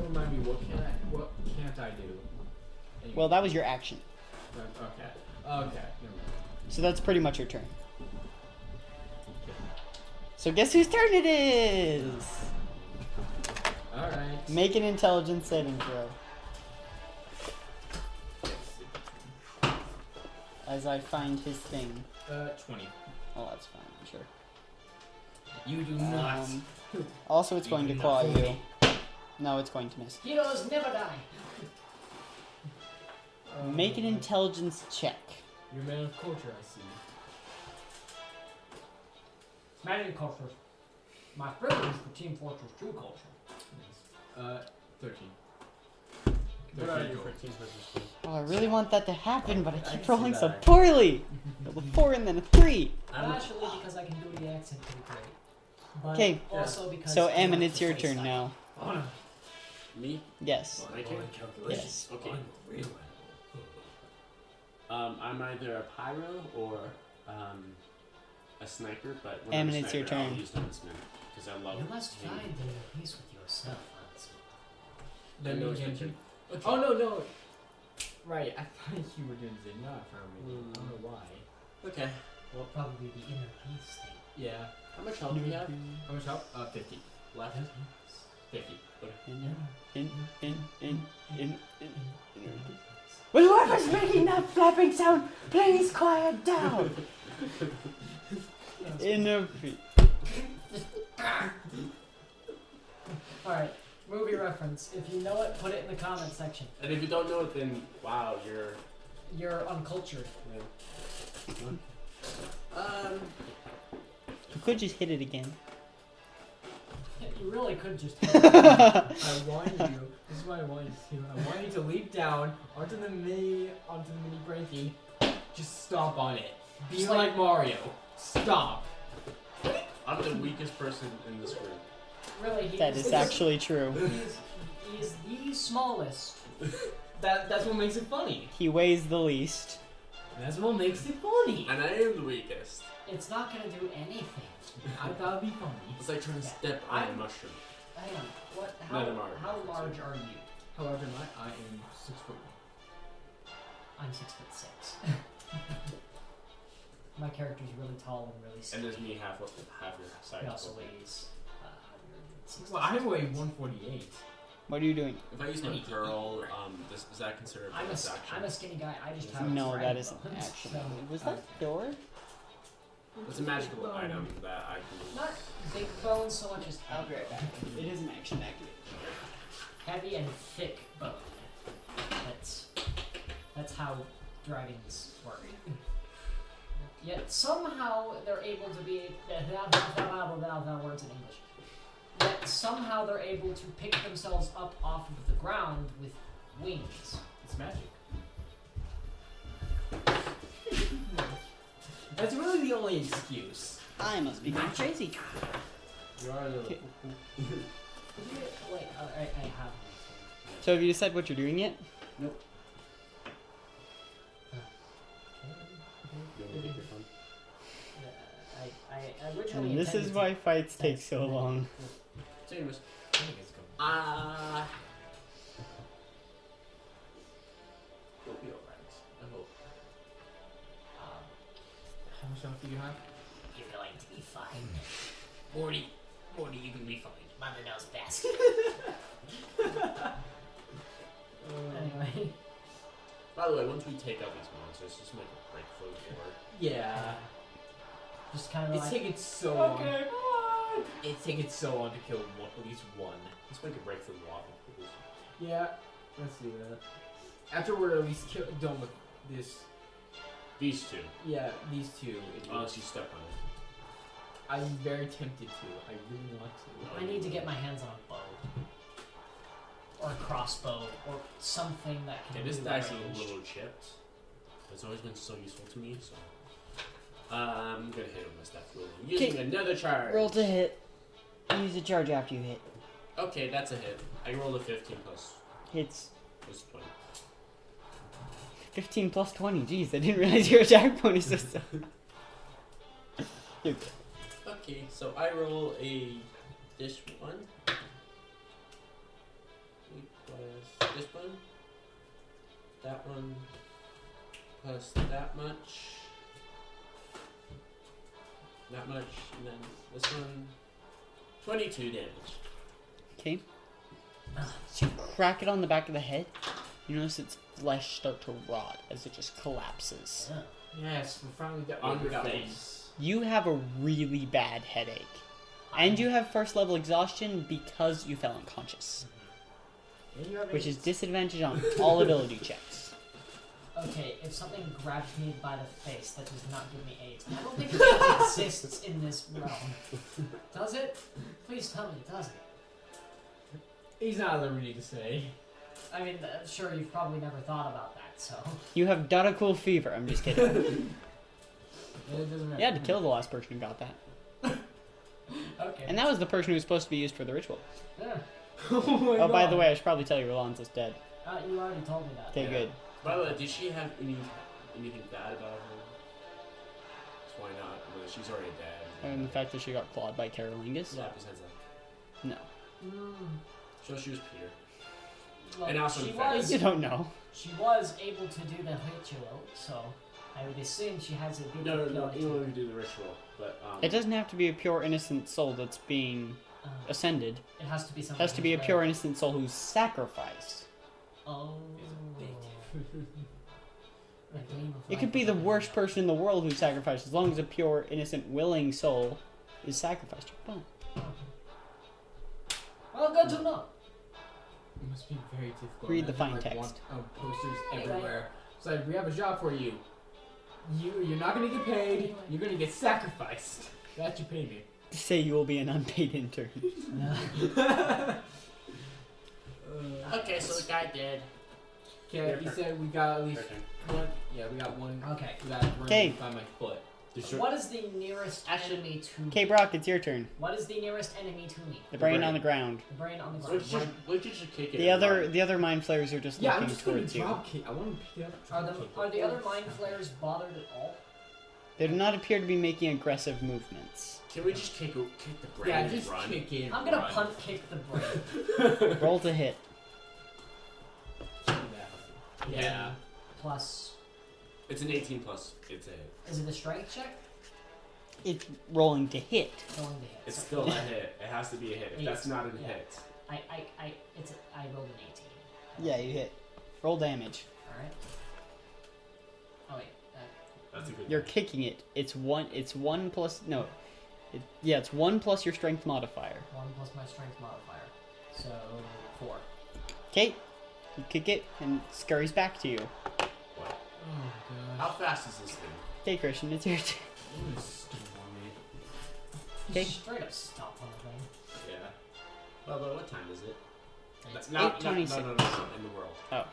Remind me. What can't I do? Anyway. Well, that was your action. Okay. Okay. Never mind. So that's pretty much your turn. So guess whose turn it is? All right. Make an intelligence saving throw. As I find his thing. 20. Oh, that's fine, I'm sure. You do not. Also, it's going to do claw not fool you. me. No, it's going to miss. Heroes never die. Make an intelligence check. You're a man of culture, I see. Man in culture. My privilege for Team Fortress 2 culture. Nice. 13. What are you 13 for teams versus teams? Oh, I really want that to happen, but I can keep see rolling that, so actually. poorly. Rolled a 4 and then a 3. Actually, because I can do the accent pretty great. But 'Kay. also because So, I Eamon, like it's to your play turn style. now. Oh no. Me? Yes. My turn? Yes. Okay. I'm either a pyro or a sniper, but when I'm a Eamon, it's your sniper, I'll turn. use Huntsman because I love You must him. find the peace with yourself, Hans. Then know you it's can my turn. do- Oh no. Right. I thought you were doing Zinna for me. I don't know why. Okay. Well, probably the inner peace thing. Yeah. How much health do you have? How much help? 50. Left? 50. Will whoever's making that flapping sound, please quiet down? Inner Alright, movie reference. If you know it, put it in the comment section. And if you don't know it, then wow, you're. You're uncultured. You could just hit it again. You really could just. I want you. This is what I want you to do. I want you to leap down onto the mini breaking. Just stomp on it. Be Just like Mario. Stomp. I'm the weakest person in this group. Really, he That is actually true. He is the smallest. That's what makes it funny. He weighs the least. That's what makes it funny. And I am the weakest. It's not gonna do anything. I thought it'd be funny. It's like trying to step on a I'm- mushroom. Hang on. What? Neither Mario. How large are you? How large am I? I am 6 foot. I'm 6'6". My character's really tall and really And skinny. there's me half your size. He also Okay. weighs 160. Well, I weigh 148. What are you doing? If I use my pearl, is that considered a I'm bonus action? a skinny guy. I just have. No, strength that isn't bones, action. so- Was that the door? It's a magical item that I can. Not big bones so much as I'll be right back. It is an action activate. heavy and thick bone. That's how dragons work. Yet somehow they're able to be words in English. Yet somehow they're able to pick themselves up off of the ground with wings. It's magic. That's really the only excuse. I must be going crazy. You are a little. Okay. Wait, I have. So have you decided what you're doing yet? Nope. You want to take your fun? I originally. And this is intended why fights take Thanks. so long. So anyways, I think it's coming. you'll be alright. I hope. How much health do you have? You're going to be fine. Morty, you can be fine. Mother knows best. Anyway. By the way, once we take out these monsters, just make a break for the board. Yeah. Just kind of It's like. taken so long. It's taken so long to kill one, at least one. Let's make a break for the water. Yeah, let's do that. After we're at least done with this, These two. yeah, these two. Unless you step on it. I'm very tempted to. I really want to. I need to get my hands on a bow. Or a crossbow. Or something that can Okay, this do dice is range. a little chipped. It's always been so useful to me, so. I'm gonna hit him with that roll. Using another charge. Roll to hit. Use a charge after you hit. Okay, that's a hit. I rolled a 15 plus Hits 20. 15 plus 20. Jeez, I didn't realize your attack bonus was so. You're good. Okay, so I roll this one. Plus this one. That one. Plus that much. That much, and then this one. 22 damage. Okay. So you crack it on the back of the head. You notice its flesh start to rot as it just collapses. Yeah. Yes, we finally got On one your that face. one. You have a really bad headache. And you have first level exhaustion because you fell unconscious. And you have Which is AIDS. disadvantage on all ability checks. Okay, if something grabs me by the face, that does not give me AIDS. I don't think it exists in this realm. Does it? Please tell me it doesn't. He's not at liberty to say. I mean, sure, you've probably never thought about that, so. You have Dadacool fever. I'm just kidding. It doesn't matter. You had to kill the last person who got that. Okay. And that was the person who was supposed to be used for the ritual. Yeah. Oh my Oh, by God. the way, I should probably tell you Rolanza's dead. You already told me that. Okay, Yeah. good. By the way, did she have anything bad about her? So why not? Well, she's already dead. And the fact that she got clawed by Carolingus? Yeah, besides that. No. So she was Peter. Well, And also she in fact- was, You don't know. she was able to do the ritual, so I would assume she has a bit No, of you purity. want to do the ritual, but It doesn't have to be a pure innocent soul that's being ascended. It has to be It something. has to be a who's pure very- innocent soul who's sacrificed. Oh. A gleam of It light could be the within worst me. person in the world who's sacrificed, as long as a pure, innocent, willing soul is sacrificed. You're fine. Well, good to know. It must be very difficult. Read the Imagine, fine like, text. Posters Anyway. everywhere. It's like, we have a job for you. You're not gonna get paid. You're gonna get sacrificed. That you pay me. Say you will be an unpaid intern. okay, so the guy did. Okay, Your you turn. said we got at least Okay. one. Yeah, we got one. Okay. We got one Okay. by my foot. What is the nearest Actually- enemy to Okay, Brock, it's your turn. What is the nearest enemy to me? The brain brain. on the ground. The brain on the Why ground. don't you just kick it? The and other run? the other mind flayers are just Yeah, I'm looking just gonna towards you. drop kick. I want to pick it up. Are drop the kick are it. the other mind flayers bothered at all? They do not appear to be making aggressive movements. Can we just kick the brain Yeah, and just run? kick it. I'm gonna run. punt kick the brain. Roll to hit. Yeah. Plus, It's an 18 plus. It's a hit. is it a strength check? It's rolling to hit. Rolling to hit. It's So- still a hit. It has to be a hit. If that's not a Yeah. hit, I rolled an 18. Yeah, you hit. Roll damage. All right. Oh wait. that's a good. You're kicking it. It's one plus no. It's 1 plus your strength modifier. 1 plus my strength modifier. So 4. Okay. You kick it and it scurries back to you. What? Oh How gosh. fast is this thing? Okay, Christian, it's your turn. I'm gonna stomp on me. Okay. Straight up stomp on the thing. Yeah. Well, but what time is it? It's No, 8:26. No, in the world. Oh.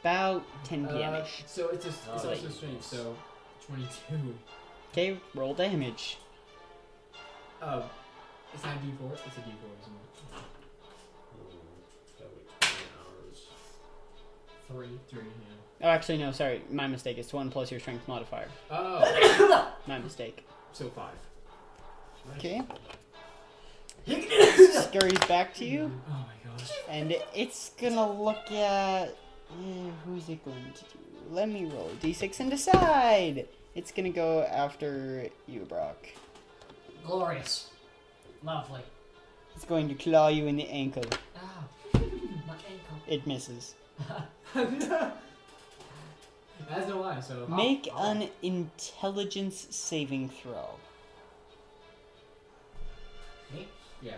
About 10 PM-ish. So it's Oh, also like- strength, so 22. Okay, roll damage. It's not D4, it's a D4, isn't it? Gotta wait 20 hours. 3. 3, Oh, actually, no, sorry. My mistake. It's 1 plus your strength modifier. yeah. Oh! My mistake. So 5. Okay. Scurries back to you, Oh my gosh. and it's gonna look at... who's it going to do? Let me roll a d6 and decide! It's gonna go after you, Brock. Glorious. Lovely. It's going to claw you in the ankle. Ah, my ankle. It misses. That's no lie, so. Make an intelligence saving throw. Me? Yeah.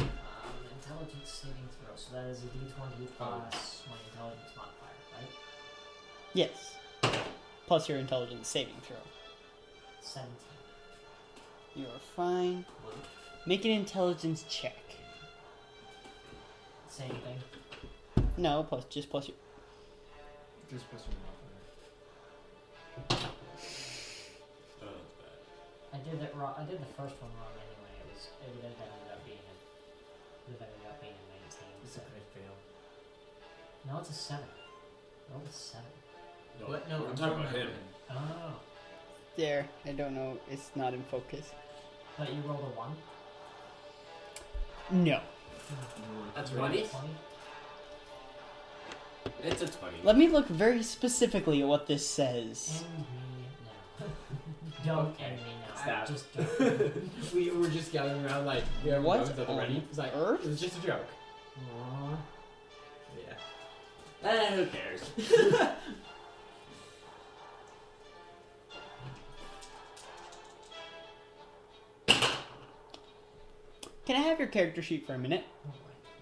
Intelligence saving throw. So that is a d20 plus my intelligence modifier, right? Yes. Plus your intelligence saving throw. 17. You are fine. Make an intelligence check. Same thing. No, just plus your... Just plus your modifier. Oh, that's bad. I did it wrong. I did the first one wrong anyway. It would have ended up being a 19. It's So. a crit fail. No, it's a 7. Roll a 7. No, What? No, I'm talking about him. Oh. There, I don't know. It's not in focus. But you rolled a 1? No. That's You rolled a right. 20? It's a 20. Let me look very specifically at what this says. End me now. Don't end me now. Stop. Just don't. we were just gathering around like, we have What guns at the on ready. It's like, earth? it was just a joke. Aww. Yeah. Who cares? Can I have your character sheet for a minute?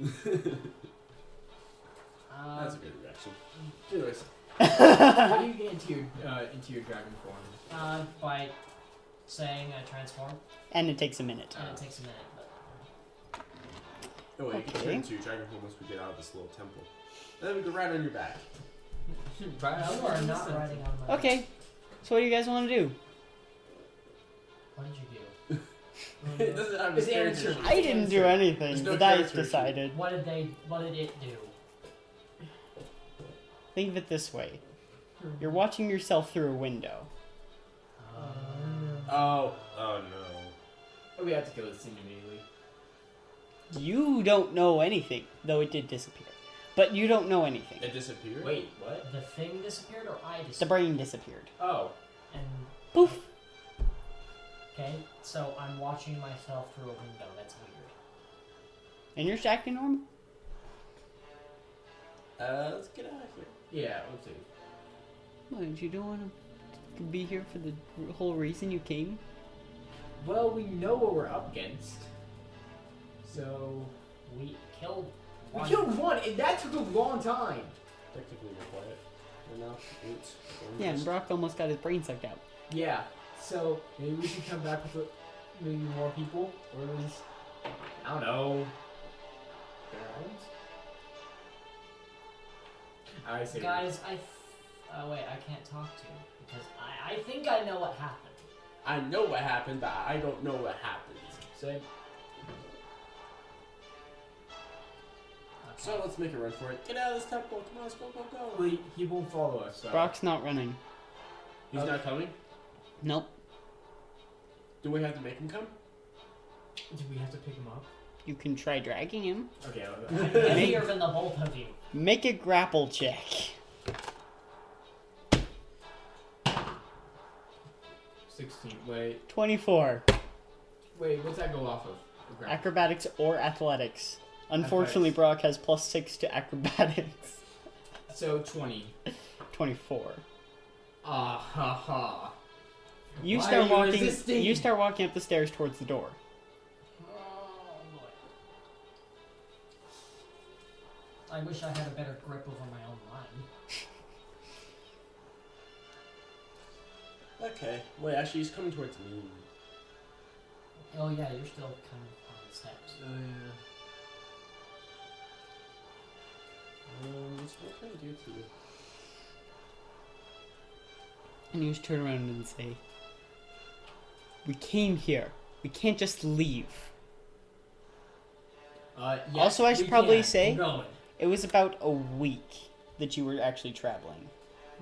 That's a good reaction. Anyways, how do you get into your dragon form? By saying I transform, And it takes a minute. and it takes a minute. But Oh, wait, you can Okay. turn into your dragon form once we get out of this little temple. And then we can ride on your back. Right, you are not riding on my. Okay. So what do you guys want to do? What did you do? It doesn't have It's his character amateur. sheet. I didn't do anything. There's no The dice character sheet. decided. What did it do? Think of it this way. You're watching yourself through a window. Oh no. Oh, we have to kill this thing immediately. You don't know anything, though it did disappear. But you don't know anything. It disappeared? Wait, what? The thing disappeared, or I The disappeared? brain disappeared. Oh. And Poof. okay, so I'm watching myself through a window. That's weird. And you're acting normal? Let's get out of here. Yeah, let's see. What, you don't want to be here for the whole reason you came? Well, we know what we're up against. So. We killed. We one. killed one, and that took a long time. Technically, you're quiet. Right now, 8. Yeah, and Brock almost got his brain sucked out. Yeah, so maybe we should come back with maybe more people, or at least, I don't know. Barons? I say. Guys, oh wait, I can't talk to you because I think I know what happened. I know what happened, but I don't know what happened. Say. Okay. So let's make a run for it. Get out of this temple. Come on, let's go, go, go. Well, he won't follow us. So. Brock's not running. He's not coming? Nope. Do we have to make him come? Do we have to pick him up? You can try dragging him. Okay. I'm heavier than the both of you. Make a grapple check. 16. Wait. 24. Wait. What's that go off of? The ground. Acrobatics or athletics. Unfortunately, Brock has +6 to acrobatics. So 20. 24. Ah ha ha. You Why start are you walking. resisting? You start walking up the stairs towards the door. Oh boy. I wish I had a better grip over my own mind. Okay. Wait, actually, he's coming towards me. Oh yeah, you're still kind of on the steps. Oh yeah. So what can I do to you? And you just turn around and say, "We came here. We can't just leave." Yes, Also, I should we probably can. say- We're going. It was about a week that you were actually traveling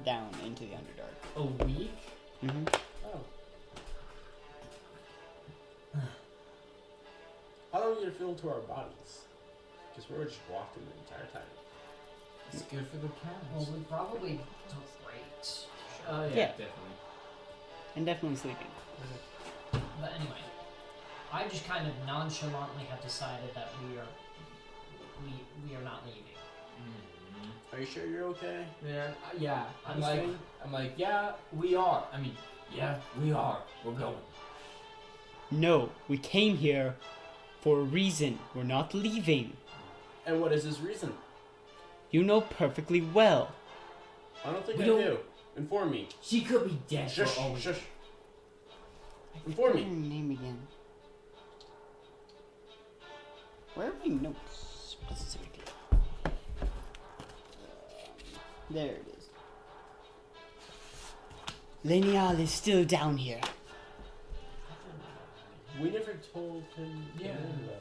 down into the Underdark. A week? Mm-hmm. Oh. How long did it feel into our bodies? Because we were just walking the entire time. It's good for the Well, cows. we probably took breaks. Oh, yeah, Yeah. definitely. And definitely sleeping. But anyway, I just kind of nonchalantly have decided that we are not leaving. Mm-hmm. Are you sure you're okay? Yeah. I'm like, Understand? yeah, we are. I mean, yeah, we are. We're going. No, we came here for a reason. We're not leaving. And what is his reason? You know perfectly well. I don't think We I don't- do. Inform me. She could be dead Shush, for all we shush. Inform What's her me. name again? Where are my notes specifically? There it is. Lenial is still down here. We never told him. Yeah. Though.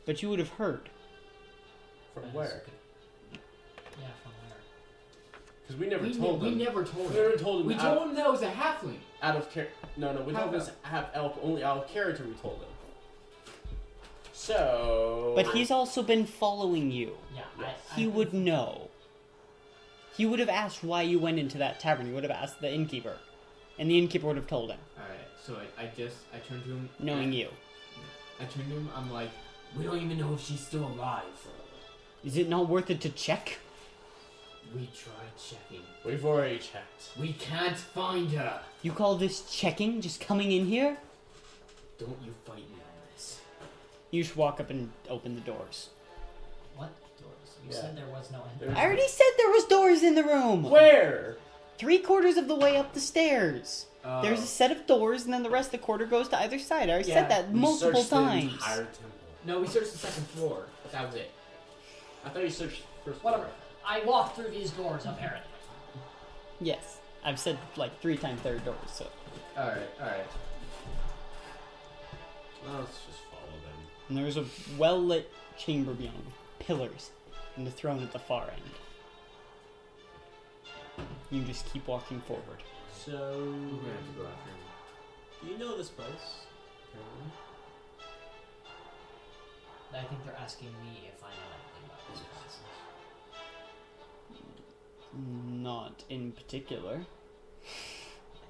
But you would have heard. From That is where? good. Yeah, from where? Because we never We told him. never told We him. never told him. We told him that was a halfling. Out of character. No, we told him Half it's half elf. Only out of character. We told him. So. But he's also been following you. Yeah, Yes. He would know. He would have asked why you went into that tavern. He would have asked the innkeeper. And the innkeeper would have told him, Alright, so I turned to him. knowing you. I turned to him, I'm like, we don't even know if she's still alive. Is it not worth it to check? We tried checking. We've already checked. We can't find her. You call this checking? Just coming in here? Don't you fight me on this. You just walk up and open the doors. What doors? You Yeah. said there was no end. There's- I already said there was doors in the room! Where? 3/4 of the way up the stairs. Oh. There's a set of doors, and then the rest of the quarter goes to either side. I already Yeah, said that We multiple searched the times. entire temple. No, we searched the second floor. That was it. I thought you searched first. Whatever. I walked through these doors, apparently. Yes. I've said like 3 times there are doors, so. Alright. Well, let's just follow them. And there's a well-lit chamber beyond, with pillars, and the throne at the far end. You just keep walking forward. So. We're gonna have to go after him. Do you know this place? Apparently. I think they're asking me if I know anything about this place. Not in particular.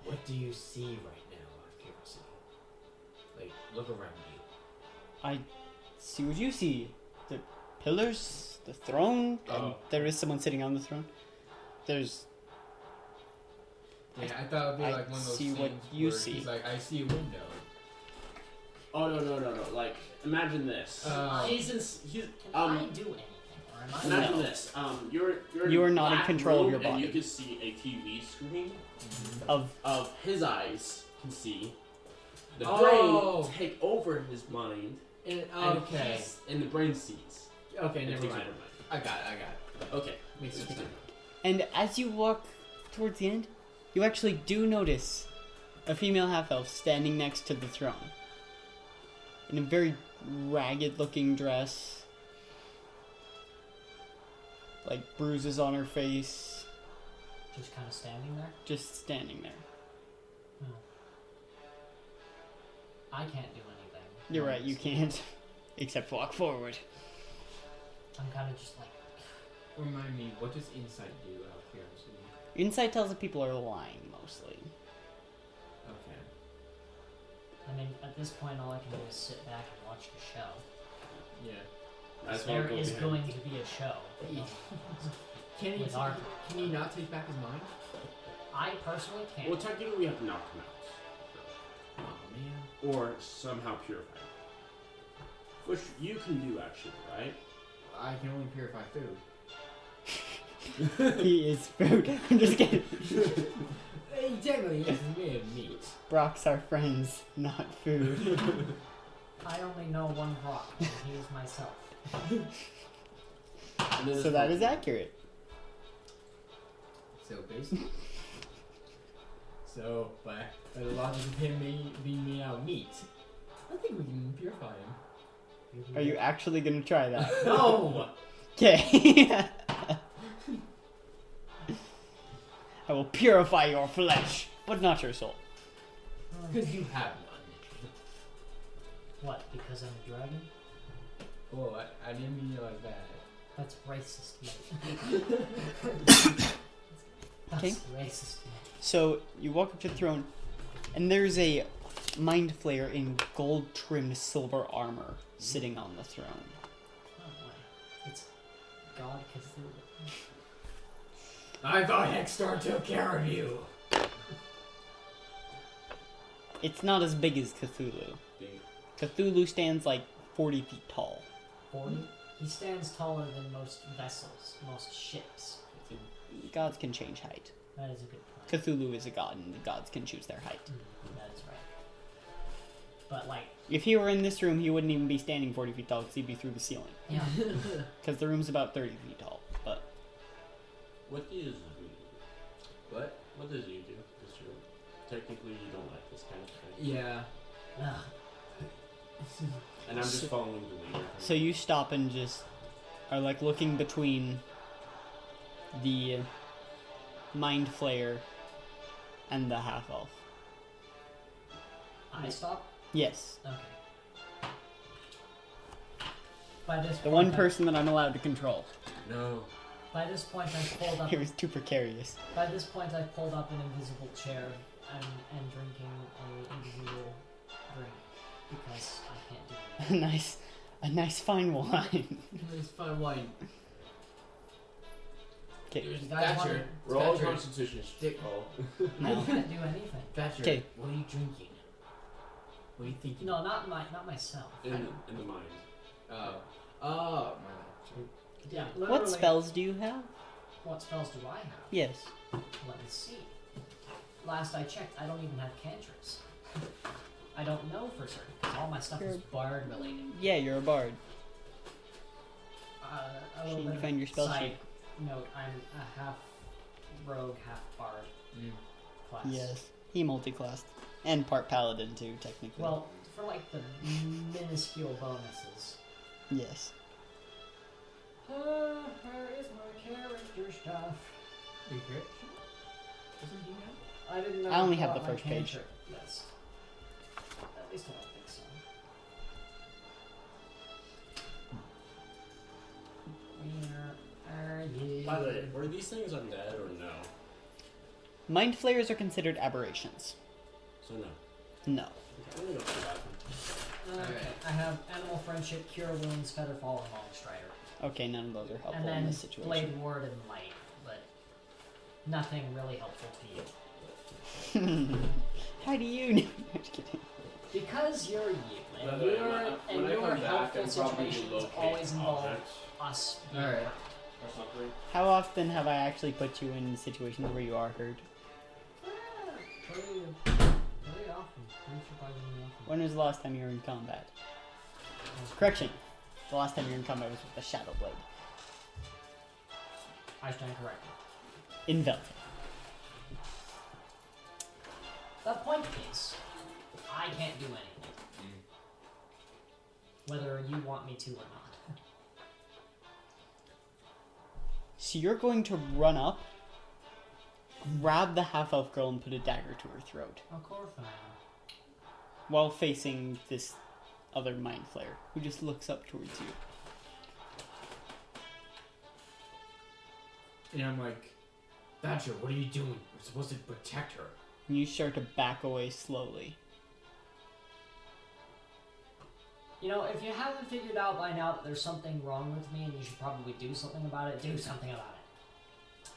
What do you see right now, out of curiosity? Like, look around you. I see what you see. The pillars, the throne, and Oh. there is someone sitting on the throne. There's Yeah, I thought it'd be I like one of those see things what you where see. he's like, I see a window. Oh no! Like, imagine this. He's in. He's Can I do anything, or am I? Imagine No. this. You're You are in a not in black control of room, your body. And you can see a TV screen of his eyes. Can see the Oh. brain take over his mind, and Okay. the brain sees. Okay, and never takes mind. over mind. I got it. Okay. Makes sense. Interesting. and as you walk towards the end, you actually do notice a female half-elf standing next to the throne. In a very ragged-looking dress. Like bruises on her face. Just kind of standing there. Just standing there. I can't do anything. You're right, you can't. Except walk forward. I'm kind of just like, Remind me, what does insight do out of curiosity? Insight tells that people are lying, mostly. Okay. I mean, at this point, all I can do is sit back and watch the show. Yeah. Might as well There go is behind. going to be a show. Can he? With our- Can he not take back his mind? I personally can't. Well, technically, we have to knock him out, Oh man. or somehow purify him, which you can do actually, right? I can only purify food. He is food. I'm just kidding. Hey, technically, yes, it's made of meat. Brock's our friends, not food. I only know one rock, and he is myself. And then So there's that is Pokemon. accurate. So basically, so by the logic of him being made out of meat, I think we can purify him. Are you actually gonna try that? No. Okay. I will purify your flesh, but not your soul. Because you have none. What? Because I'm a dragon? Oh, I didn't mean it like that. That's racist, mate. That's Okay. racist, mate. So you walk up to the throne, and there's a mind flayer in gold-trimmed silver armor sitting on the throne. Oh boy. It's God Cthulhu. I thought Hexstar took care of you. It's not as big as Cthulhu. Big. Cthulhu stands like 40 feet tall. 40? He stands taller than most vessels, most ships. Gods can change height. That is a good point. Cthulhu is a god, and the gods can choose their height. That is right. But like, If he were in this room, he wouldn't even be standing 40 feet tall because he'd be through the ceiling. yeah. Because the room's about 30 feet tall. But What is What? What does you do? Because technically you don't like this kind of thing. Yeah. Ugh. And I'm just following the leader. so you stop and just are like looking between the mind flayer and the half elf. I stop? Yes, Okay. By this the point, one I- person that I'm allowed to control. No. By this point, I've pulled up. It was too precarious. By this point, I've pulled up an invisible chair and drinking an invisible drink because I can't do it. A nice fine wine. It's fine wine. Okay, You guys want Thatcher. Roll Thatcher. Constitution. Dick. Oh. I no. can't do anything. Thatcher. 'Kay. What are you drinking? What are you thinking? No, not myself. In the mind. Oh. Oh, my bad. Yeah. What literally, spells do you have? What spells do I have? Yes. Let me see. Last I checked, I don't even have cantrips. I don't know for certain because all my stuff is bard related. Yeah, you're a bard. A little Should you bit of find your spell side sheet? note: I'm a half rogue, half bard class. Yes. He multi-classed. And part paladin too, technically. Well, for like the minuscule bonuses. yes. Where is my character stuff? Are you correct? Doesn't he have? I didn't know. I only if have I the got my first page. cantrip list. At least I don't think so. Where are you? By the way, were these things undead or no? Mind flayers are considered aberrations. So no. No. Okay, I'm gonna go for the bathroom. Okay, I have animal friendship, cure wounds, feather fall, and long strider. Okay, none of those are helpful And in then this situation. blade ward and light, but nothing really helpful to you. How do you know? I'm just kidding. Because you're you, By and the way, your, when I and your come back, helpful I'm probably situations gonna locate always involve objects us being Alright. hurt. or something. How often have I actually put you in situations where you are hurt? Very often. Pretty surprisingly often. When was the last time you were in combat? Correction. The last time you were in combat was with the Shadow Blade. I stand corrected. In Velvet. The point is, I can't do anything. Whether you want me to or not. So you're going to run up, grab the half-elf girl, and put a dagger to her throat, Of course I am. while facing this other mind flayer, who just looks up towards you. And I'm like, Thatcher, what are you doing? We're supposed to protect her. And you start to back away slowly. You know, if you haven't figured out by now that there's something wrong with me and you should probably do something about it, do something about it.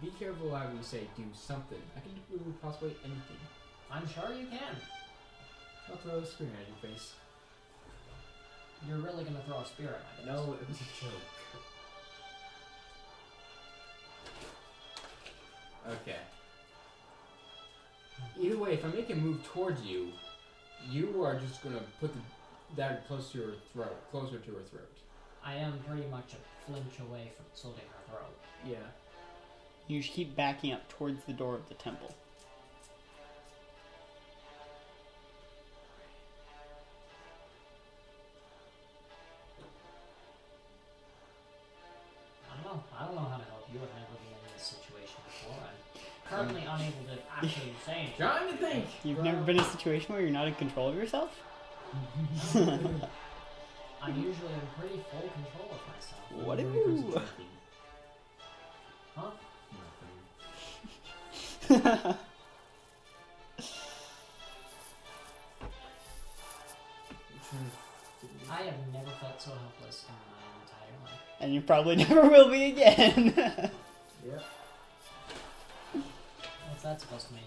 Be careful how you say do something. I can do possibly anything. I'm sure you can. I'll throw a spear at your face. You're really gonna throw a spear at my face. No, it was a joke. Okay. Either way, if I make a move towards you, you are just gonna put the dagger close to her throat, closer to her throat. I am pretty much a flinch away from slitting her throat. Yeah. You should keep backing up towards the door of the temple. I don't know how to help you. I've never been in this situation before. I'm currently unable to actually say anything. Trying to think. You've never been in a situation where you're not in control of yourself? I'm usually in pretty full control of myself. What When it comes to do? drinking. Huh? Nothing. I have never felt so helpless in my entire life. And you probably never will be again. Yeah. What's that supposed to mean?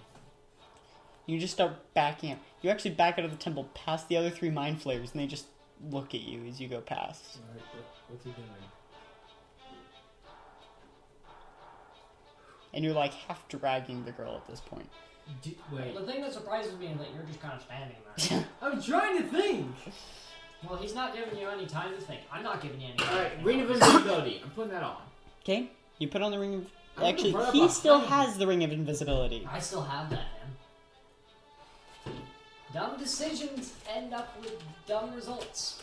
You just start backing up. You actually back out of the temple past the other 3 mind flayers, and they just look at you as you go past. Alright, what's he doing? And you're like half dragging the girl at this point. Wait. The thing that surprises me is that you're just kind of standing there. I'm trying to think! Well, he's not giving you any time to think. I'm not giving you any time to Alright, think. ring of invisibility. I'm putting that on. Okay, you put on the ring of... I'm gonna Actually, run up he still behind has the ring of invisibility. I still have that, man. Dumb decisions end up with dumb results.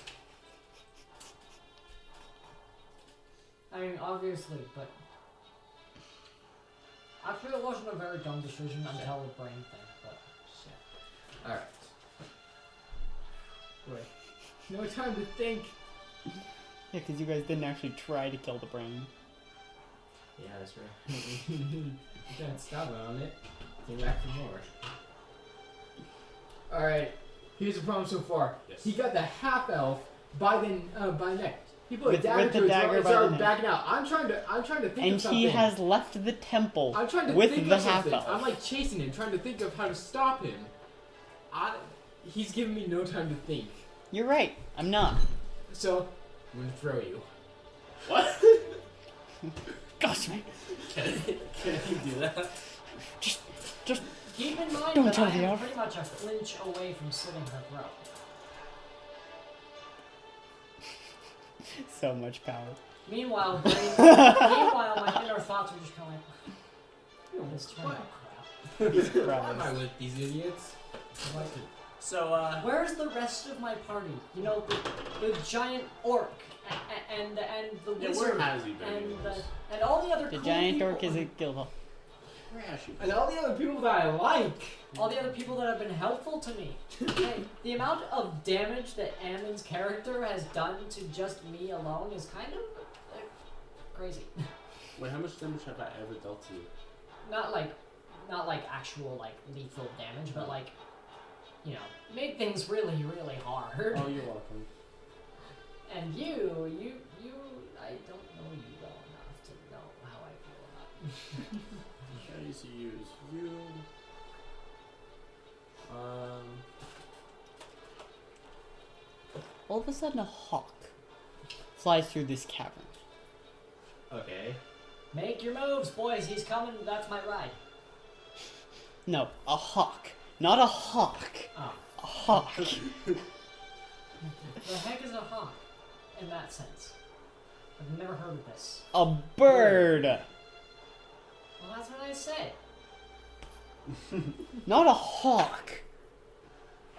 I mean, obviously, but... Actually, it wasn't a very dumb decision until the brain thing, but... Shit. Alright. Wait. No time to think. Yeah, because you guys didn't actually try to kill the brain. Yeah, that's right. You can't stop it on it. Came back for more. Alright. Here's the problem so far. Yes. He got the half elf by the neck. He put a With dagger the to his dagger throat and by the started neck. backing out. I'm trying to think And of something. he has left the temple I'm trying to with think the of something. half-elf. I'm like chasing him, trying to think of how to stop him. He's giving me no time to think. You're right, I'm not. So, I'm gonna throw you. What? Gosh, man. Can you do that? Just keep in mind Don't that tell I the am elf. pretty much a flinch away from slitting her throat. so much power. Meanwhile, my inner thoughts are just kind of like, this turned out crap. Why am I with these idiots? So, Where's the rest of my party? You know, the giant orc and the yeah, wizard where has he been? and anyways? and all the other The cool giant people, orc is a guild hall. Where has she been? And all the other people that I like. all the other people that have been helpful to me. Okay, the amount of damage that Ammon's character has done to just me alone is kind of crazy. Wait, how much damage have I ever dealt to you? Not like actual like lethal damage, but like, you know, made things really hard. Oh, you're welcome. And you, I don't know you well enough to know how I feel about you. I used to use you. All of a sudden, a hawk flies through this cavern. Okay. Make your moves, boys. He's coming. That's my ride. No, a hawk. Not a hawk. Oh, A hawk. the heck is a hawk? In that sense, I've never heard of this. A bird. Well, that's what I said. Not a hawk.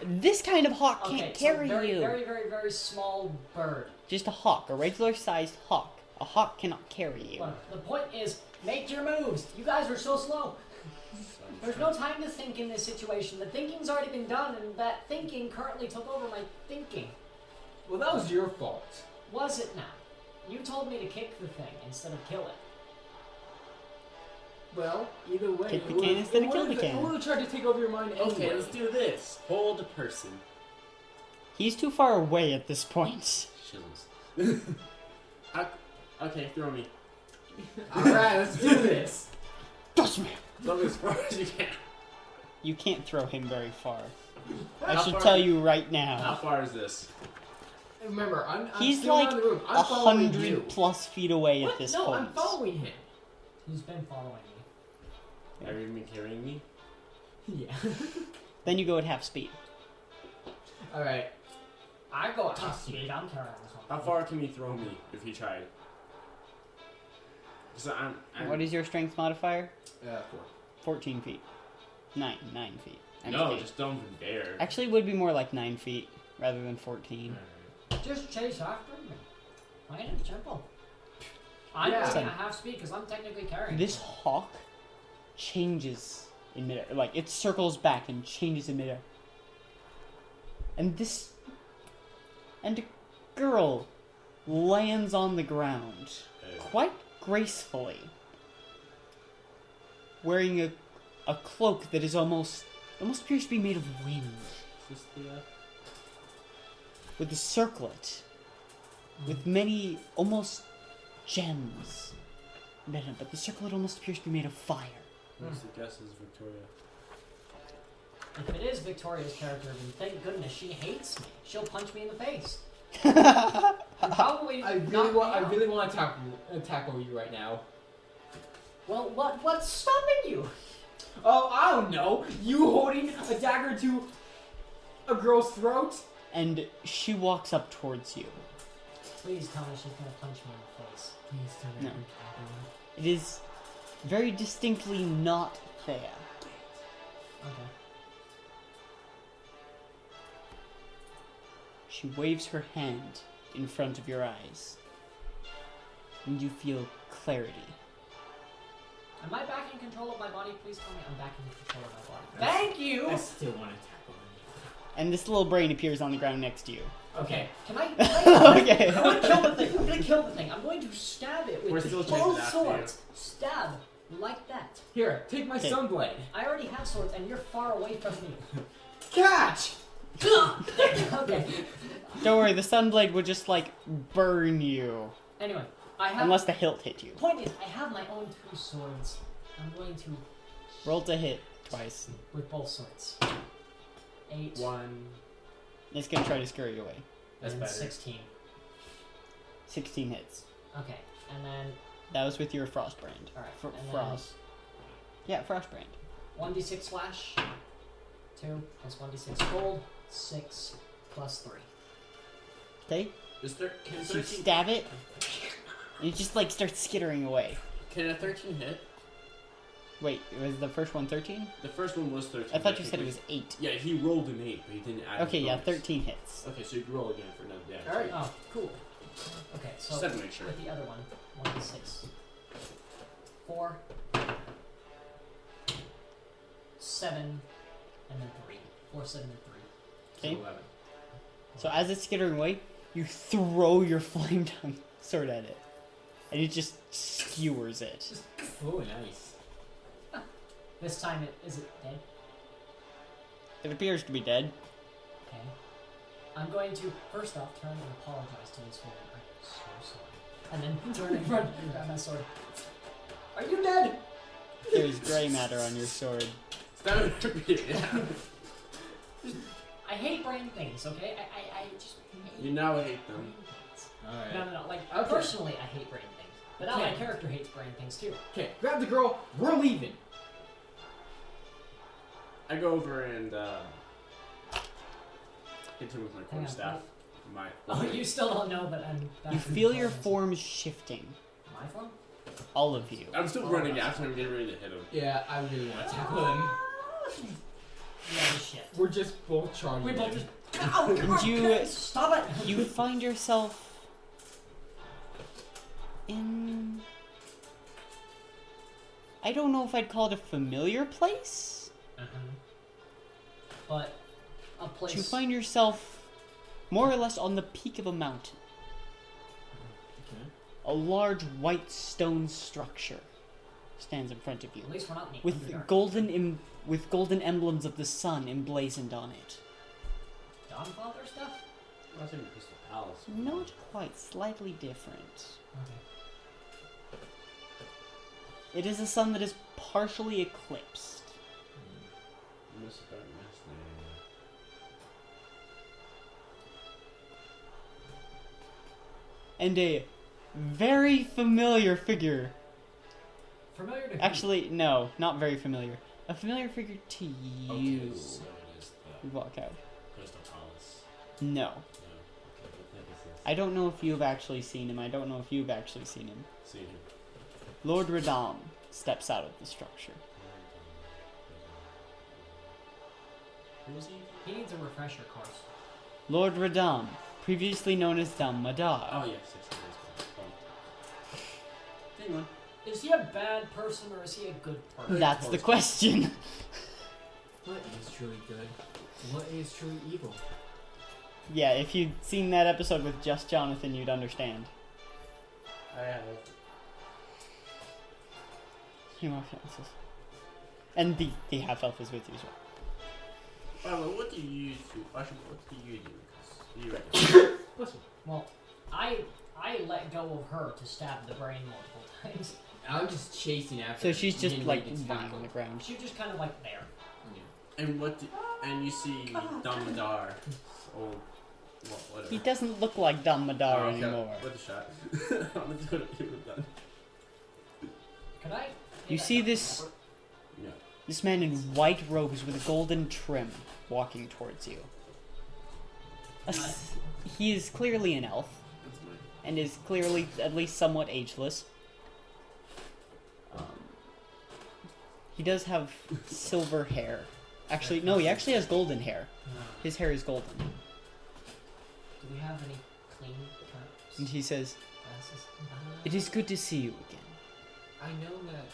This kind of hawk Okay, can't so carry very, you. very small bird. Just a hawk, a regular sized hawk. A hawk cannot carry you. Look, the point is, make your moves. You guys are so slow. There's no time to think in this situation. The thinking's already been done, and that thinking currently took over my thinking. Well, that was your fault. Was it now? You told me to kick the thing instead of kill it. Well, either way, Kick the it would've- can instead of it kill the would've- can. It would have tried to take over your mind anyway. Okay, let's do this. Hold a person. He's too far away at this point. Shizzles. Okay, throw me. Alright, let's do this. Gosh, man. Throw me as far as you can. You can't throw him very far. I How should far- tell you right How now. far is this? Remember, I'm He's still like on the room. I'm following you. 100+ feet away What? at this No, point. I'm following him. He's been following me. Are you even carrying me? Yeah. Then you go at half speed. Alright. I go at top speed. I'm carrying this one. How far can he throw me if he tried? So I'm What is your strength modifier? 4. 14 feet. 9 feet. No, Okay. just don't even dare. Actually, it would be more like 9 feet rather than 14. Just chase after me. Plain and simple. I'm Yeah. going at half speed because I'm technically carrying. This it. hawk changes in midair. Like, it circles back and changes in midair. And a girl lands on the ground quite gracefully, wearing a cloak that is almost appears to be made of wind, Is this the, with a circlet, with many almost gems. But the circlet almost appears to be made of fire. what's the guess is Victoria? If it is Victoria's character, then thank goodness she hates me. She'll punch me in the face. Probably. I really want to tackle you right now. Well, what's stopping you? Oh, I don't know. You holding a dagger to a girl's throat? And she walks up towards you. Please tell me she's gonna punch me in the face. Please tell me. No. It is very distinctly not Thea. Okay. She waves her hand in front of your eyes, and you feel clarity. Am I back in control of my body? Please tell me I'm back in control of my body. Thank you! I still want to tackle him. And this little brain appears on the ground next to you. Okay. Can I? Okay. I'm gonna kill the thing. I'm gonna kill the thing. I'm going to stab it We're with still both chasing after swords. Stab like that. Here, take my Okay. sunblade. I already have swords, and you're far away from me. Catch! Okay. Don't worry, the sunblade would just like burn you, Anyway, I have. unless the hilt hit you. Point is, I have my own 2 swords. I'm going to Roll to hit twice. with both swords. 8 1. It's gonna try to scare you away. That's and better. 16. 16 hits. Okay, and then That was with your frost brand. Alright, Fr- and then- frost. Yeah, frost brand. 1d6 slash. 2 plus 1d6 cold. 6 plus 3. Okay. Can So you stab it, and it just like starts skittering away. Can a 13 hit? Wait, was the first one 13? The first one was 13. I thought you think said it we- was 8. Yeah, he rolled an 8, but he didn't add Okay, his yeah, bonus. 13 hits. Okay, so you roll again for another damage. Alright. Oh, cool. Okay, so Just had to make sure. with the other one, 1d6. 4. 7. And then 3. 4, 7, and 3. Okay. So 11. So as it's skittering away, you throw your flame tongue sword at it, and it just skewers it. Oh, nice. This time is it dead? It appears to be dead. Okay. I'm going to first off turn and apologize to this woman. I'm so sorry. And then turn and run and grab my sword. Are you dead? There's gray matter on your sword. That would be, yeah. I hate brain things, okay? I just hate You now hate them. brain things. Alright. No. Like, Okay. personally, I hate brain things. But now my Okay. character hates brain things too. Okay, grab the girl. We're leaving. I go over and hit him with my Hang on, quarterstaff. My Oh, you still don't know that I'm back You in feel your control. forms shifting. My form? All of you. I'm still running after him, getting ready to hit him. Yeah, I really want to tackle him. Yeah, shit. We're just both charging. We both him. just. Ow, come on, You- guys, stop it! You find yourself in... I don't know if I'd call it a familiar place. But a place. You find yourself more or less on the peak of a mountain. Okay. A large white stone structure stands in front of you, At least we're not in the with Underdark. with golden emblems of the sun emblazoned on it. Dawnfather stuff? I'm not saying Crystal Palace. Not quite, slightly different. Okay. It is a sun that is partially eclipsed. Mist of Darkness, And a very familiar figure. Familiar to who? Actually, no, not very familiar. A familiar figure to you. Okay, so it is You the walk out. Crystal Palace. No. No. I don't know if you've actually seen him. I don't know if you've actually seen him. See him. Lord Radam steps out of the structure. Who is he? He needs a refresher course. Lord Radam, previously known as Dam Madar. Oh, yes. Hang on. Is he a bad person or is he a good person? That's the question. What is truly good? What is truly evil? Yeah, if you'd seen that episode with just Jonathan, you'd understand. I have. Hemophilia. And the half-elf is with you as well. By the way, what do you do? Actually, what do you do? 'Cause you reckon. Listen, Well, I let go of her to stab the brain multiple times. I'm just chasing after So her. she's just Getting like ready to lying tackle. on the ground. She's just kind of like there. Yeah. And what? And you see Damadar. Old. Well, whatever. He doesn't look like Dam Madar Oh, okay. anymore. With a shot. I'm just gonna give it done. Could I? You see this Yeah. this man in white robes with a golden trim walking towards you. He is clearly an elf That's mine. and is clearly at least somewhat ageless. He does have silver hair. Actually, no, he actually has golden hair. His hair is golden. Do we have any clean cups? And he says, Glasses? "It is good to see you again." I know that.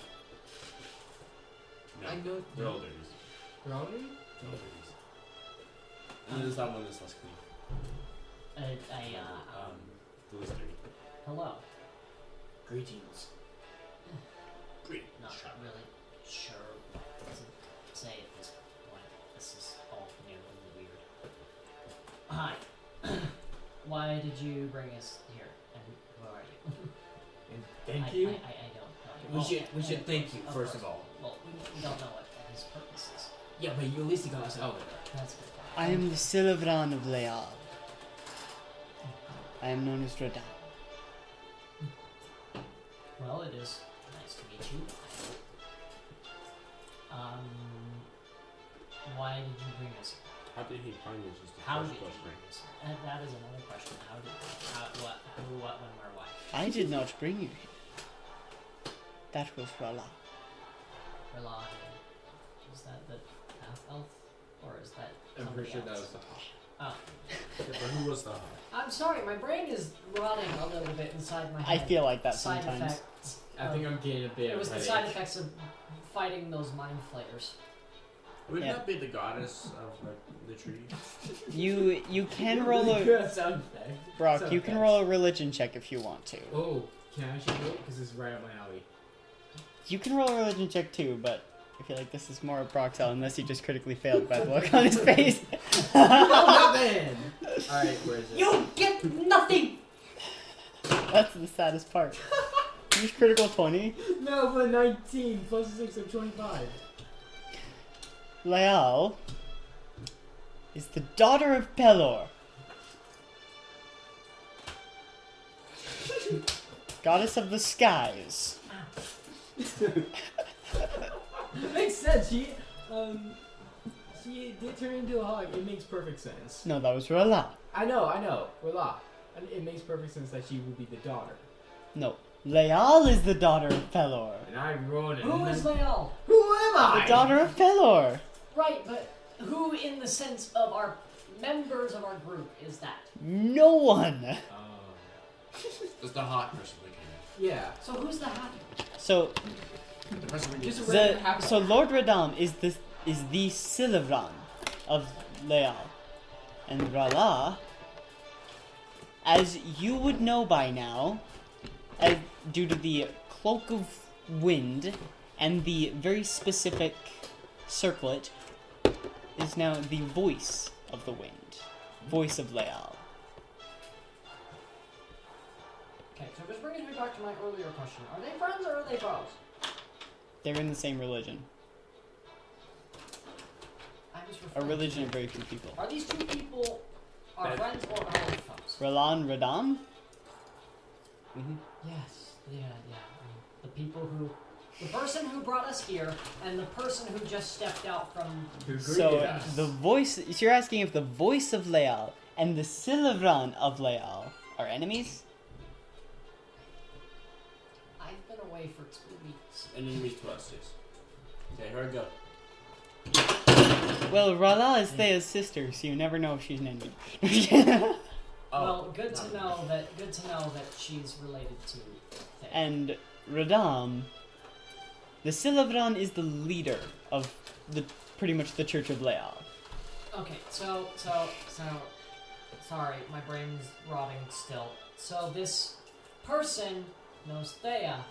No. I know. They're all dirties. They're all dirty? They're all dirties. And there's that one that's less clean. The less dirty. Hello. Greetings. Great. Not really sure what to say at this point. This is all new and weird. Hi. Why did you bring us here? And who are you? And thank you. I don't know. We should thank you Of first course. of all. Well, we don't know what his purpose is. Yeah, but you at least got us out of there. That's good. I am the Silveran of Leal. I am known as Radam. Well, it is nice to meet you. Why did you bring us? How did he find you? Just the How first did you question. bring us? That is another question. How did? What? Who? What? When? Where? Why? I did not bring you here. That was Rala. Rely. Is that the half elf, or is that? I'm somebody pretty sure that else? was the hot. Oh, Yeah, but who was the I'm sorry. My brain is rotting a little bit inside my I head. feel like that Side sometimes. effects. I think I'm getting a bit It of was the headache. side effects of fighting those mind flayers. Would Yeah. that be the goddess of like the tree? You can roll a Good sound effect. Brock. Sound You can effects. roll a religion check if you want to. Oh, can I actually do it? Because it's right up my alley. You can roll a religion check too, but I feel like this is more of Brock's alley, unless he just critically failed by the look on his face. Nothing! Alright, where is it? You get nothing. That's the saddest part. Use critical 20. No, but 19 plus 6 of 25. Leal is the daughter of Pelor, goddess of the skies. Makes sense. She did turn into a hog. It makes perfect sense. No, that was Rala. I know. Voila. And it makes perfect sense that she will be the daughter. No, Leal is the daughter of Pelor. And I wrote it. Who is Leal? Who am I? The daughter of Pelor. Right, but who in the sense of our members of our group is that? No one. It's the hot person that came Yeah. So who's the happy? So in. The person we Just need. a random so Lord Radam is the Silveran of Leal, and Rala, as you would know by now, due to the cloak of wind and the very specific circlet, is now the voice of the wind, voice of Leal. Okay, so this brings me back to my earlier question. Are they friends or are they foes? They're in the same religion. I was A referring religion of very few people. Are these two people our Bad. friends or are they foes? Ralan Radam? Mm-hmm. Yes, yeah. The people who, the person who brought us here, and the person who just stepped out from. Who So greeted us. the voice. So you're asking if the voice of Leal and the Silveran of Leal Our enemies? I've been away for 2 weeks. And enemies to us, yes. Okay, here I go. Well, Rala is Thea's sister, so you never know if she's an enemy. Well, good to know that she's related to Thea. And Radam, the Silavran is the leader of pretty much the Church of Leal. Okay, so sorry, my brain's rotting still. So this person knows Thea,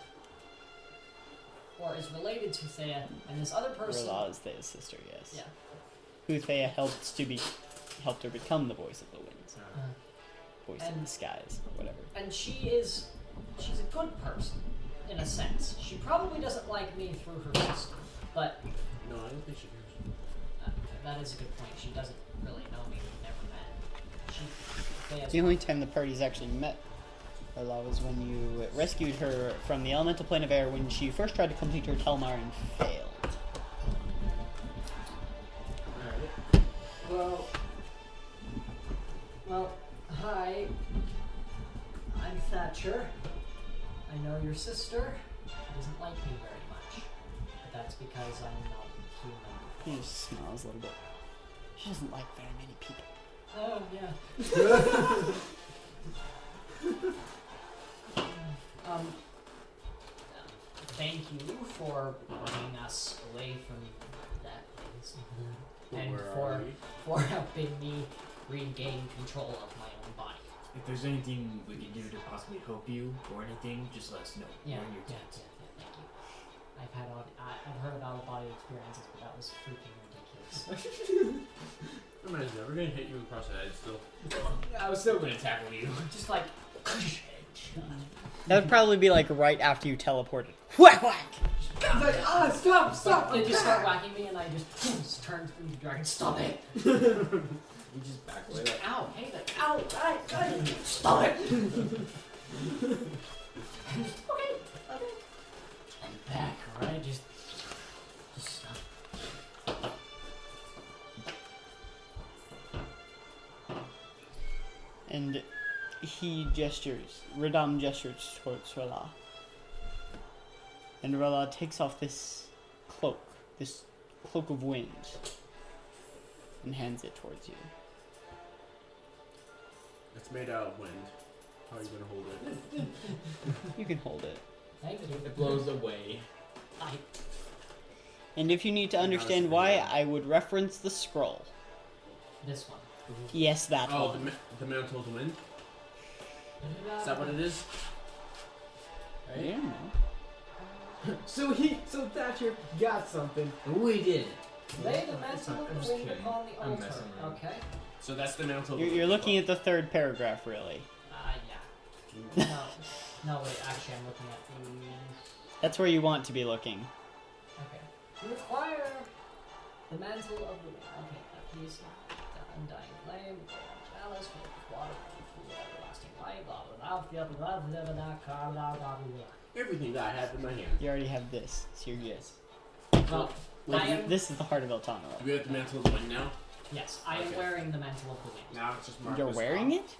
or is related to Thea, and this other person. Rala is Thea's sister, yes. Yeah. Who Thea helped her become the voice of the winds, voice of And- the skies, or whatever. And she's a good person, in a sense. She probably doesn't like me through her sister, but No, I don't think she cares. that is a good point. She doesn't really know me. We've never met. Thea's The only time the parties actually met Rala was when you rescued her from the elemental plane of air when she first tried to complete her Telmar and failed. Well, hi. I'm Thatcher. I know your sister. She doesn't like me very much. But that's because I'm not human. He just smiles a little bit. She doesn't like very many people. Oh, yeah. Thank you for bringing us away from that place. And Where are we? for helping me regain control of my own body. If there's anything we can do to possibly help you or anything, just let us know. Yeah, We're in your yeah, tent. thank you. I've heard about body experiences, but that was freaking ridiculous. Imagine that. We're gonna hit you across the head still. I was still gonna tackle you. Just like, That would probably be like right after you teleported. Whack whack! It's like, stop! they just start whacking me, and I just turn to the dragon. Stop it! You just back away. Like, Ow! Hey, ow! Stop it! Okay. I'm back, alright? Just stop. And Radam gestures towards Rala. And Rala takes off this cloak of wind, and hands it towards you. It's made out of wind. How are you gonna hold it? You can hold it. Thank you. it blows away. And if you need to understand why, I would reference the scroll. This one. Yes, that Oh, one. the mantle of the wind? Is that what it is? I don't know. So Thatcher got something, and we didn't. Lay the mantle I'm of the just wind kidding. upon the I'm altar. messing around. Okay. So that's the mantle of the You're wind. looking at the third paragraph, really. Yeah. No, wait, actually, I'm looking at the. That's where you want to be looking. Okay. You require the mantle of the wind. Okay, that piece of the undying flame, chalice, water, food, everlasting light, blah blah blah blah blah blah blah blah blah blah blah. Everything that I have in my hand. You already have this, so you're good. Well, Like, I am. this is the heart of Eltana. Do we have the mantle of the wind now? Yes, I am Okay. wearing the mantle of the wind. Now it's just marked You're as wearing off. it?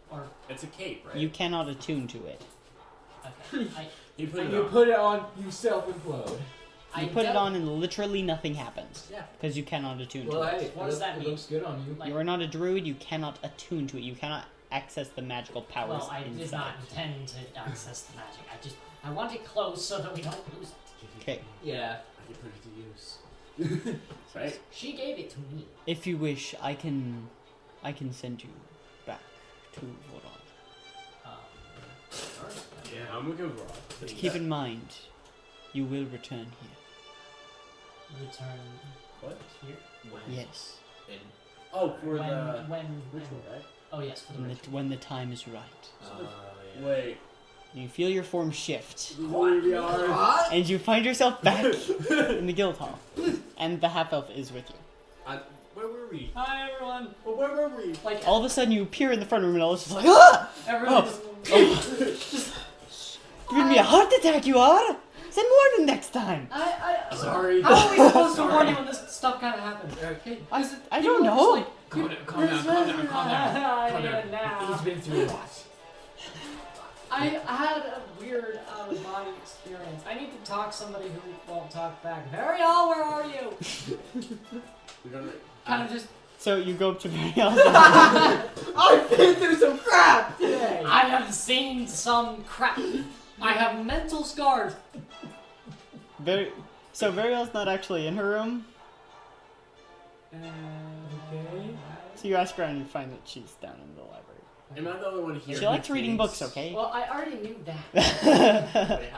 Or It's a cape, right? You cannot attune to it. okay, You put And it you on. put it on, you self-implode. You put it on and literally nothing happens. Yeah. Because you cannot attune Well, to it. hey, What does that it mean? looks good on you. Like- You are not a druid, you cannot attune to it. You cannot access the magical powers Well, I inside. did not intend to access the magic. I want it close so that we don't lose it. Okay. Yeah. I can put it to use. Right? She gave it to me. If you wish, I can send you back to Voron. Yeah, I'm looking for But keep in mind, you will return here. Return What? here. When? Yes. And, Oh, for the when ritual, right? Oh yes, for the ritual. When the time is right. yeah. Wait. You feel your form shift, We are. and you find yourself back in the guild hall. And the half-elf is with you. Where were we? Hi everyone. Well, where were we? Like All of a sudden, you appear in the front room, and Ella's just like, ah! everyone just. Giving me a heart attack, you are! Send warning next time! Sorry. How are we supposed to warn you when this stuff kind of happens? Okay. I don't know! Calm down. Calm down. Now. He's been through a lot. I had a weird out-of-body experience. I need to talk to somebody who won't talk back. Varial, where are you? We're gonna. Kind of just. So you go up to Varial. I've been through some crap today. I have seen some crap. I have mental scars. So Varial's not actually in her room. Okay. So you ask around and you find that she's down in the library. Am I the only one here? She who likes reading thinks- books, okay? Well, I already knew that. Wait,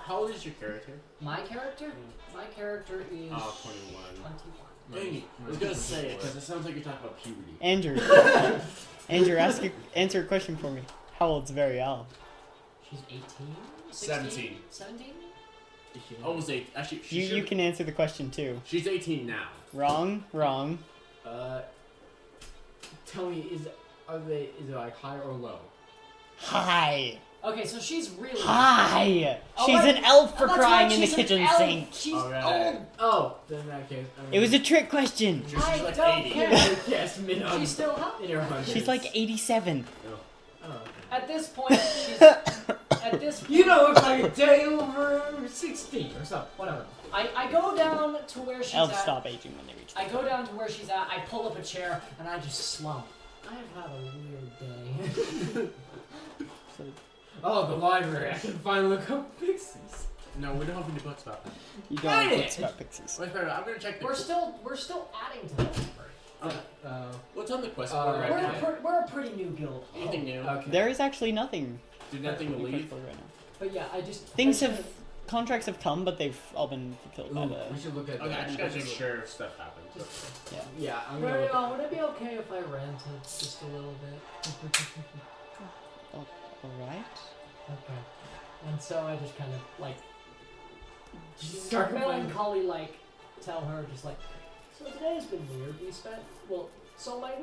how old is your character? My character? My character is Oh, 21. 21. Dang it. I was gonna say it because it sounds like you're talking about puberty. Andrew. Andrew, answer a question for me. How old's Varial? She's 18? 17. 17? Almost 8. Actually, You can answer the question too. She's 18 now. Wrong. Tell me, is it like high or low? Hi. Okay, so she's really Hi. Oh, She's wait. an elf for That's crying right, in the she's an kitchen elf. sink. She's Alright. old. Oh, then in that case. It was a trick question. She's I like don't 80. care. Yes, mid She's still hot. in her hundreds. She's like 87. Oh, okay. At this point, she's. At this point, You don't look like a day over 16 or something. Whatever. I go down to where she's Elves at. stop aging when they reach. I go down to where she's at. I pull up a chair and I just slump. I've had a weird day. So, Oh, the library. I can finally look up pixies. No, we don't have any books about that. you don't have Hey! books about pixies. Wait, I'm gonna check the. We're still adding to the library. What's on the quest board right We're, now? we're a pretty new guild. Anything new? Okay. There is actually nothing. Did nothing to in leave? Questful right now. But yeah, I just Things I have contracts have come, but they've all been fulfilled by Ooh, the. we should look at Okay, I that. just gotta make sure if stuff happens. Yeah, I'm gonna Very look well. Would it be okay if I ranted just a little bit? All right. Okay. And so I just kind of like Start complaining. melancholy, like tell her just like, so today's been weird. We spent so my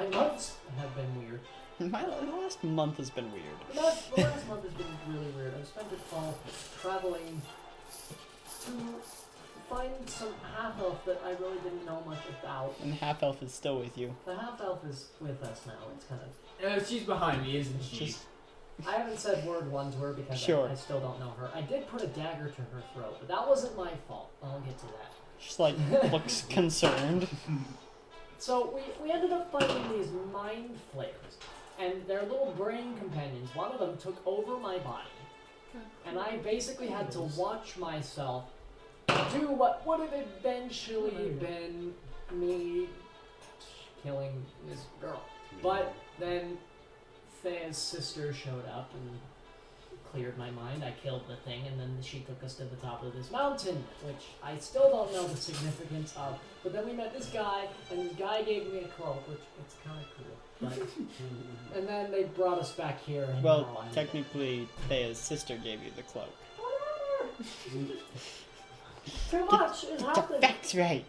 months have been weird. The last month has been weird. The last month has been really weird. I've spent it all traveling to find some half elf that I really didn't know much about. And the half elf is still with you. The half elf is with us now. It's kind of. She's behind me, isn't she? Just I haven't said word one to her because Sure. I still don't know her. I did put a dagger to her throat, but that wasn't my fault. I'll get to that. just like looks concerned. So we ended up fighting these mind flayers, and their little brain companions. One of them took over my body, and I basically had to watch myself do what would have eventually been me killing this girl. But then Thea's sister showed up and cleared my mind. I killed the thing, and then she took us to the top of this mountain, which I still don't know the significance of. But then we met this guy, and this guy gave me a cloak, which it's kind of cool. But, and then they brought us back here. And Well, now I'm- technically, Thea's sister gave you the cloak. Too much is Get the happening. facts right.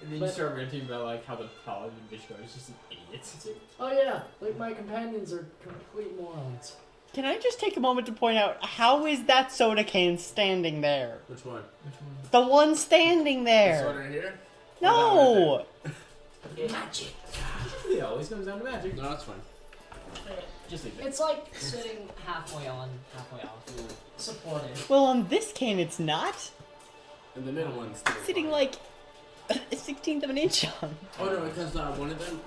And then But- you start ranting about like how the paladin Vishko is just an idiot. Oh yeah, like my companions are complete morons. Can I just take a moment to point out how is that soda can standing there? Which one? The one standing This one there. right here? No. Magic. It always comes down to magic. No, that's fine. Just leave it. It's like sitting halfway on, halfway off. Supported. Well, on this can it's not. And the middle one's still It's sitting fine. like a 16th of an inch on. Oh no, because one of them,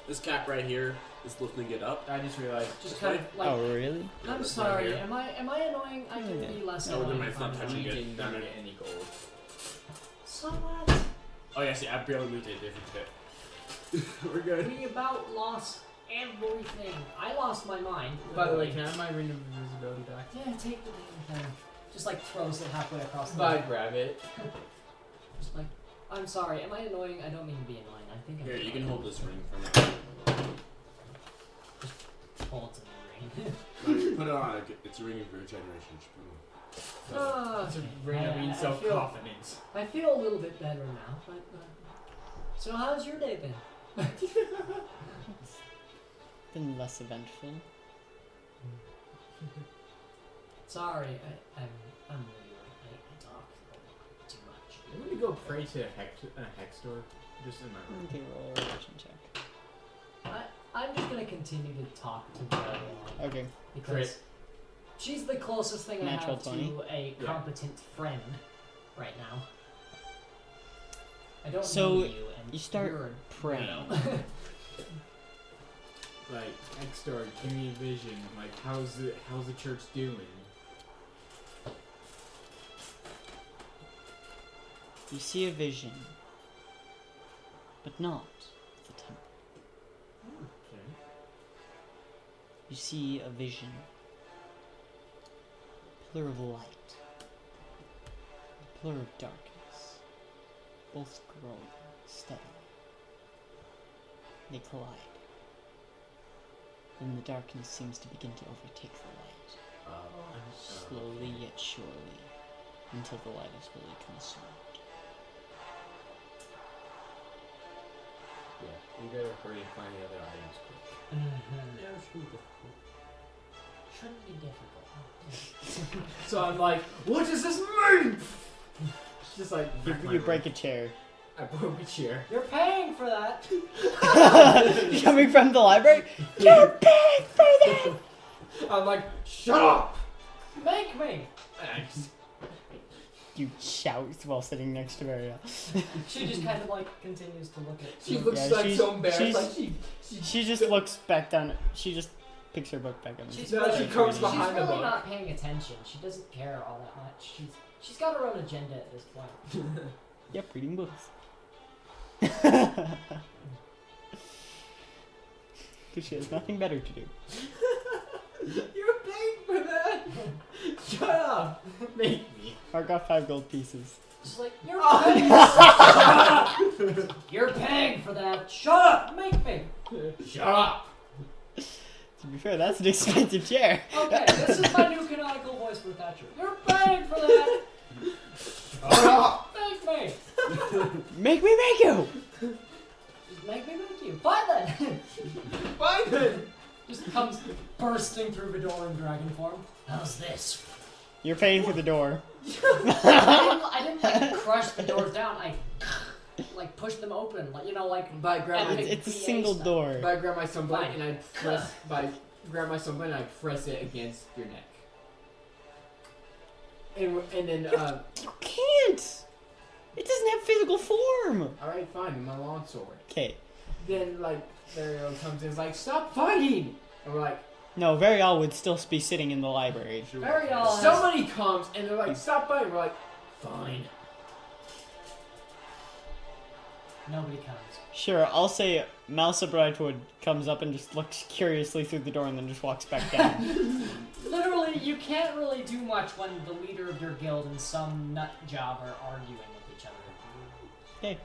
this cap right here, is lifting it up. I just realized. Just This kind way? of like. Oh really? I'm This sorry. right here. Am I annoying? I can be less No, then annoying. my if thumb I'm touching annoying. it. didn't Damn it. get any gold. So what? Oh yeah, see, I barely moved it a different bit. We're good. We about lost everything. I lost my mind. By the way, can I have my ring of invisibility back? Yeah, take the damn thing. Just like throws it halfway across the If I room. grab it. Just like, I'm sorry. Am I annoying? I don't mean to be annoying. I think I'm Here, you can annoying. hold this ring for now. Holds in the ring. No, you put it on. It's a ring of regeneration. Just put it on. Ah, It's a ring of I self-confidence. I feel a little bit better now. But so how's your day been? Been less eventful. Sorry, I'm weird. I talk too much. I'm gonna go pray to a hex store. Just in my room. Okay, roll a religion check. I'm just gonna continue to talk to Daryl Okay. because Crit. she's the closest thing Natural I have 20. to a Yeah. competent friend right now. I don't So, know you, and you start you're a praying. weirdo. Like, X-Star, give me a vision. Like, how's the church doing? You see a vision, but not the temple. Okay. You see a vision. A pillar of light. A pillar of darkness. Both growing steadily. They collide. Then the darkness seems to begin to overtake the light. Slowly yet surely, until the light is fully consumed. Yeah, you better hurry and find the other items quick. Mhm. Yeah, it should be difficult. Shouldn't be difficult. So I'm like, what does this mean? It's just like, You break a chair. I broke a chair. You're paying for that. Coming from the library? You're paying for that! I'm like, shut up! Make me. And I just, You shout while sitting next to Maria. She just kind of like continues to look at she you. looks Yeah, like she's- so embarrassed. she's- Like She just looks back down. She just picks her book back up. And She's No, really, she comes she's behind the really book. not paying attention. She doesn't care all that much. She's got her own agenda at this point. Yep, reading books. Because she has nothing better to do. You're paying for that! Shut up! Make me. Mark off 5 gold pieces. She's like, you're Oh. paying. You're paying for that. Shut up. Make me. Shut up! To be fair, that's an expensive chair. Okay, this is my new canonical voice for Thatcher. You're paying for that. Shut up! Make me. Make me make you! Just make me make you. Fine then. Fine then! Just comes bursting through the door in dragon form. How's this? You're paying for the door. I didn't like crush the doors down. I like push them open. Like, you know, like But I grab my, Epic It's a PA single stuff. door. but I grab my sunblade Fine. and I press, grab my sunblade and I press it against your neck. And then, You can't! It doesn't have physical form! alright, fine, my longsword. Okay. Then, like, Ariel comes in and is like, stop fighting! And we're like, No, Varial would still be sitting in the library. Very all. somebody comes and they're like, stop fighting! We're like, fine. Nobody comes. Sure, I'll say Mouse of Brightwood comes up and just looks curiously through the door and then just walks back down. Literally, you can't really do much when the leader of your guild and some nut job are arguing with each other. Okay.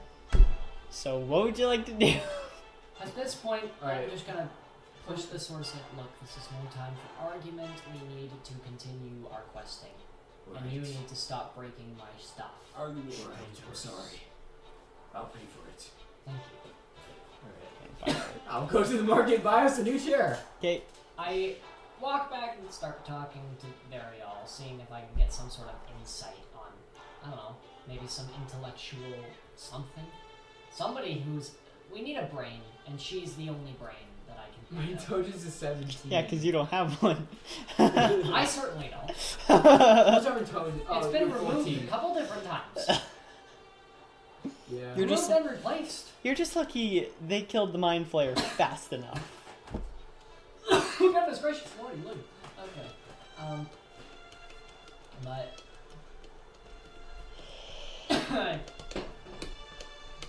So, what would you like to do? At this point, I'm Alright. just gonna push the sword and say, look, this is no time for argument. We need to continue our questing. And you need to stop breaking my stuff. Argument. Right, I'm sorry. I'll pay for it. Thank you. Alright. I'll go to the market and buy us a new chair. Okay. I walk back and start talking to Varial, seeing if I can get some sort of insight on, I don't know, maybe some intellectual something. Somebody who's... We need a brain, and she's the only brain that I can My think of. intelligence is 17. Yeah, because you don't have one. I certainly don't. What's our intelligence? It's Oh, been you're removed 14. a couple different times. Yeah. You're Removed just- and replaced. You're just lucky they killed the Mind Flayer fast enough. Goodness gracious, Lordy, Lou. Okay. But...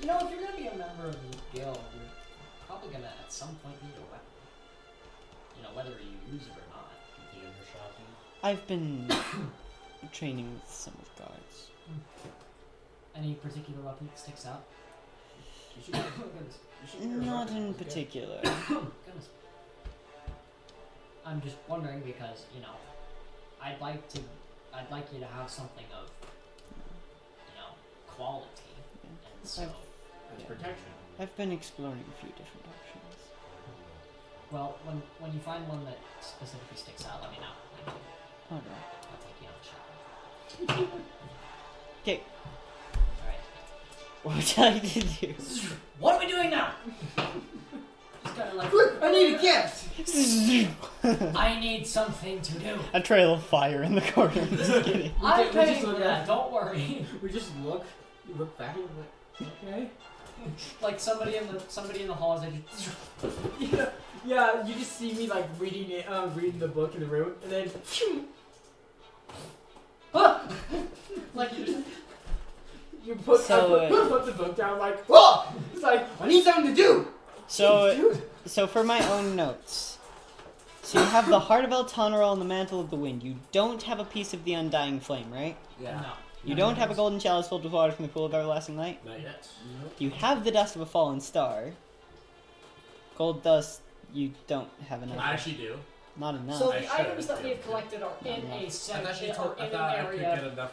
you know, if you're gonna be a member of the guild, you're probably gonna at some point need a weapon. You know, whether you use it or not. The inner shopping. I've been training with some of the guards. Any particular weapon that sticks out? You should, Goodness. you should get a Not weapon. in It's good. particular. Goodness. I'm just wondering because, you know, I'd like you to have something of, you know, quality. And so, That's protection. I've been exploring a few different options. well, when you find one that specifically sticks out, let me know. Alright. I'll take you on a shot. Okay, Alright. what would you like to do? What are we doing now? Just kind of like, I need a gift. I need something to do. A trail of fire in the corner. Just kidding. I'm we paying just for look that. at- Don't worry. We just look. You look back and you're like, okay. Like somebody in the halls. I just. Yeah, you just see me like reading it, reading the book in the room, and then Like you just. you put, So, put the book down like, oh! It's like, I need something to do! So, Dude. so for my own notes. So you have the Heart of El Tonorol and the Mantle of the Wind. You don't have a piece of the Undying Flame, right? Yeah. No. You don't have a golden chalice filled with water from the pool of everlasting light. Not yet. You have the dust of a fallen star. Gold dust, you don't have enough. I actually do. Not enough. So I the should, items that yeah. we have collected are in a I section thought, or in I an thought I could area. get enough.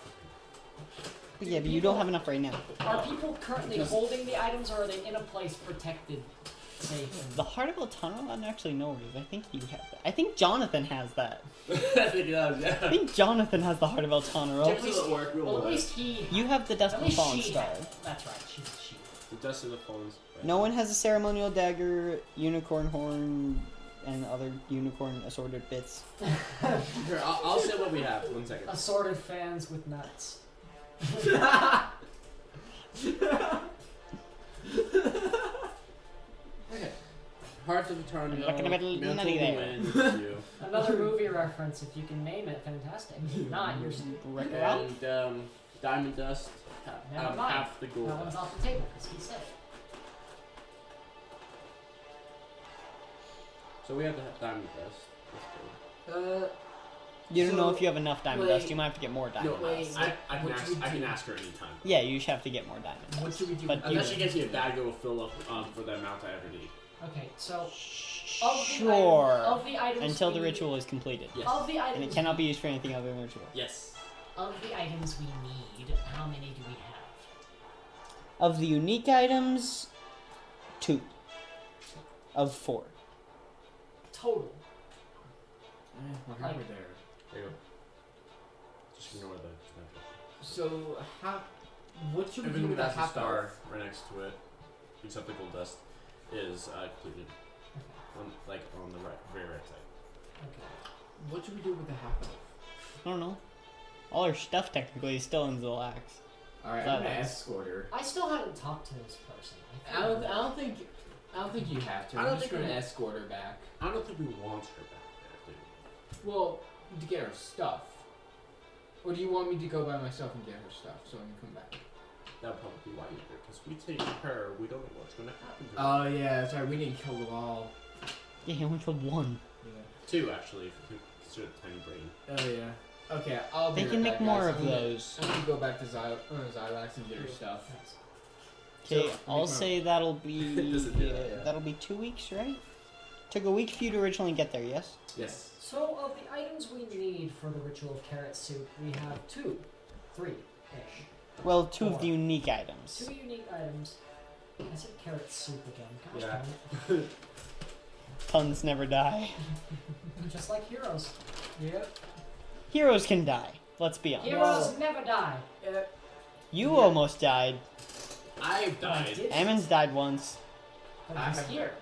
Yeah, but you don't have enough right now. Are people currently holding the items, or are they in a place protected, safe? And... The Heart of El Tonorol, I don't actually know where it is. I think you have that. I think Jonathan has that. I think it does, I yeah. think Jonathan has the Heart of El Tonorol. At least, well, at least he. You have the dust At of a least fallen she star. had it. That's right. She's she. The dust of the phones. No one has a ceremonial dagger, unicorn horn, and other unicorn assorted bits. Here, I'll say what we have. 1 second. Assorted fans with nuts. Okay. Heart of Eternal. I'm not gonna meddle Mantle nutty of the there. Wind, you. Another movie reference. If you can name it, fantastic. If not, you're. And Diamond Dust. Never mind. Half the gold That one's dust. off the table because he said it. So we have the Diamond Dust. That's good. You don't know So, if you have enough diamond wait. dust. You might have to get more diamond wait. dust. I can What ask. should we I can do? ask her anytime. Yeah, you just have to get more diamond What dust. should we do? But with you- Unless she gets me a bag, it will fill up for the amount I ever need. Okay, so of the Sure. of the items Until the we- ritual is completed. Yes. Of the items And it cannot be used for anything other than the ritual. Yes. Of the items we need, how many do we have? Of the unique items, 2. Of 4. Total. We're halfway there. There you go. Just ignore the snapshot. So, what should we do Everything with the that's a half star right next to it, except the gold dust, is completed. On the right, very right side. Okay. What should we do with the half elf? I don't know. All her stuff technically is still in Zolax. Alright, That I'm gonna is- escort her. I still haven't talked to this person. I don't think you have to. I I'm don't just think gonna we- escort her back. I don't think we want her back there, do Well, to get her stuff. Or do you want me to go by myself and get her stuff so I can come back? we? That'd probably be wiser, because we take her, we don't know what's going to happen to her. Oh yeah, that's right. We didn't kill them all. Yeah, he only killed 1. Yeah. 2, actually, if you consider the tiny brain. Oh yeah. Okay, I'll be They right can back, make more guys. of I'm gonna- those. I'm gonna go back to Xylax and get her stuff. Yes. Okay, So, I'll make say that'll be Doesn't do that, yeah. that'll be 2 weeks, right? Took a week for you to originally get there, yes? Yes. So of the items we need for the ritual of carrot soup, we have 2, 3-ish. Well, 2 of 4. the unique items. 2 unique items. I said carrot soup again. Gosh Yeah. darn it. Puns never die. Just like heroes. Yep. Heroes can die. Let's be honest. Heroes never die. You Yeah. almost died. I've But I died. did. Amon's died once, But I he's have- here.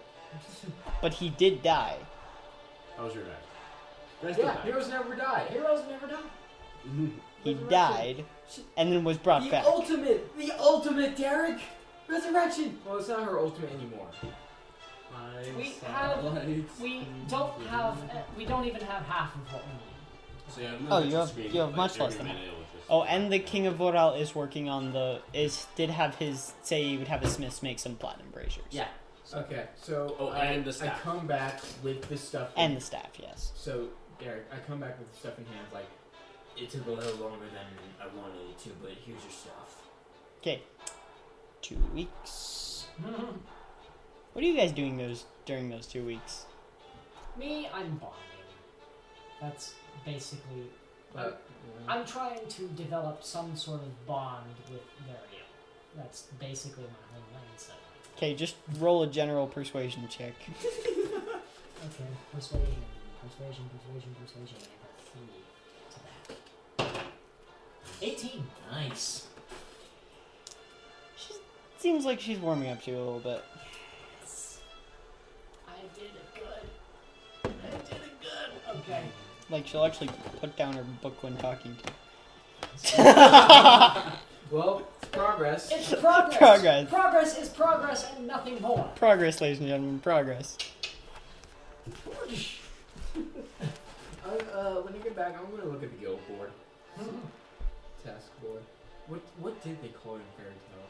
but he did die. How was your night? Guys Yeah, died. heroes never die. Heroes never die. He Resurrection. died, and then was brought The back. ultimate, Derek! Resurrection! Well, it's not her ultimate anymore. We don't have. We don't even have half of what we need. So yeah, Oh, you have much less than that. Oh, and the King of Voral is working on did have his, say he would have his smiths make some platinum braziers. Yeah. Okay, so Oh, and the staff. I come back with the stuff. And the staff, yes. So, Derek, I come back with the stuff in hand, like, It took a little longer than I wanted it to, but here's your stuff. Okay. 2 weeks. What are you guys doing during those 2 weeks? Me, I'm bonding. That's basically. but, I'm trying to develop some sort of bond with Vario. That's basically my whole mindset. Okay, just roll a general persuasion check. Okay, persuasion, persuasion, persuasion, persuasion. I got 3 to that. 18. Nice. Seems like she's warming up to you a little bit. I Okay. Like, she'll actually put down her book when talking to you. Well, it's progress. It's progress. Progress. Progress is progress and nothing more. Progress, ladies and gentlemen, progress. When you get back, I'm gonna look at the guild board. Task board. What did they call it in Fairy Tale?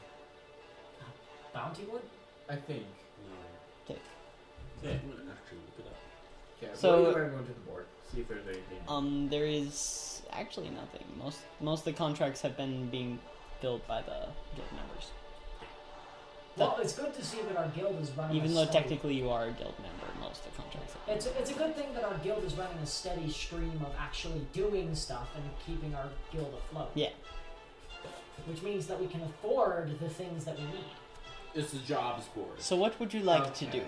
Bounty wood? I think. Okay. Yeah, I'm gonna actually look it up. Okay. So- We're gonna go into the board. See if there's anything. There is actually nothing. Most of the contracts have been being filled by the guild members. Well, it's good to see that our guild is running. Even a though steady- technically you are a guild member, most of the contracts have It's a good thing that our guild is running a steady stream of actually doing stuff and keeping our guild afloat. Yeah. Which means that we can afford the things that we need. It's the jobs board. So what would you like to do? Okay.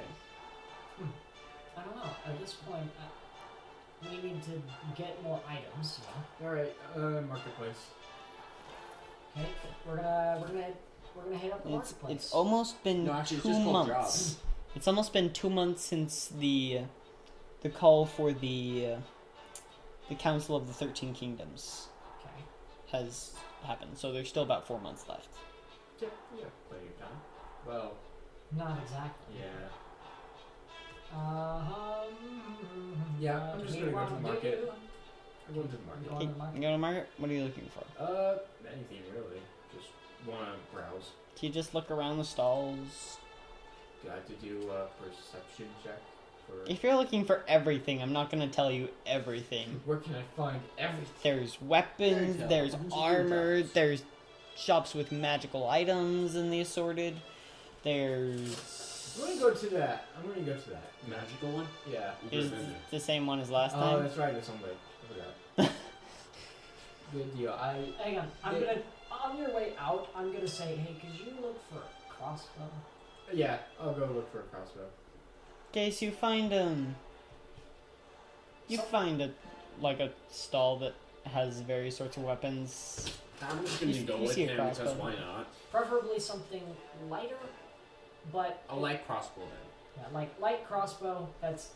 I don't know. At this point, we need to get more items. You know? All right. Marketplace. Okay, we're gonna hit up the marketplace. It's almost been No, actually, it's 2 just called months. jobs. It's almost been 2 months since the call for the Council of the 13 Kingdoms Okay. has happened. So there's still about 4 months left. Yeah, plenty of time. Well, Not exactly. yeah. Yeah, I'm just gonna go to the market. I'm going to the market. Go on Okay, the market. you go to market. What are you looking for? Anything really. Just wanna browse. Do you just look around the stalls? Do I have to do a perception check for? If you're looking for everything, I'm not gonna tell you everything. Where can I find everything? There's weapons, Fairy tale. there's Who's the armor, jobs? there's shops with magical items in the assorted. There's I'm gonna go to that. Magical one? Yeah. is the same one as last Oh, time. that's right. There's something. I forgot. Good deal. Hang on. I'm gonna on your way out. I'm gonna say, hey, could you look for a crossbow? Yeah. I'll go look for a crossbow. Okay, so you find a stall that has various sorts of weapons. I'm just gonna You- go you with see a him because crossbow. why not? Preferably something lighter, but A light crossbow then. yeah, like light crossbow that's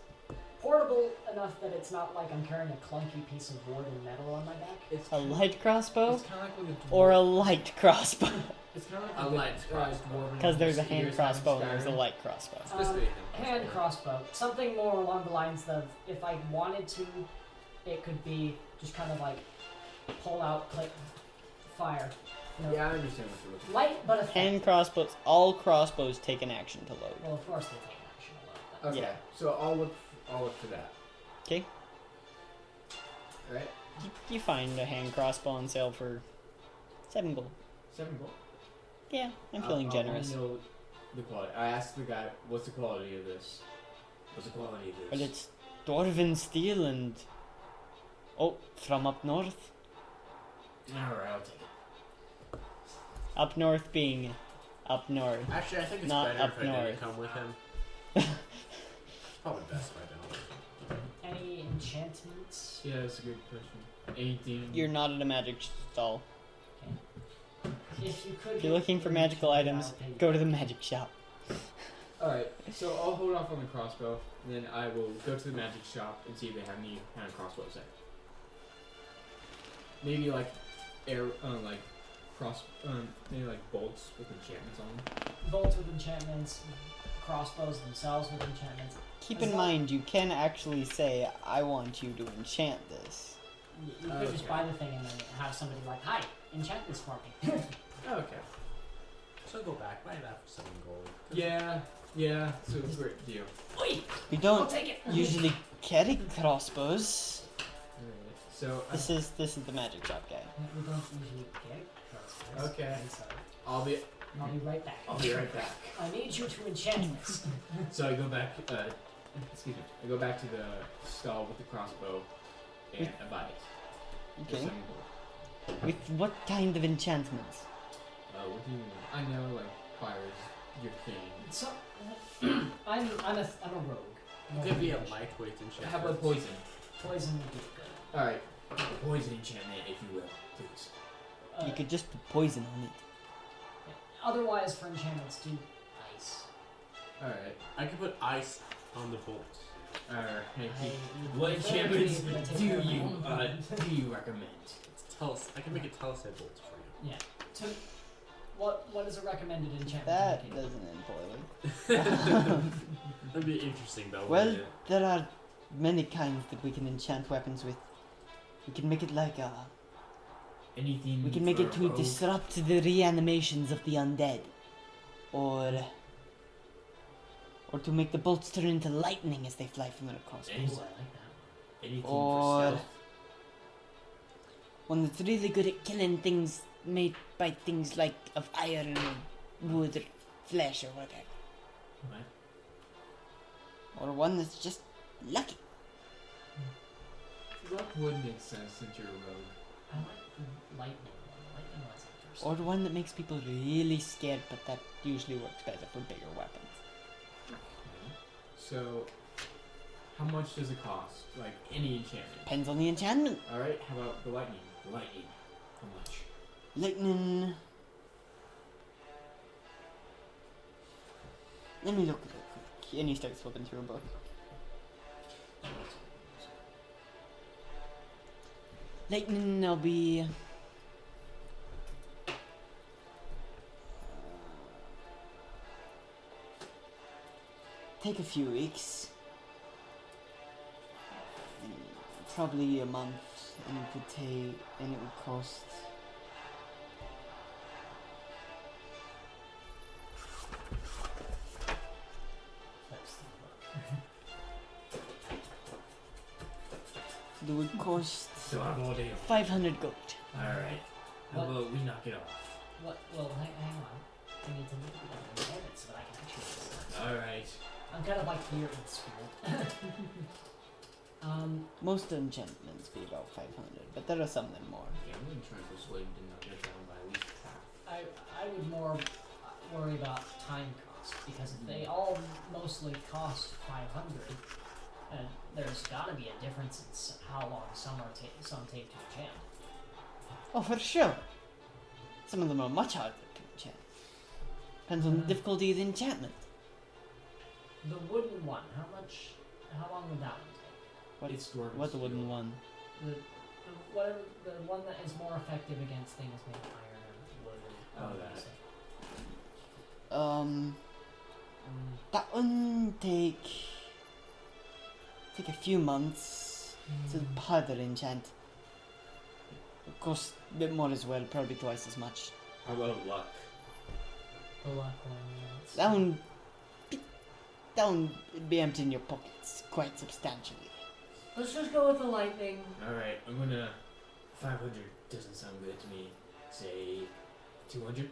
portable enough that it's not like I'm carrying a clunky piece of wood and metal on my back. It's A light crossbow It's kind of like with a or a light crossbow? It's kind of like A with light crossbow. dwarven Because there's a spears hand in crossbow and there's a Skyrim. light crossbow. Basically a Hand crossbow. Something more along the lines of if I wanted to, it could be just kind of like pull out, click, fire. You know, Yeah, I understand what you're looking for. light but effective. Hand crossbows. All crossbows take an action to load. Well, of course they take action a lot. Okay. Yeah. So I'll look for that. Okay, Alright. you find a hand crossbow on sale for 7 gold. 7 gold. Yeah, I'm feeling generous. I know the quality. I asked the guy, what's the quality of this? What's the quality of this? But it's dwarven steel and from up north. Alright, I'll take it. Up north being up north. Actually, I think it's Not better up if I didn't north. come with him. It's probably best if I don't. Any enchantments? Yeah, that's a good question. Anything? You're not at a magic stall. If you could. If you're looking for magical items, go to the magic shop. Alright, so I'll hold off on the crossbow, and then I will go to the magic shop and see if they have any kind of crossbows there. Maybe like maybe like bolts with enchantments on them. Bolts with enchantments, crossbows themselves with enchantments. Keep As in long- mind, you can actually say, I want you to enchant this. You could just Okay. buy the thing and then have somebody like, hi, enchant this for me. Okay. So go back, buy that for 7 gold. Yeah, so it's a great deal. Oi, We I'll don't take it. usually carry crossbows. Alright, so This is the magic shop guy. We don't usually get crossbows. Okay. and so I'll be right back. right back. I need you to enchant this. So I go back, excuse me, I go back to the stall with the crossbow, and I buy it. For Okay. 7 gold. With what kind of enchantments? What do you mean? I know, like, fire is your thing. So, I'm a rogue. It could be a lightweight enchantment. How about poison? Poison would be good. Alright, poison enchantment, if you will, please. You could just put poison on it. Otherwise, for enchantments, do ice. Alright. I could put ice on the bolt. Alright. I What would prefer enchantments to be able to take do care of my you own equipment. do you recommend? I can make a telesite bolt for you. To, what is a recommended enchantment? That to make it? doesn't end poorly. That'd be interesting though. Well, wouldn't it? there are many kinds that we can enchant weapons with. We can make it like a. Anything We can make it for to rogue? disrupt the reanimations of the undead, or to make the bolts turn into lightning as they fly from their Ooh, crossbows. I like that. Anything Or- for stealth? One that's really good at killing things made by things like of iron or wood or flesh or whatever. What? Or one that's just lucky. Luck would make sense since you're a rogue. I like the lightning one. The lightning one's interesting. Or one that makes people really scared, but that usually works better for bigger weapons. So, how much does it cost? Like any enchantment? Depends on the enchantment. Alright, how about the lightning? The lightning. How much? Lightning. Let me look at it quick. And he starts flipping through a book. Lightning, I'll be. Take a few weeks. Probably a month, and it would take, and it would cost. Flips the book. It would cost So I'm all day. 500 gold. Alright. How What? about we knock it off? What? Well, hang on. I need to look at the enchantment so that I can actually decide. Alright. I'm kind of like here in school. Most enchantments be about 500, but there are some that are more. Yeah, I'm gonna try and persuade him to knock it down by at least half. I would more worry about time cost because if they all mostly cost 500, and there's got to be a difference in how long some take to enchant. Oh, for sure. Some of them are much harder to enchant. Depends on the difficulty of the enchantment. The wooden one, how long would that one take? What, It's dwarven what the wooden steel. one? The one that is more effective against things made of iron and wood and Oh, and that. stuff. That one take a few months. It's a harder enchant. It costs a bit more as well, probably twice as much. How about luck? The luck one, yeah. it's- That one would be empty in your pockets quite substantially. Let's just go with the lightning. Alright, I'm gonna. 500 doesn't sound good to me. Say 200?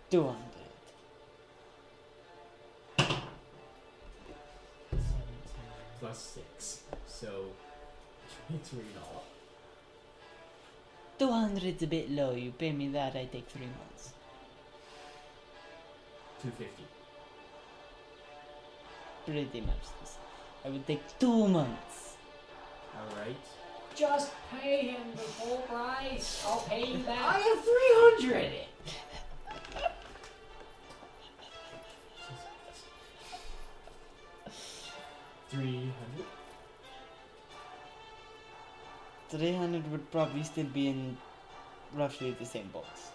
200. 17. Plus 6. So, 23 in all. 200's a bit low. You pay me that, I take 3 months. 250. Pretty much this. I would take 2 months. Alright. Just pay him the full price. I'll pay you back. I have 300! 300? 300 would probably still be in roughly the same box.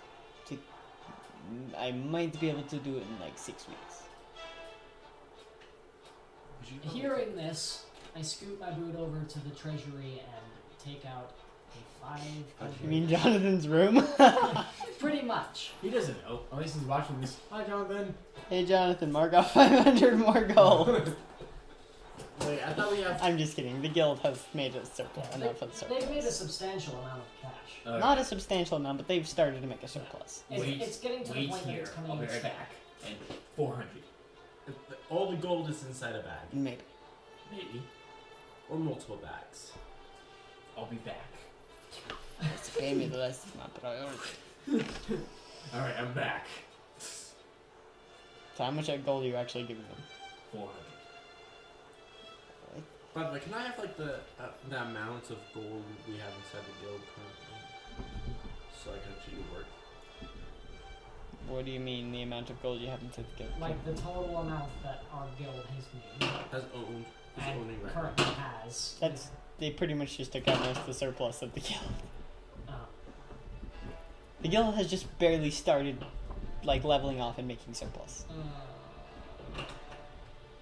I might be able to do it in like 6 weeks. Hearing this, I scoot my boot over to the treasury and take out a 500. You mean Jonathan's room? Pretty much. He doesn't know. At least he's watching this. Hi, Jonathan. Hey Jonathan, mark off 500 more gold. Wait, I thought we have. I'm just kidding. The guild has made a surplus. Enough of They've made a surplus. substantial amount of cash. Not a substantial amount, but they've started to make a surplus. It's getting to the wait point that here. it's coming I'll be in right stack. back. And 400. All the gold is inside a bag, Maybe. Maybe. or multiple bags. I'll be back. Just pay me the rest is my priority. Alright, I'm back. So how much gold are you actually giving them? 400. By the way, can I have like the amount of gold we have inside the guild currently, so I can actually work? What do you mean, the amount of gold you have inside the guild? Like the total amount that our guild has made. Has owned Who's and owning right currently has. That's they pretty much just took out most of the surplus of the guild. Uh, The guild has just barely started, like leveling off and making surplus.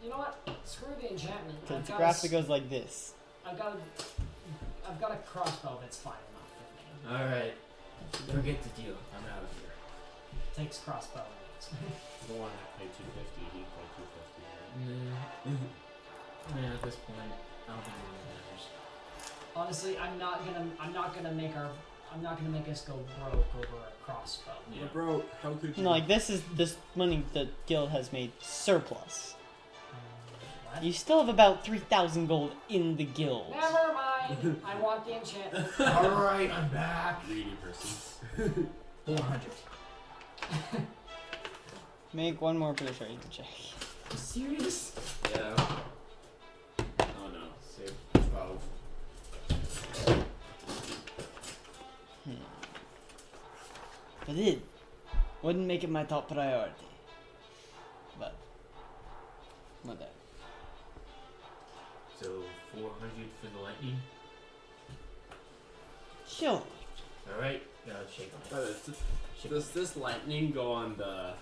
you know what? Screw the enchantment. Because I've the got graphic goes like this. I've got a crossbow that's fine enough for me. Alright. Forget the deal. I'm out of here. Takes crossbow. You don't want to pay 250. He pay 250. Right? Nah, at this point, I don't think it really matters. Honestly, I'm not gonna make us go broke over a crossbow. Yeah. Bro, how could you? No, like this money the guild has made surplus. What? You still have about 3,000 gold in the guild. Never mind. I want the enchantment. Alright, I'm back. Greedy person. 400. Make one more persuasion check. Serious? Yeah. Oh no. Save 12. But it wouldn't make it my top priority. But whatever. So 400 for the lightning. Sure. Alright, shake on it. Does this lightning go on the?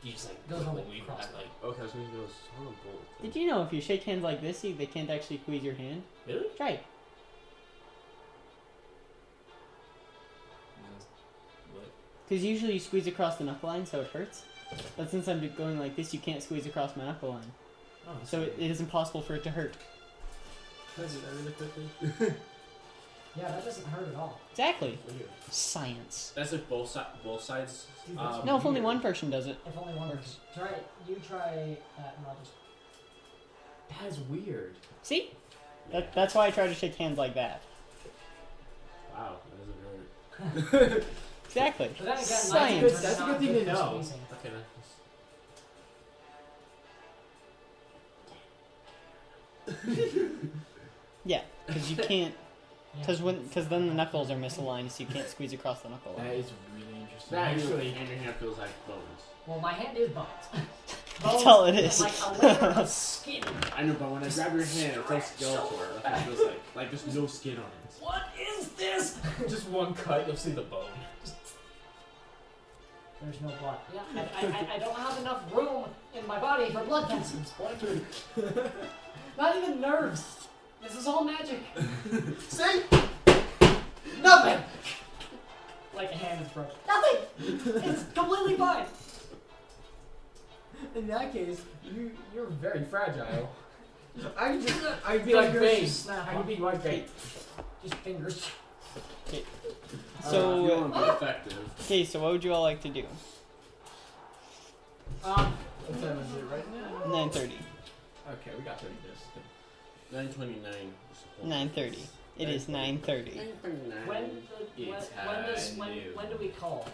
You just like Goes on the leave crossbow. that, like, Okay, so it goes on a bolt. Did you know if you shake hands like this, they can't actually squeeze your hand? really? Try it. What? Because usually you squeeze across the knuckle line, so it hurts. But since I'm going like this, you can't squeeze across my knuckle line. Oh, So it is impossible for it to hurt. Can I do that really quickly? Yeah, that doesn't hurt at all. Exactly. Weird. Science. That's if both sides. Dude, that's No, if only weird. one person does it. If only one person. Try it. You try that, and I'll just. That is weird. See? That's why I try to shake hands like that. Wow, that doesn't hurt. Exactly. But then again, Science. That's a good thing to know. Okay, Yeah, because you can't. Because then the knuckles are misaligned, so you can't squeeze across the knuckle That line. is really interesting. that Actually, and your hand feels like bones. Well, my hand is bones. That's all it with, is. Like a layer of skin. I know, but when I grab your hand, it feels skeletal. That's what it feels like. Like there's no skin on it. What is this? just one cut, you'll see the bone. There's no blood. Yeah, I don't have enough room in my body for blood vessels. Not even nerves. This is all magic. See? Nothing! Like a hand is broken. Nothing! It's completely fine. In that case, you're very fragile. I'd be like Fingers Bane. just snap I'd off. be like Bane. Just fingers. Okay. If you So, want to be effective. okay, so what would you all like to do? What time is it right now? 9:30. Okay, we got 30 minutes. 9:29. 9:30. It is 9:30. 9:29. When do we call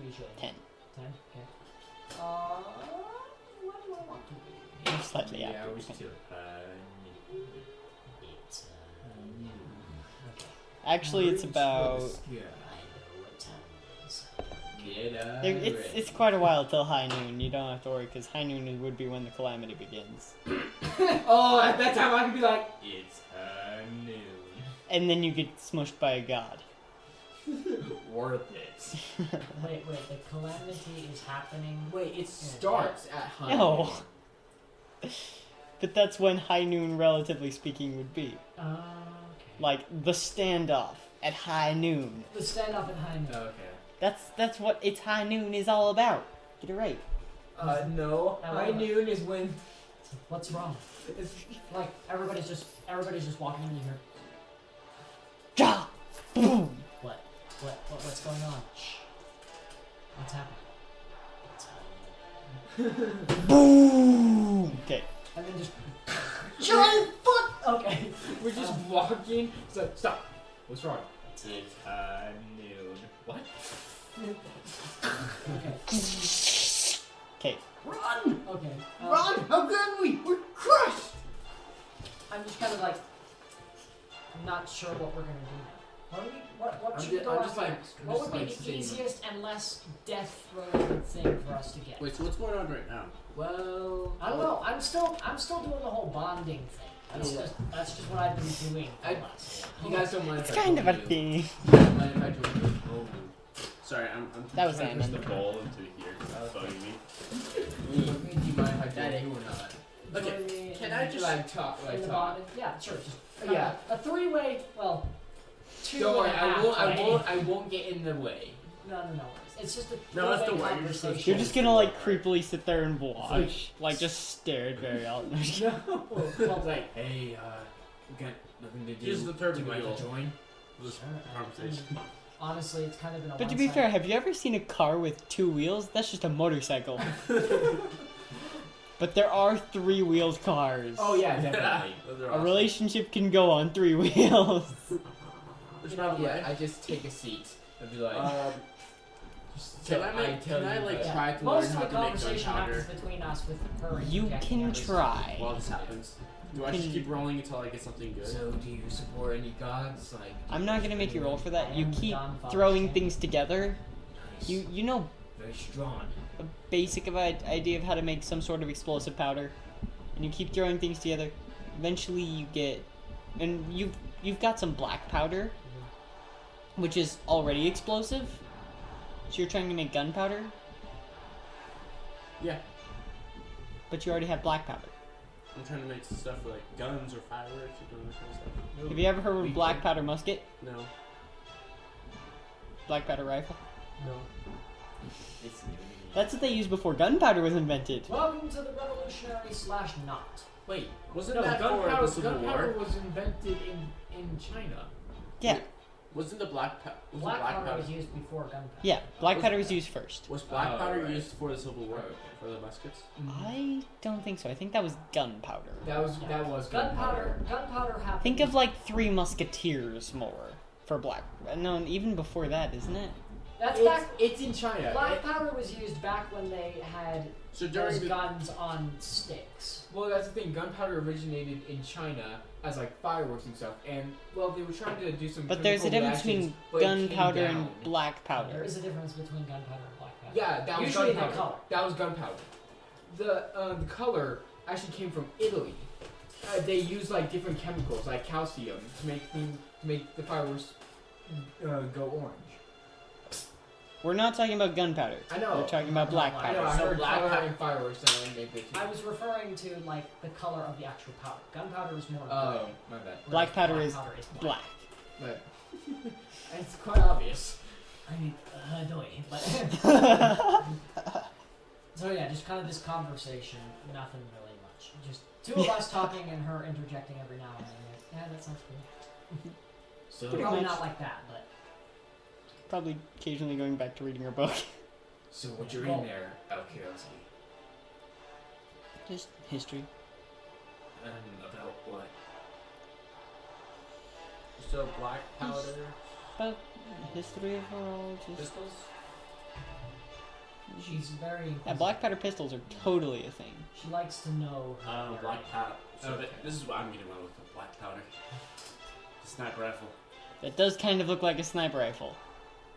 usually? 10. 10? Okay. What do I want to be? Slightly Yeah, after. we should do it. It's okay. Actually, it's about. I know what time it is. It's quite a while till high noon. You don't have to worry, because high noon would be when the calamity begins. Oh, at that time I could be like, it's noon. And then you get smushed by a god. Worth it. Wait, the calamity is happening. Wait, it starts at high No. noon. But that's when high noon, relatively speaking, would be. Okay. Like, the standoff at high noon. The standoff at high noon. Okay. That's what it's high noon is all about. Get it right. No. High noon is when What's wrong? it's Like everybody's just walking in here. Ja! Boom! What's going on? Shh. What's happening? Boom! Okay. And then just giant foot. Okay. we're just walking. It's like, stop. What's wrong? It's noon. What? Okay. Okay. Run. Okay. Run! How can we? We're crushed. I'm just kind of like not sure what we're gonna do now. What I'm should we ju- go I'm after just like- next? I'm What just would be like the seeing- easiest and less death-related thing for us to get? Wait, so what's going on right now? Well, I don't know. I'm still doing the whole bonding thing. That's just what I've been doing for I- the last You guys don't mind It's if I kind of a join you? thing. You don't mind if I join you? Oh. Sorry, I'm That was trying to push Ammon. the ball into here. It's bugging me. Do you mind if I join you or not? Okay, Join me can in- I just- Like talk, in like the talk. bottom? Yeah, sure. Just Yeah. a three-way. Well, two. Don't worry, and a half way. I won't get in the way. No worries. It's just a No, that's the three-way way. You're just conversation. You're just gonna like creepily sit there and watch, like just stare at very out. No. Well, like, hey, we got nothing to do. Here's the third Do you mind if I wheel. join? This Sure, conversation. Honestly, it's kind of been a But to be one-sided- fair, have you ever seen a car with two wheels? That's just a motorcycle. But there are three-wheeled cars. Oh yeah, definitely. Those are A awesome. relationship can go on three wheels. Which, by the way, Yeah, I just take a seat and be like, just can tell- I make- tell can I, you like, that- Yeah. try to Most learn of how the to make conversation gunpowder. happens between us with her. You interjecting can every try. while this happens, do I just keep rolling until I get something good? So, do you support any gods? Like, I'm not gonna make you roll for that. You I am keep Don Father throwing Sam. things together. nice. You know very strong. a basic of idea of how to make some sort of explosive powder, and you keep throwing things together. Eventually, you get, and you've got some black powder, which is already explosive. So you're trying to make gunpowder, Yeah, but you already have black powder. I'm trying to make stuff for, like guns or fireworks or doing that kind of stuff. Have you ever heard We of black can- powder musket? No. Black powder rifle? No. That's what they used before gunpowder was invented. Welcome to the revolutionary/not. Wait, Wasn't no, that for the gunpowder, Civil gunpowder War? was invented in China. Yeah, Wasn't the black powder? Black powder was used before gunpowder. yeah. Black Was- powder was used first. Was black Oh, powder right. used for the Civil War? Oh, okay. For the muskets? I don't think so. I think that was gunpowder. That was Gunpowder happened. Think of like Three Musketeers more for black. No, even before that, isn't it? That's It's, back. it's in China. Black powder was used back when they had So those during the guns on sticks. Well, that's the thing. Gunpowder originated in China as like fireworks and stuff, and well, they were trying to do some. But there's a chemical difference reactions, between but it came gunpowder and down. black There powder. is a difference between gunpowder and black powder. Yeah, that was Usually gunpowder. the color. That was gunpowder. The color actually came from Italy. They used like different chemicals, like calcium, to make the fireworks go orange. We're not talking about gunpowder. I know. We're talking about black I know. powder. I So heard black color pow- and fireworks, and I made it. I was referring to like the color of the actual powder. Gunpowder is more Oh, gray, my bad. whereas Black powder is black. Black. But it's quite obvious. I mean, annoying, but so yeah, just kind of this conversation, nothing really much. Just two of us talking and her interjecting every now and then. Like, yeah, that sounds cool. So Pretty Probably much. not like that, but Probably occasionally going back to reading her book. So what you're in there, out of curiosity, Just history. about what? So black powder About history of all. Just pistols? she's very. yeah, black powder pistols are totally a thing. She likes to know. Her area. Black powder. So Okay. this is what I'm getting wrong with the black powder. Sniper rifle. That does kind of look like a sniper rifle.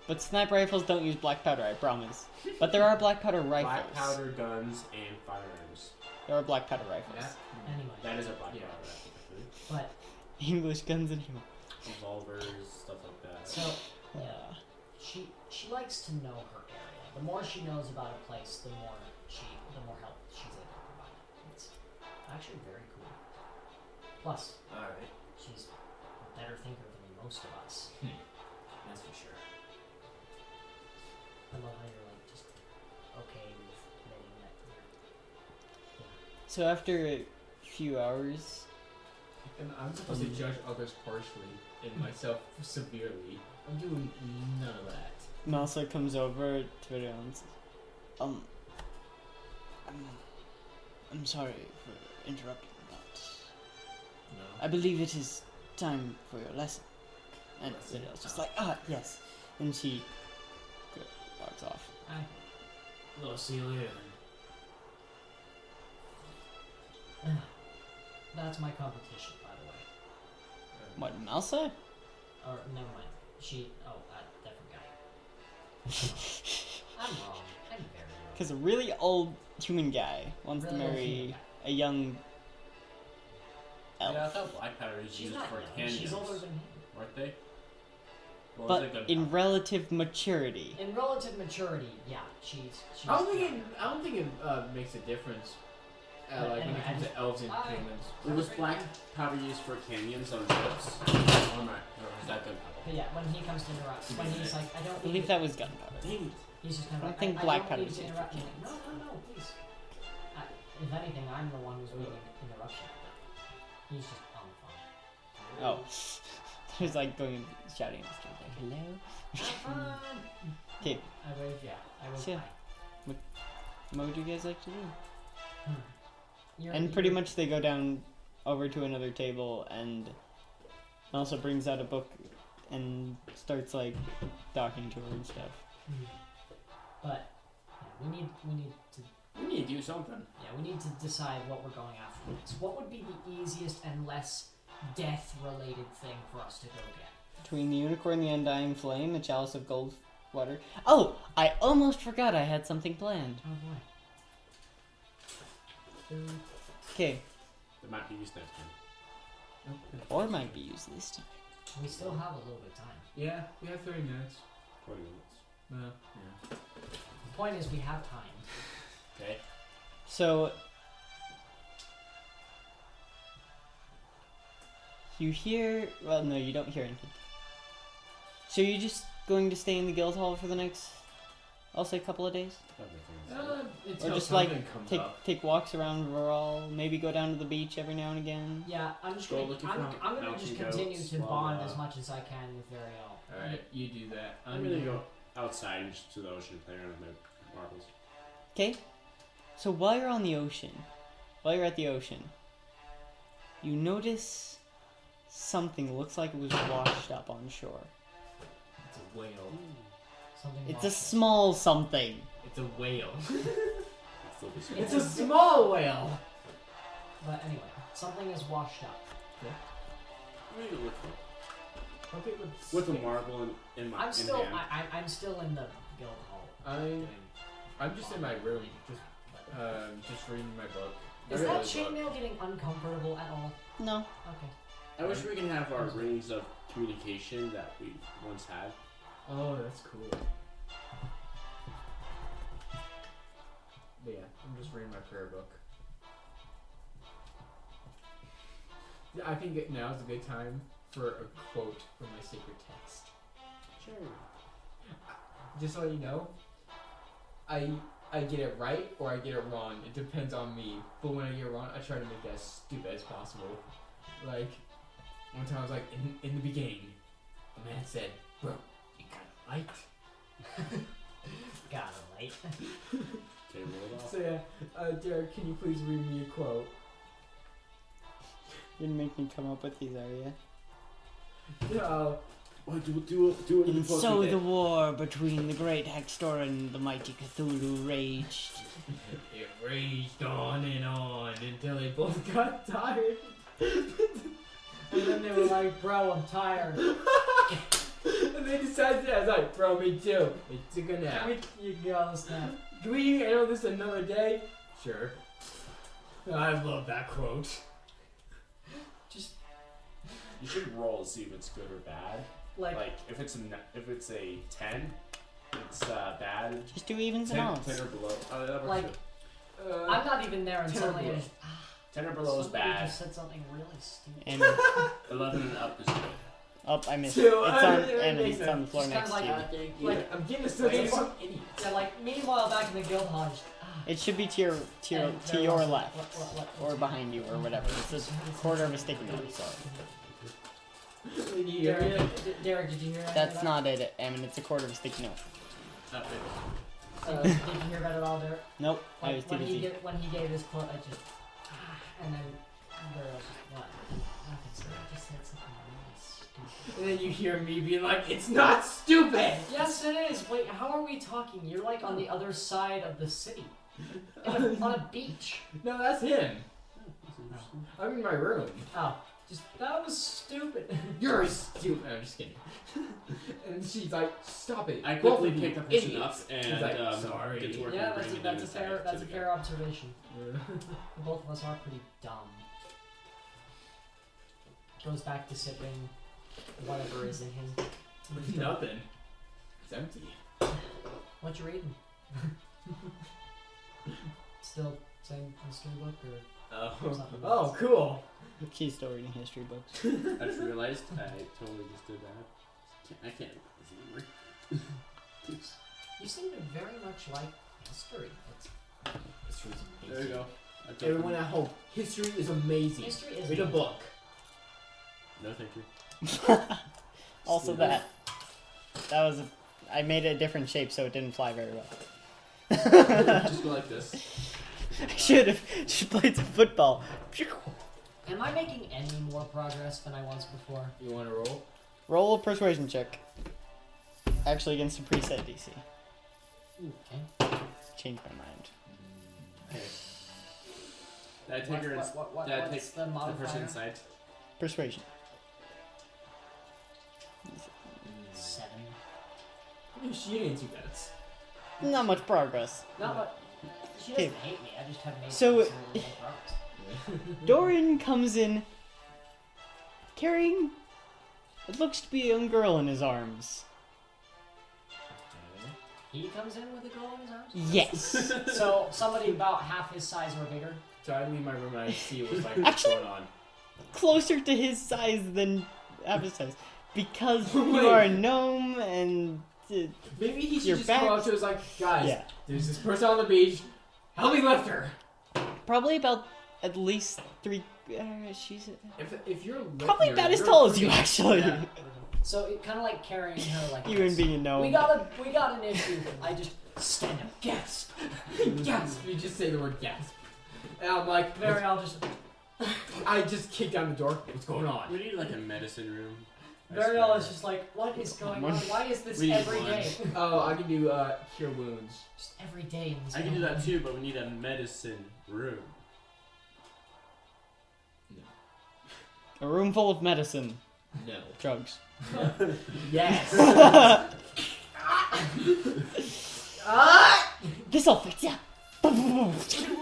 But sniper rifles don't use black powder, I promise. But there are black powder rifles. Black powder guns and firearms. There are black powder rifles. That, Anyway, That is a black Yeah. powder rifle. but English guns and humor. Revolvers, stuff like that. so yeah, she likes to know her area. The more she knows about a place, the more help she's able to provide. It's actually very cool. Plus, all right, she's a better thinker than most of us. that's for sure. I love how you're like just okay with admitting that you're. So after a few hours, And I'm supposed to judge others partially and myself severely. I'm doing none of that. Melsa comes over to her and says, I'm sorry for interrupting, but No. I believe it is time for your lesson. And Lesson? Cidel's just like, yes. And she walks off. I'll see you later. That's my competition, by the way. What, Melsa? Or never mind. She. Oh, different guy. I'm wrong. I'm very wrong. Because a really old human guy wants to Really old marry human guy. a young elf. Yeah, I thought black powder is She's used not for young. canyons. She's older than him. Weren't they? Or was But it gunpowder? in relative maturity. In relative maturity, yeah, she's I don't think it makes a difference. But Like anyway, when it comes to elves and I- humans. Was black powder used for canyons on ships? Or am I? Or is that gunpowder? But yeah, when he comes to interrupt, when he's like, I don't I believe that was gunpowder. Dang it. he's just kind I of don't think like, black I don't powder need is to used interrupt for me. No, please. If anything, I'm the one who's making interruption. He's just on the phone. Oh. There's like going shouting at the street like, hello? Okay, I waved, yeah. I waved So, hi. what would you guys like to do? You're- And pretty you're- much they go down over to another table and also brings out a book and starts like talking to her and stuff. But yeah, we need to We need to do something. we need to decide what we're going after. So what would be the easiest and less death related thing for us to go get? Between the unicorn, the undying flame, a chalice of gold water. Oh, I almost forgot I had something planned. Oh boy. Okay, That might be used next time. or might be used this time. We still have a little bit of time. Yeah, we have 30 minutes. 20 minutes. Yeah. The point is we have time. Okay. So you hear? Well, no, you don't hear anything. So you're just going to stay in the guild hall for the next, I'll say, couple of days, Until or just something comes take up. take walks around Rural. Maybe go down to the beach every now and again. Yeah, I'm just Go gonna looking I'm for gonna mountain just continue goats to while, bond as much as I can with Ariel. Alright, you do that. I'm gonna go outside and just to the ocean and play around with my marbles. Okay. So while you're on the ocean, while you're at the ocean, you notice something looks like it was washed up on shore. It's a whale. Something It's a washed up. small something. It's a whale. Still be small. It's a small whale! But anyway, something is washed up. I'm gonna go look for it. Okay, With a marble in my I'm still in hand. I'm still in the guild hall. I'm just in my room, just reading my book. Is Not that really a book. chainmail getting uncomfortable at all? No. Okay. I wish we could have our rings of communication that we once had. Oh, that's cool. But yeah, I'm just reading my prayer book. I think now is a good time for a quote from my sacred text. Sure. Just so you know, I get it right or I get it wrong. It depends on me. But when I get it wrong, I try to make it as stupid as possible. Like, one time I was like, in the beginning, a man said, "Bro, you got a light?" Got it, right? Okay, roll it off. So yeah, Derek, can you please read me a quote? You're gonna make me come up with these, are you? No. Oh, do it. And so the war between the great Hextor and the mighty Cthulhu raged. It raged on until they both got tired. And then they were like, bro, I'm tired. And they decided I was like, bro, me too. They took a nap. You go, snap. Can we handle this another day? Sure. I love that quote. Just You should roll to see if it's good or bad. like if it's a 10, it's bad. Just do evens and 10, odds. 10 or below. Oh, that works Like- too. I'm not even there and Terrible. suddenly I just 10 or below is somebody bad. just said something really stupid. And 11 and up is good. oh, I missed. Two. It's on It and makes it's on the floor Just next to kinda you. like, I'm getting this Like, to it's- some idiot. yeah, like meanwhile back in the guild hall, I just, It should be to your and to they're your also- left what- or behind you or whatever. It's a quarter of a sticky note. So Did you hear it? Derek, did you hear that? that's not it. I mean, it's a quarter of a sticky note. Did you hear that at all, Derek? Nope, I was Like, too when he busy. when he gave his quote, I just and then there was what? Nothing. So I just said something really stupid. And then you hear me being like, it's not stupid! Yes, it is. Wait, how are we talking? You're like on the other side of the city, on a beach. No, that's him. I'm in my room. Oh, just that was stupid. You're stupid. I'm just kidding. And she's like, stop it. I Both quickly of you picked the person idiots. up and He's like, sorry. get to work Yeah, and that's bring a them fair inside to the observation. Both of us are pretty dumb. goes back to sipping whatever is in his. Nothing. It's empty. What you reading? Still same history book or something Oh, else? cool. She's still reading history books. I just realized I totally just did that. I can't do this anymore. You seem to very much like history. History's There you amazing. go. I told Everyone you. at home, history is amazing. History is Read a book. No, thank you. Also Stupid. that was I made it a different shape so it didn't fly very well. Just go like this. I should have just played some football. Am I making any more progress than I was before? You want to roll? Roll a persuasion check. Actually against a preset DC. Okay. Changed my mind. Okay. Did I take her ins- What, did I what's take the the modifier? person inside? Persuasion. 7. She ain't too bad. Not much progress. No, but she Okay. doesn't hate me. I just haven't made So- considerable progress. Dorian comes in carrying what looks to be a young girl in his arms. He comes in with a girl in his arms? Yes. So somebody about half his size or bigger? So I leave my room and I see what's like Actually- going on. Closer to his size than half size. Because Wait. you are a gnome and Maybe he should Your just back- go up to us like, guys, yeah. there's this person on the beach. Help me lift her. Probably about at least 3 she's If you're lifting probably her, about as you're tall as you freaking- actually. Yeah. So it kind of like carrying her like You this. and being a gnome. We got an issue. I just stand up, gasp, Gasp. You just say the word gasp. And I'm like, Very, I'll just I just kick down the door. What's going on? We need like a medicine room. I Very, swear. all is just like, what is going on? Why is this We need every one. day? Oh, I can do cure wounds. Just every day. In this I can do that game. too, but we need a medicine room. A room full of medicine. No. Drugs. Yes. This'll fix ya. You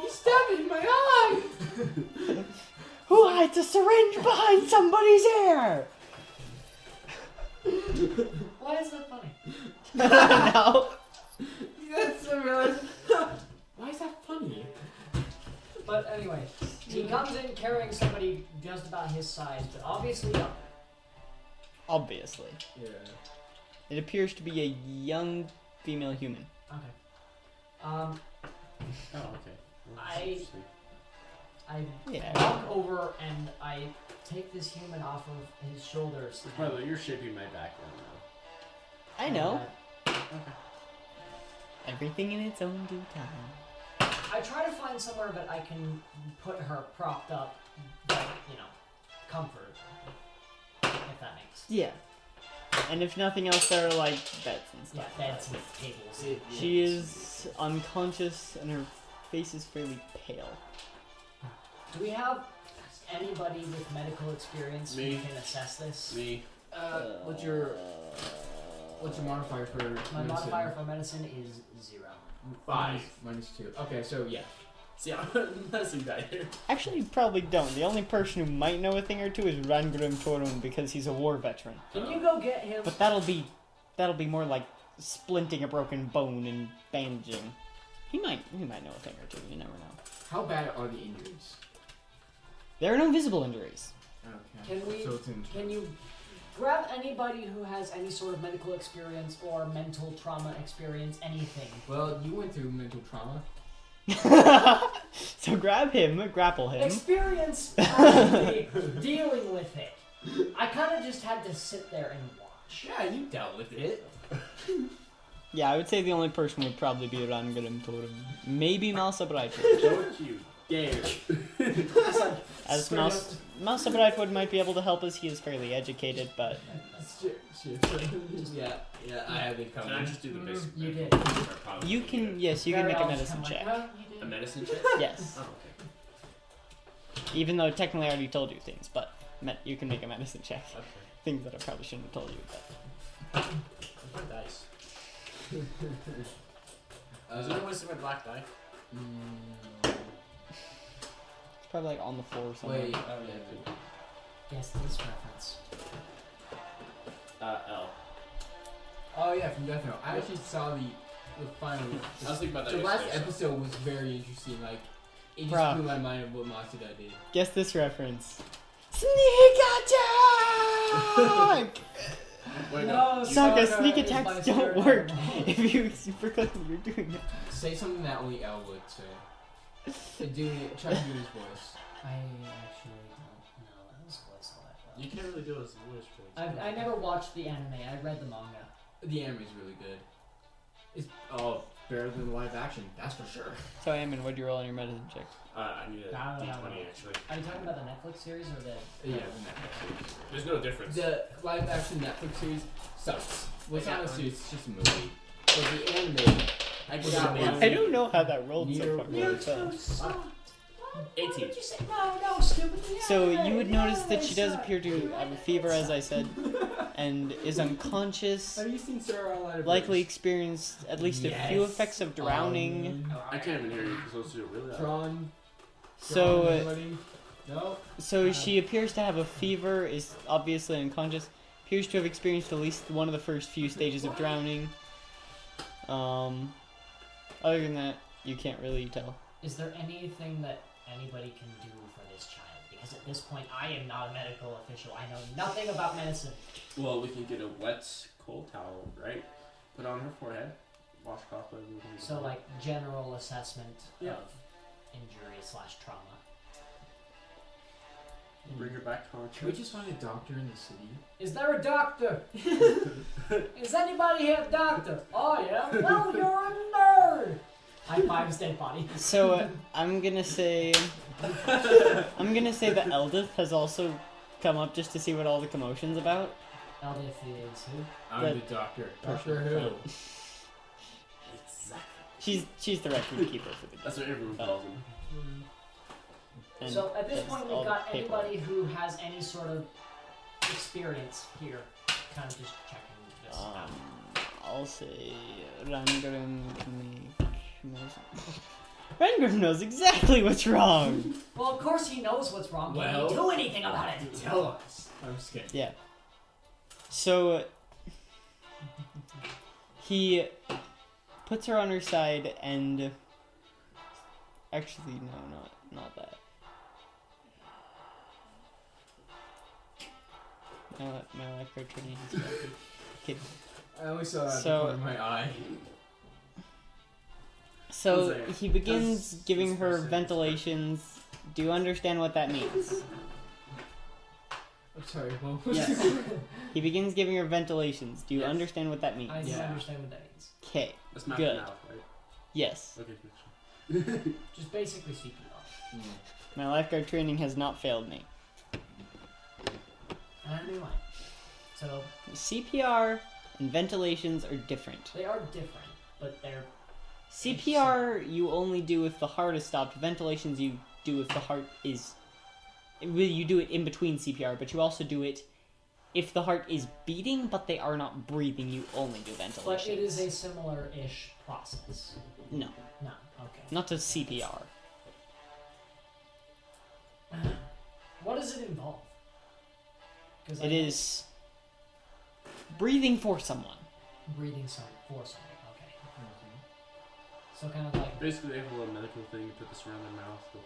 stabbed in my eye. Who hides a syringe behind somebody's ear? Why is that funny? No. That's so real. Why is that funny? But anyway, he comes in carrying somebody just about his size, but obviously young. Obviously. Yeah. It appears to be a young female human. Okay. Oh, okay. Well, that's I- interesting. I Yeah. walk over and I take this human off of his shoulders. By the way, you're shaping my background now. I know. Everything in its own due time. I try to find somewhere that I can put her propped up, but, comfort. If that makes Yeah. And if nothing else, there are like beds and Yeah, stuff. beds and tables. She is unconscious and her face is fairly pale. Do we have anybody with medical experience Me. who can assess this? Me. What's your modifier for My medicine? modifier for medicine is 0. 5 minus 2. Okay, so yeah. See, I'm a medicine guy here. Actually, you probably don't. The only person who might know a thing or two is Rangrim Torun because he's a war veteran. Can you go get him? But that'll be more like splinting a broken bone and bandaging. He might know a thing or two. You never know. How bad are the injuries? There are no visible injuries. Okay. Can we- So it's in. Can you grab anybody who has any sort of medical experience or mental trauma experience, anything? Well, you went through mental trauma. So grab him, grapple him. Experience actually dealing with it. I kind of just had to sit there and watch. Yeah, you dealt with it. Yeah, I would say the only person would probably be Rangrim Torun. Maybe Malsa Brightwood. Don't you dare. As Malsa Brightwood might be able to help us, he is fairly educated, but Shit. Yeah, I have it Can coming. I just do the basic? You did. Or probably you do can, it? yes, you can Very make a often medicine I'm like, check. well, you A did. medicine check? Yes. Oh, okay. Even though technically I already told you things, but you can make a medicine check. Okay. Things that I probably shouldn't have told you, but Where's my dice? Is there always a black die? it's probably like on the floor somewhere. Wait. Oh, yeah, good. Guess this reference. L. Oh yeah, from Death Note. I actually saw the final. I was thinking about that The last yesterday, so- episode was very interesting. Like, it just Bruh. blew my mind of what Matsuda did. Guess this reference. Sneak attack! Wait, No, Saga, Saga sneak is attacks my don't spirit work animal. if you proclaim you're doing it. Say something that only L would say. Try to do his voice. I actually don't know his voice all that well. You can't really do his voice for it. I never watched the anime. I read the manga. The anime is really good. It's better than live action, that's for sure. So, Eamon, what'd you roll on your medicine check? I need a No. D20 actually. Are you talking about the Netflix series or the? Yeah, the Netflix series. There's no difference. The live action Netflix series sucks. Well, it's Yeah. not a series, it's just a movie. But the anime, I was got amazing. I don't know how that rolled Near so far. was- but- 18. What did you say? No, stupid. The So anime, you would the notice that anime she does sucks. appear to have a fever, as I said, and is unconscious. Have you seen Sarah Online? Likely experienced at least a few Yes. effects of drowning. I can't even hear you because those two are really loud. Tron. So, anybody? No. so she appears to have a fever, is obviously unconscious, appears to have experienced at least one of the first few stages of drowning. Other than that, you can't really tell. Is there anything that anybody can do for this child? Because at this point, I am not a medical official. I know nothing about medicine. Well, we can get a wet, cold towel, right? Put on her forehead, wash it off. So, like, general assessment Yeah. of injury / trauma. Bring her back Can we conscious. just find a doctor in the city? Is there a doctor? Is anybody here a doctor? Oh, yeah? Well, you're a nerd! High five, dead body. So I'm gonna say that Eldith has also come up just to see what all the commotion's about. Eldith is who? I'm the doctor. Doctor Person. who? Exactly. She's the record keeper for the That's what everyone calls him. and So at this that's point, all we've got the paperwork. anybody who has any sort of experience here. Kind of just checking this out. I'll say Rangrim Rangrim knows exactly what's wrong. Well, of course he knows what's wrong. Can Well- he do anything about it? Tell us. I'm just kidding. Yeah. So he puts her on her side and actually no, not that. My lifeguard training is okay. I only saw that So- at the corner of my eye. So Jose, he begins does giving this her person- ventilations. Do you understand what that means? I'm sorry, what was Yes. it? He begins giving her ventilations. Do you Yes. understand what that means? I don't Yeah. understand what that means. Okay. That's mouth Good. to mouth, right? Yes. Okay, good. Just basically CPR. My lifeguard training has not failed me. Anyway, so CPR and ventilations are different. they are different, but they're CPR you only do if the heart is stopped. Ventilations you do if the heart is. You do it in between CPR, but you also do it if the heart is beating but they are not breathing. You only do ventilations. but it is a similar-ish process. No, No, okay. not to CPR. What does it involve? Because It is breathing for someone. breathing for someone. Okay. So kind of like Basically, they have a little medical thing you put this around their mouth. But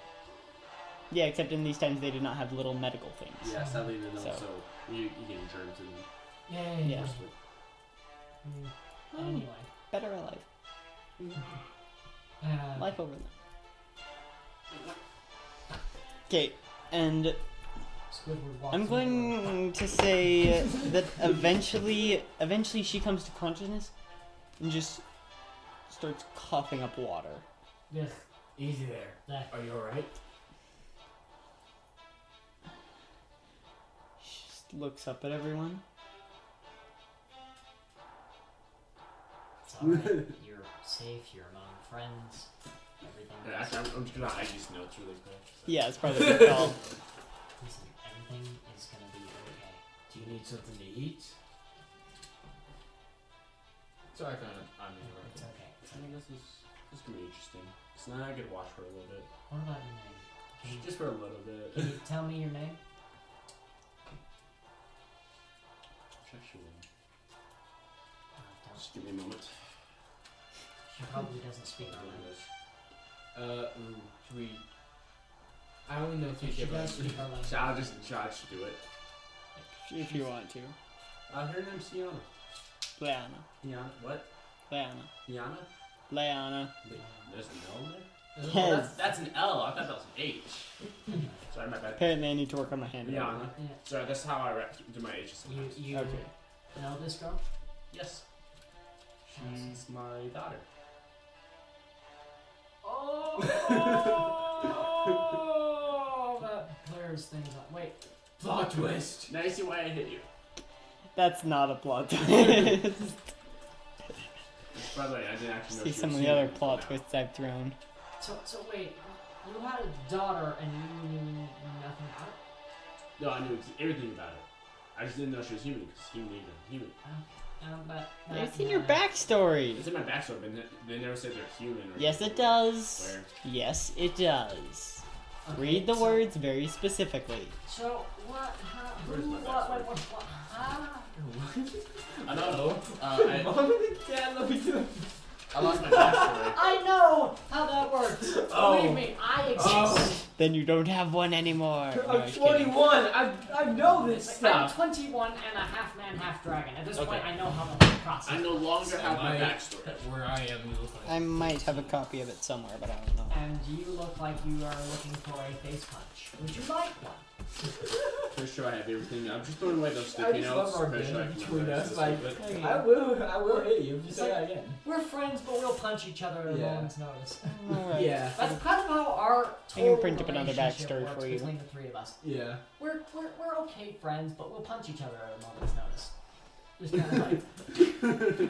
Yeah, except in these times they did not have little medical things. yeah, sadly they don't. So- So you get germs and Yeah. Mm, Oh, Anyway. better alive. Life over there. Okay, and Squidward walks I'm into going to say that eventually she comes to consciousness and just starts coughing up water. the room. Easy there. Yeah. Are you alright? She just looks up at everyone. It's alright. You're safe. You're among friends. Everything. Yeah, actually, I'm just gonna hide these notes really quick. Yeah, it's probably a good call. Listen, everything is gonna be okay. Do you need something to eat? Sorry, I It's mean, okay. I think this is gonna be interesting. So now I get to watch for a little bit, What about your name? Can you, just for a little bit. can you tell me your name? actually. Don't- Just give me a moment. She probably doesn't speak Oh, Arlen. yes. Should we? I only know three She does different. speak Arlen. I'll just do it. If you want to. Her name's Tiana. Leanna. Tiana? What? Leanna. Tiana? Leanna. There's an L in there? Yes. That's an L. I thought that was an H. Sorry, my bad. Apparently I need to work on my hand. Tiana. Yeah. Sorry, that's how I do my H's You sometimes. you Okay. know this girl? Yes. She's my daughter. Oh, that clears things up. Wait, Plot twist. Now you see why I hit you. That's not a plot twist. By the way, I didn't actually know See she some was of the other human plot until now. twists I've thrown. so wait, you had a daughter and you knew nothing about it? No, I knew everything about it. I just didn't know she was human because human ain't human. But It's in your backstory. It's in my backstory, but they never said they're human. Or Yes, it anything. does. Where? Yes, it does. Okay, Read the so- words very specifically. So what? Where's my What? I don't know. Mom and Dad, let me do it. I lost my backstory. I know how that works. Believe me, I exist. Then you don't have one anymore. No, I I'm was kidding. 21. I know this I'm stuff. 21 and a half man, half dragon. At this Okay. point, I know how the whole process. I no longer have my I- backstory. Where I am, you look like. I might have a copy of it somewhere, but I don't know. And you look like you are looking for a face punch. Would you like one? Pretty sure I have everything. I'm just throwing away those I sticky just notes. love our Pretty sure I band can between remember us. this Like, stupid. I will hit you if you say that again. We're friends, but we'll punch each other at a Yeah. moment's notice. Alright. Yeah. That's kind of how our I total can print up another relationship backstory works for you. between the three of us. Yeah. We're okay friends, but we'll punch each other at a moment's notice. Just kind of like.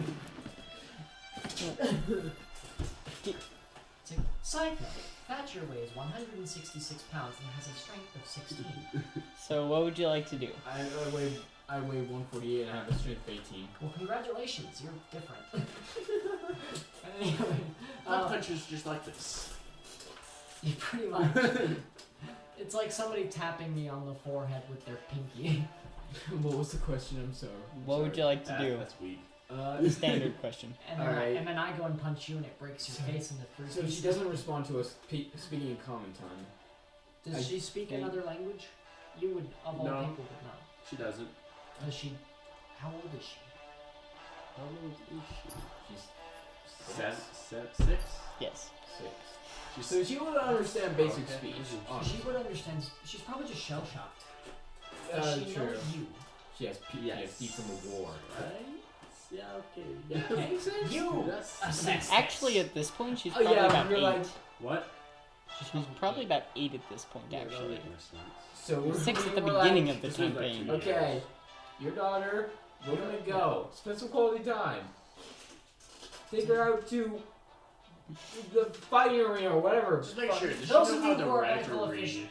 Side note: Thatcher weighs 166 pounds and has a strength of 16. So what would you like to do? I weigh 148 and I have a strength of 18. Well, congratulations, you're different. Anyway, My punch is just like this. you pretty much. It's like somebody tapping me on the forehead with their pinky. What was the question? I'm sorry. What would you like to do? That's weak. The standard question. And then, Alright. and then I go and punch you and it breaks your face into three So pieces. she doesn't respond to us speaking in common time. Does she speak think- another language? You would, of all No. people, would know. She doesn't. Does she? How old is she? How old is She's Six? Yes. 6. She's So she would understand basic Okay. speech. She honestly. She would understand. She's probably just shell shocked. She True. knows you. She has PTSD from the war. right? Yeah, okay. Okay. You assess. Actually, at this point, she's Oh, probably yeah, about you're 8. like- What? She's probably about 8 at this point, Yeah, that'll actually. make more sense. So we're 6 at the we're beginning like, of the this was like campaign. 2 Okay, your daughter, we're gonna go. Spend some quality time. Take her out to the fighting arena or whatever. Just make sure. Does she Those know of how you to who are write medical or read? officials-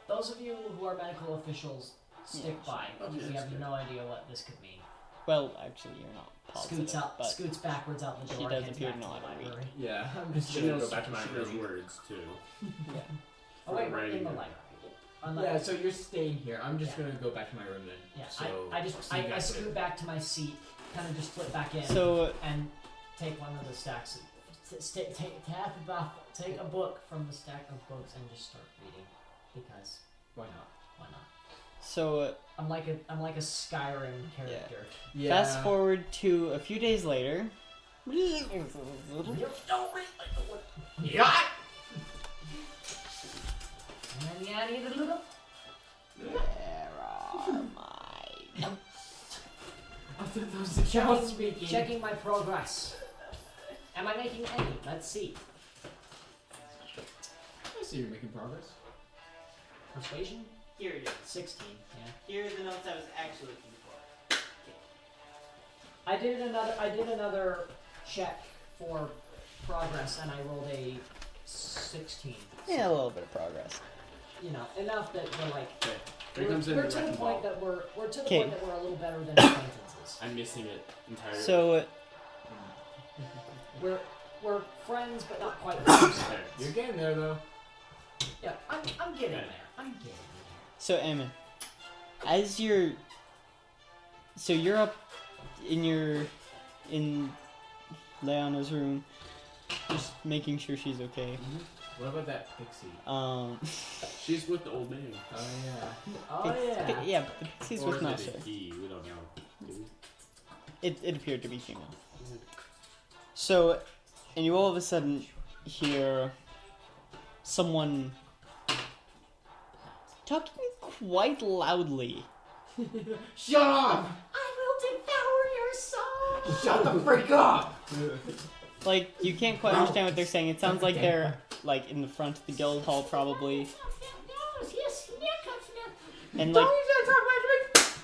Those of you who are medical officials, stick by. Okay, We that's have good. no idea what this could mean. Well, actually, you're not positive, Scoots but scoots backwards out the she door. does heads appear back to know the how to read. library. Yeah, I'm just She gonna knows, go back to my she knows room. words too. yeah. Oh wait, we're Writing in the it. library. Yeah, so you're staying here. I'm just Yeah. gonna go back to my room then. Yeah, So, I see you I guys scoot later. back to my seat, kind of just flip back in, So, and take one of the stacks. Take a book from the stack of books and just start reading, because Why not? why not? so I'm like a Skyrim character. Yeah. fast forward to a few days later. Yeah. And yeah, I need a little. Where are my notes? I thought that was the child Checking, speaking. checking my progress. Am I making any? Let's see. I see you're making progress. Persuasion? Here it is. 16. Yeah. Here are the notes I was actually looking for. I did another check for progress, and I rolled a 16. Yeah, a little bit of progress. You know, enough that we're like Okay. Here we're, comes in we're the to the wrecking point ball. that we're to the Okay. point that we're a little better than acquaintances. I'm missing it entirely. So, We're friends, but not quite friends. There. You're getting there though. Yeah, I'm getting Okay. there. I'm getting there. so Emma, as you're So you're up in Leona's room, just making sure she's okay. What about that pixie? She's with the old man. Oh yeah. Oh yeah. Yeah, but the pixie's Or with is Master. it a he? We don't know. Do we? It appeared to be female. So, and you all of a sudden hear someone talking quite loudly. Shut up! I will devour your soul. Shut the freak up! Like, you can't quite understand what they're saying. It sounds like they're, like, in the front of the guild hall, probably. And,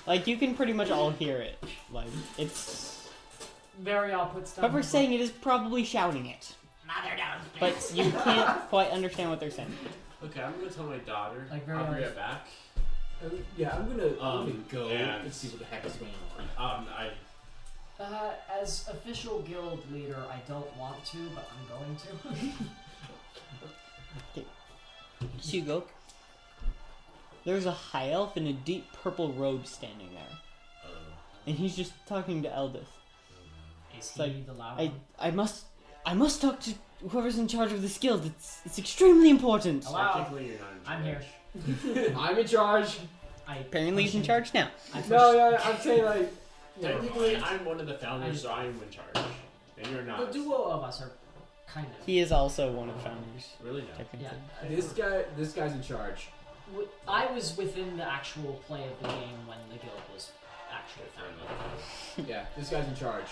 like, you can pretty much all hear it. Like, it's... Very all put stuff. Whoever's saying it is probably shouting it. Mother don't. But you can't quite understand what they're saying. Okay, I'm gonna tell my daughter. Like, very I'll be honest. right back. Yeah, I'm gonna go and- and see what the heck is going on. As official guild leader, I don't want to, but I'm going to. So you go. There's a high elf in a deep purple robe standing there. And he's just talking to Eldith. Is he like, the loud one? I must talk to whoever's in charge of this guild. It's extremely important. Hello? Technically, you're not in I'm charge. here. I'm in charge. Apparently he's in charge now. No, I'm saying like. Technically, I'm one of the founders, so I'm in charge. And you're The not. duo of us are kind of. He is also one of the founders, Really not. technically. Yeah. This guy's in charge. I was within the actual play of the game when the guild was actually founded. Yeah, this guy's in charge.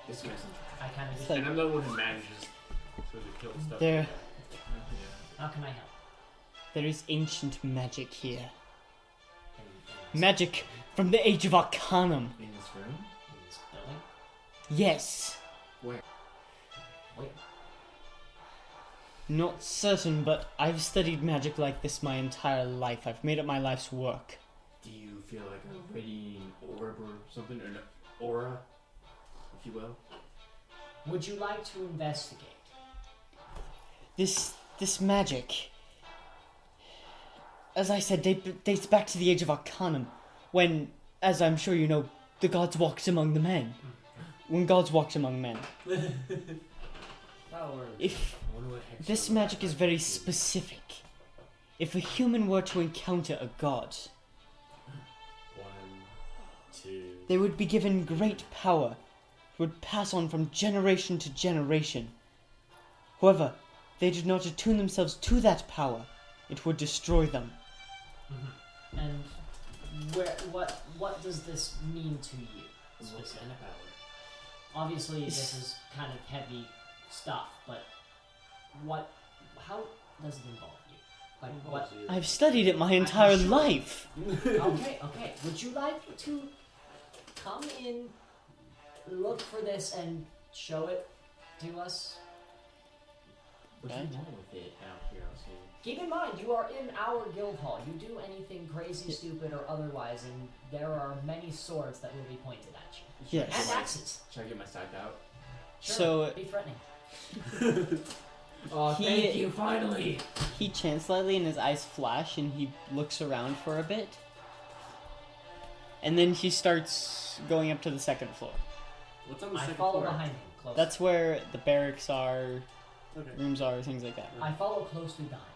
This guy's in charge. I kind of. It's And I'm the one who manages to kill stuff. There. How can I help? There is ancient magic here. In Magic from the Age of Arcanum. In this room? this building? Yes. Where? Wait. Not certain, but I've studied magic like this my entire life. I've made it my life's work. Do you feel like a radiating orb or something? Or an aura, if you will? Would you like to investigate? This magic, as I said, dates back to the Age of Arcanum, when, as I'm sure you know, the gods walked among the men. When gods walked among men. If I wonder what hex this you're magic is very specific, if a human were to encounter a god, 1, 2. they would be given great power, would pass on from generation to generation. However, they did not attune themselves to that power, it would destroy them. And what does this mean to you? Specifically? Obviously, this is kind of heavy stuff, but how does it involve you? Like what? I've studied it my entire sure. life. Okay. Would you like to come in, look for this, and show it to us? What do you want with it, out of curiosity? Keep in mind, you are in our guild hall. You do anything crazy, stupid, or otherwise, and there are many swords that will be pointed at you. Yes. And axes. Should I get my side out? Sure, So- be threatening. Oh, He- thank you, finally! He chants slightly and his eyes flash and he looks around for a bit. And then he starts going up to the second floor. What's on the I second follow floor? behind him close. That's where the barracks are, Okay. rooms are, things like that. I follow closely behind.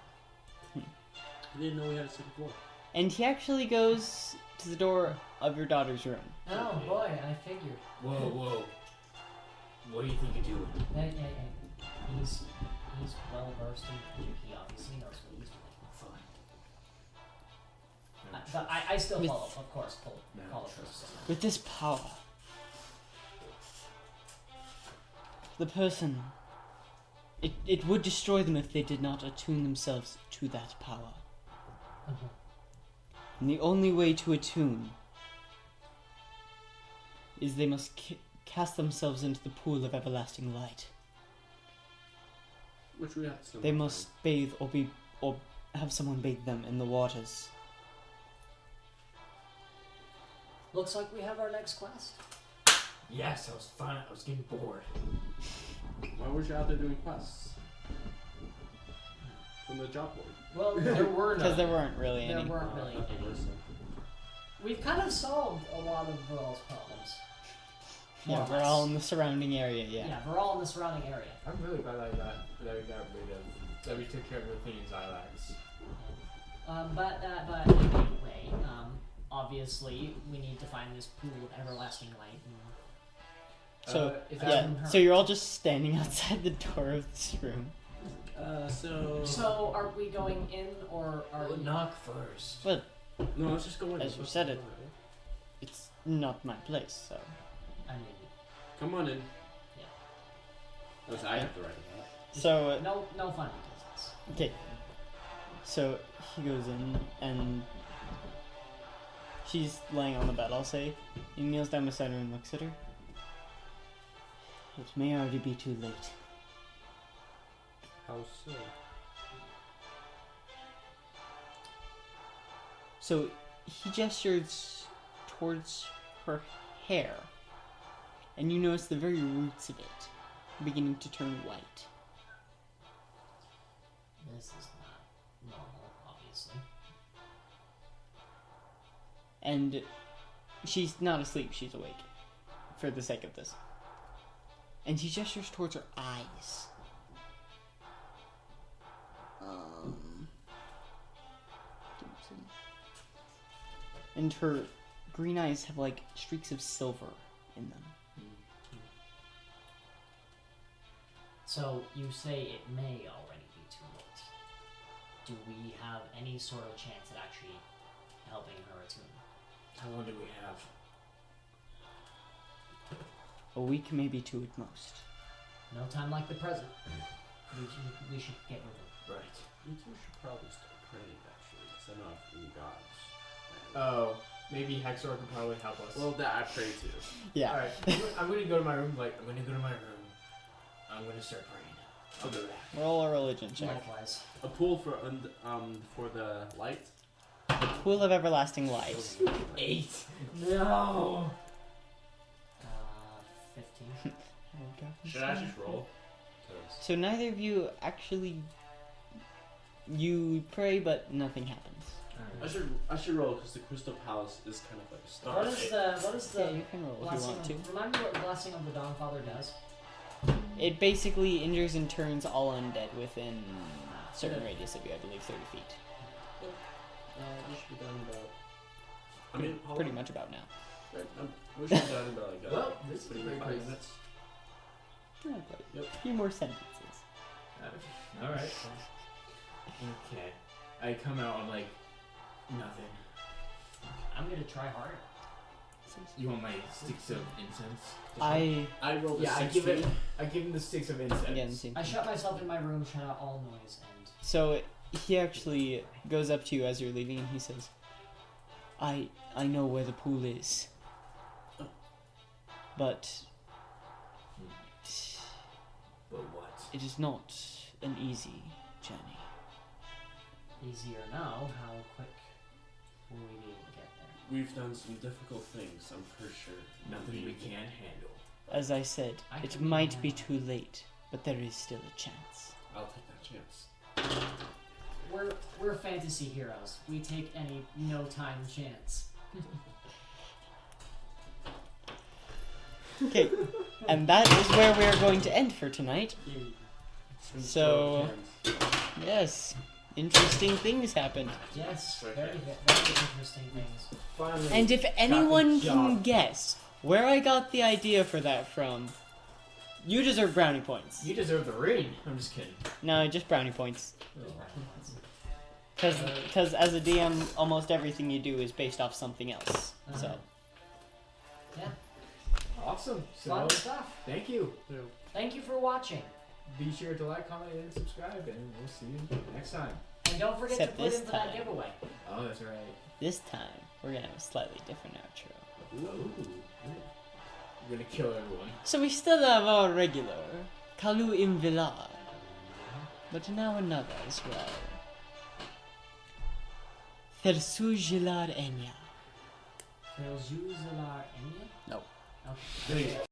I didn't know we had a second floor. And he actually goes to the door of your daughter's room. Oh boy, I figured. Whoa. What do you think you're doing? Hey. He's well versed in magic. He obviously knows what he's doing. Fine. But I still With- follow, of course. Follow trust. closely. With this power, the person, it would destroy them if they did not attune themselves to that power. And the only way to attune is they must cast themselves into the pool of everlasting light. Which we have to They must bathe or have someone bathe them in the waters. Looks like we have our next quest. Yes, I was fine. I was getting bored. Why were you out there doing quests? From the job board. Well, There were Because none. there weren't really there any. weren't really I thought there any. was some. We've kind of solved a lot of Viral's problems. More Yeah, or we're less. all in the surrounding area. Yeah. We're all in the surrounding area. I'm really glad that we got that we took care of the thing in Xylax. But anyway, obviously we need to find this pool of everlasting light. So is that yeah. from her? So you're all just standing outside the door of this room. So are we going in or are we? Knock first. Well, No, let's just go in. As you said it. it's not my place, so. I mean, Come on in. Yeah. Unless I have to write it So no fun business. okay. So he goes in and she's laying on the bed. I'll say. He kneels down beside her and looks at her. It may already be too late. How so? So he gestures towards her hair, and you notice the very roots of it beginning to turn white. This is not normal, obviously. And she's not asleep, she's awake, for the sake of this. And he gestures towards her eyes. And her green eyes have like streaks of silver in them. So you say it may already be too late. Do we have any sort of chance at actually helping her attune? How long do we have? A week, maybe two at most. No time like the present. We should get moving. Right. You two should probably start praying, actually, because I don't have any gods. Oh, maybe Hexor could probably help us. Well, that I pray to. Yeah. Alright, I'm gonna go to my room, I'm gonna start praying. I'll do that. Roll a religion check. Likewise. A pool for the light. The pool of everlasting light. 8. No. 15. Should I just roll? 'Cause So neither of you actually. You pray, but nothing happens. I should roll because the Crystal Palace is kind of like a star. What is the Yeah, you can roll if you blessing want to. Remind me what the blessing of the Dawn Father does. It basically injures and turns all undead within a certain radius of you, I believe 30 feet. We should be done about. I mean, how Pretty long? much about now. We should be done about like. Well, this is a great 5 place. minutes. Not quite. Yep. A few more sentences. Alright. Okay. I come out, I'm like, nothing. I'm gonna try harder. You want my sticks of incense? I rolled a Yeah, 16. I give him the sticks of incense. again same. I shut myself in my room, shut out all noise, and So he actually goes up to you as you're leaving and he says, I know where the pool is. But But what? it is not an easy journey. easier now. How quick will we be able to get there? We've done some difficult things, I'm pretty sure. Nothing we can't handle. As I said, I it can might be handle too late, but there is still a chance. I'll take that chance. We're fantasy heroes. We take any no time chance. Okay, and that is where we are going to end for tonight. So, yes, interesting things happened. Yes, Okay. very interesting things. Finally. And if anyone the can job. guess where I got the idea for that from, you deserve brownie points. You deserve the ring. I'm just kidding. No, just brownie points. Because as a DM, almost everything you do is based off something else. So, Yeah, Awesome. So, fun stuff. thank you. Thank you for watching. Be sure to like, comment, and subscribe, and we'll see you next time. And don't forget Except to put this in for that time. giveaway. Oh, that's right. this time, we're going to have a slightly different outro. Ooh. We're gonna kill everyone. So we still have our regular Kalu Imvilar, but now another as well. Thersujilar Enya. Felzuzalar Enya? No. Okay. Thanks.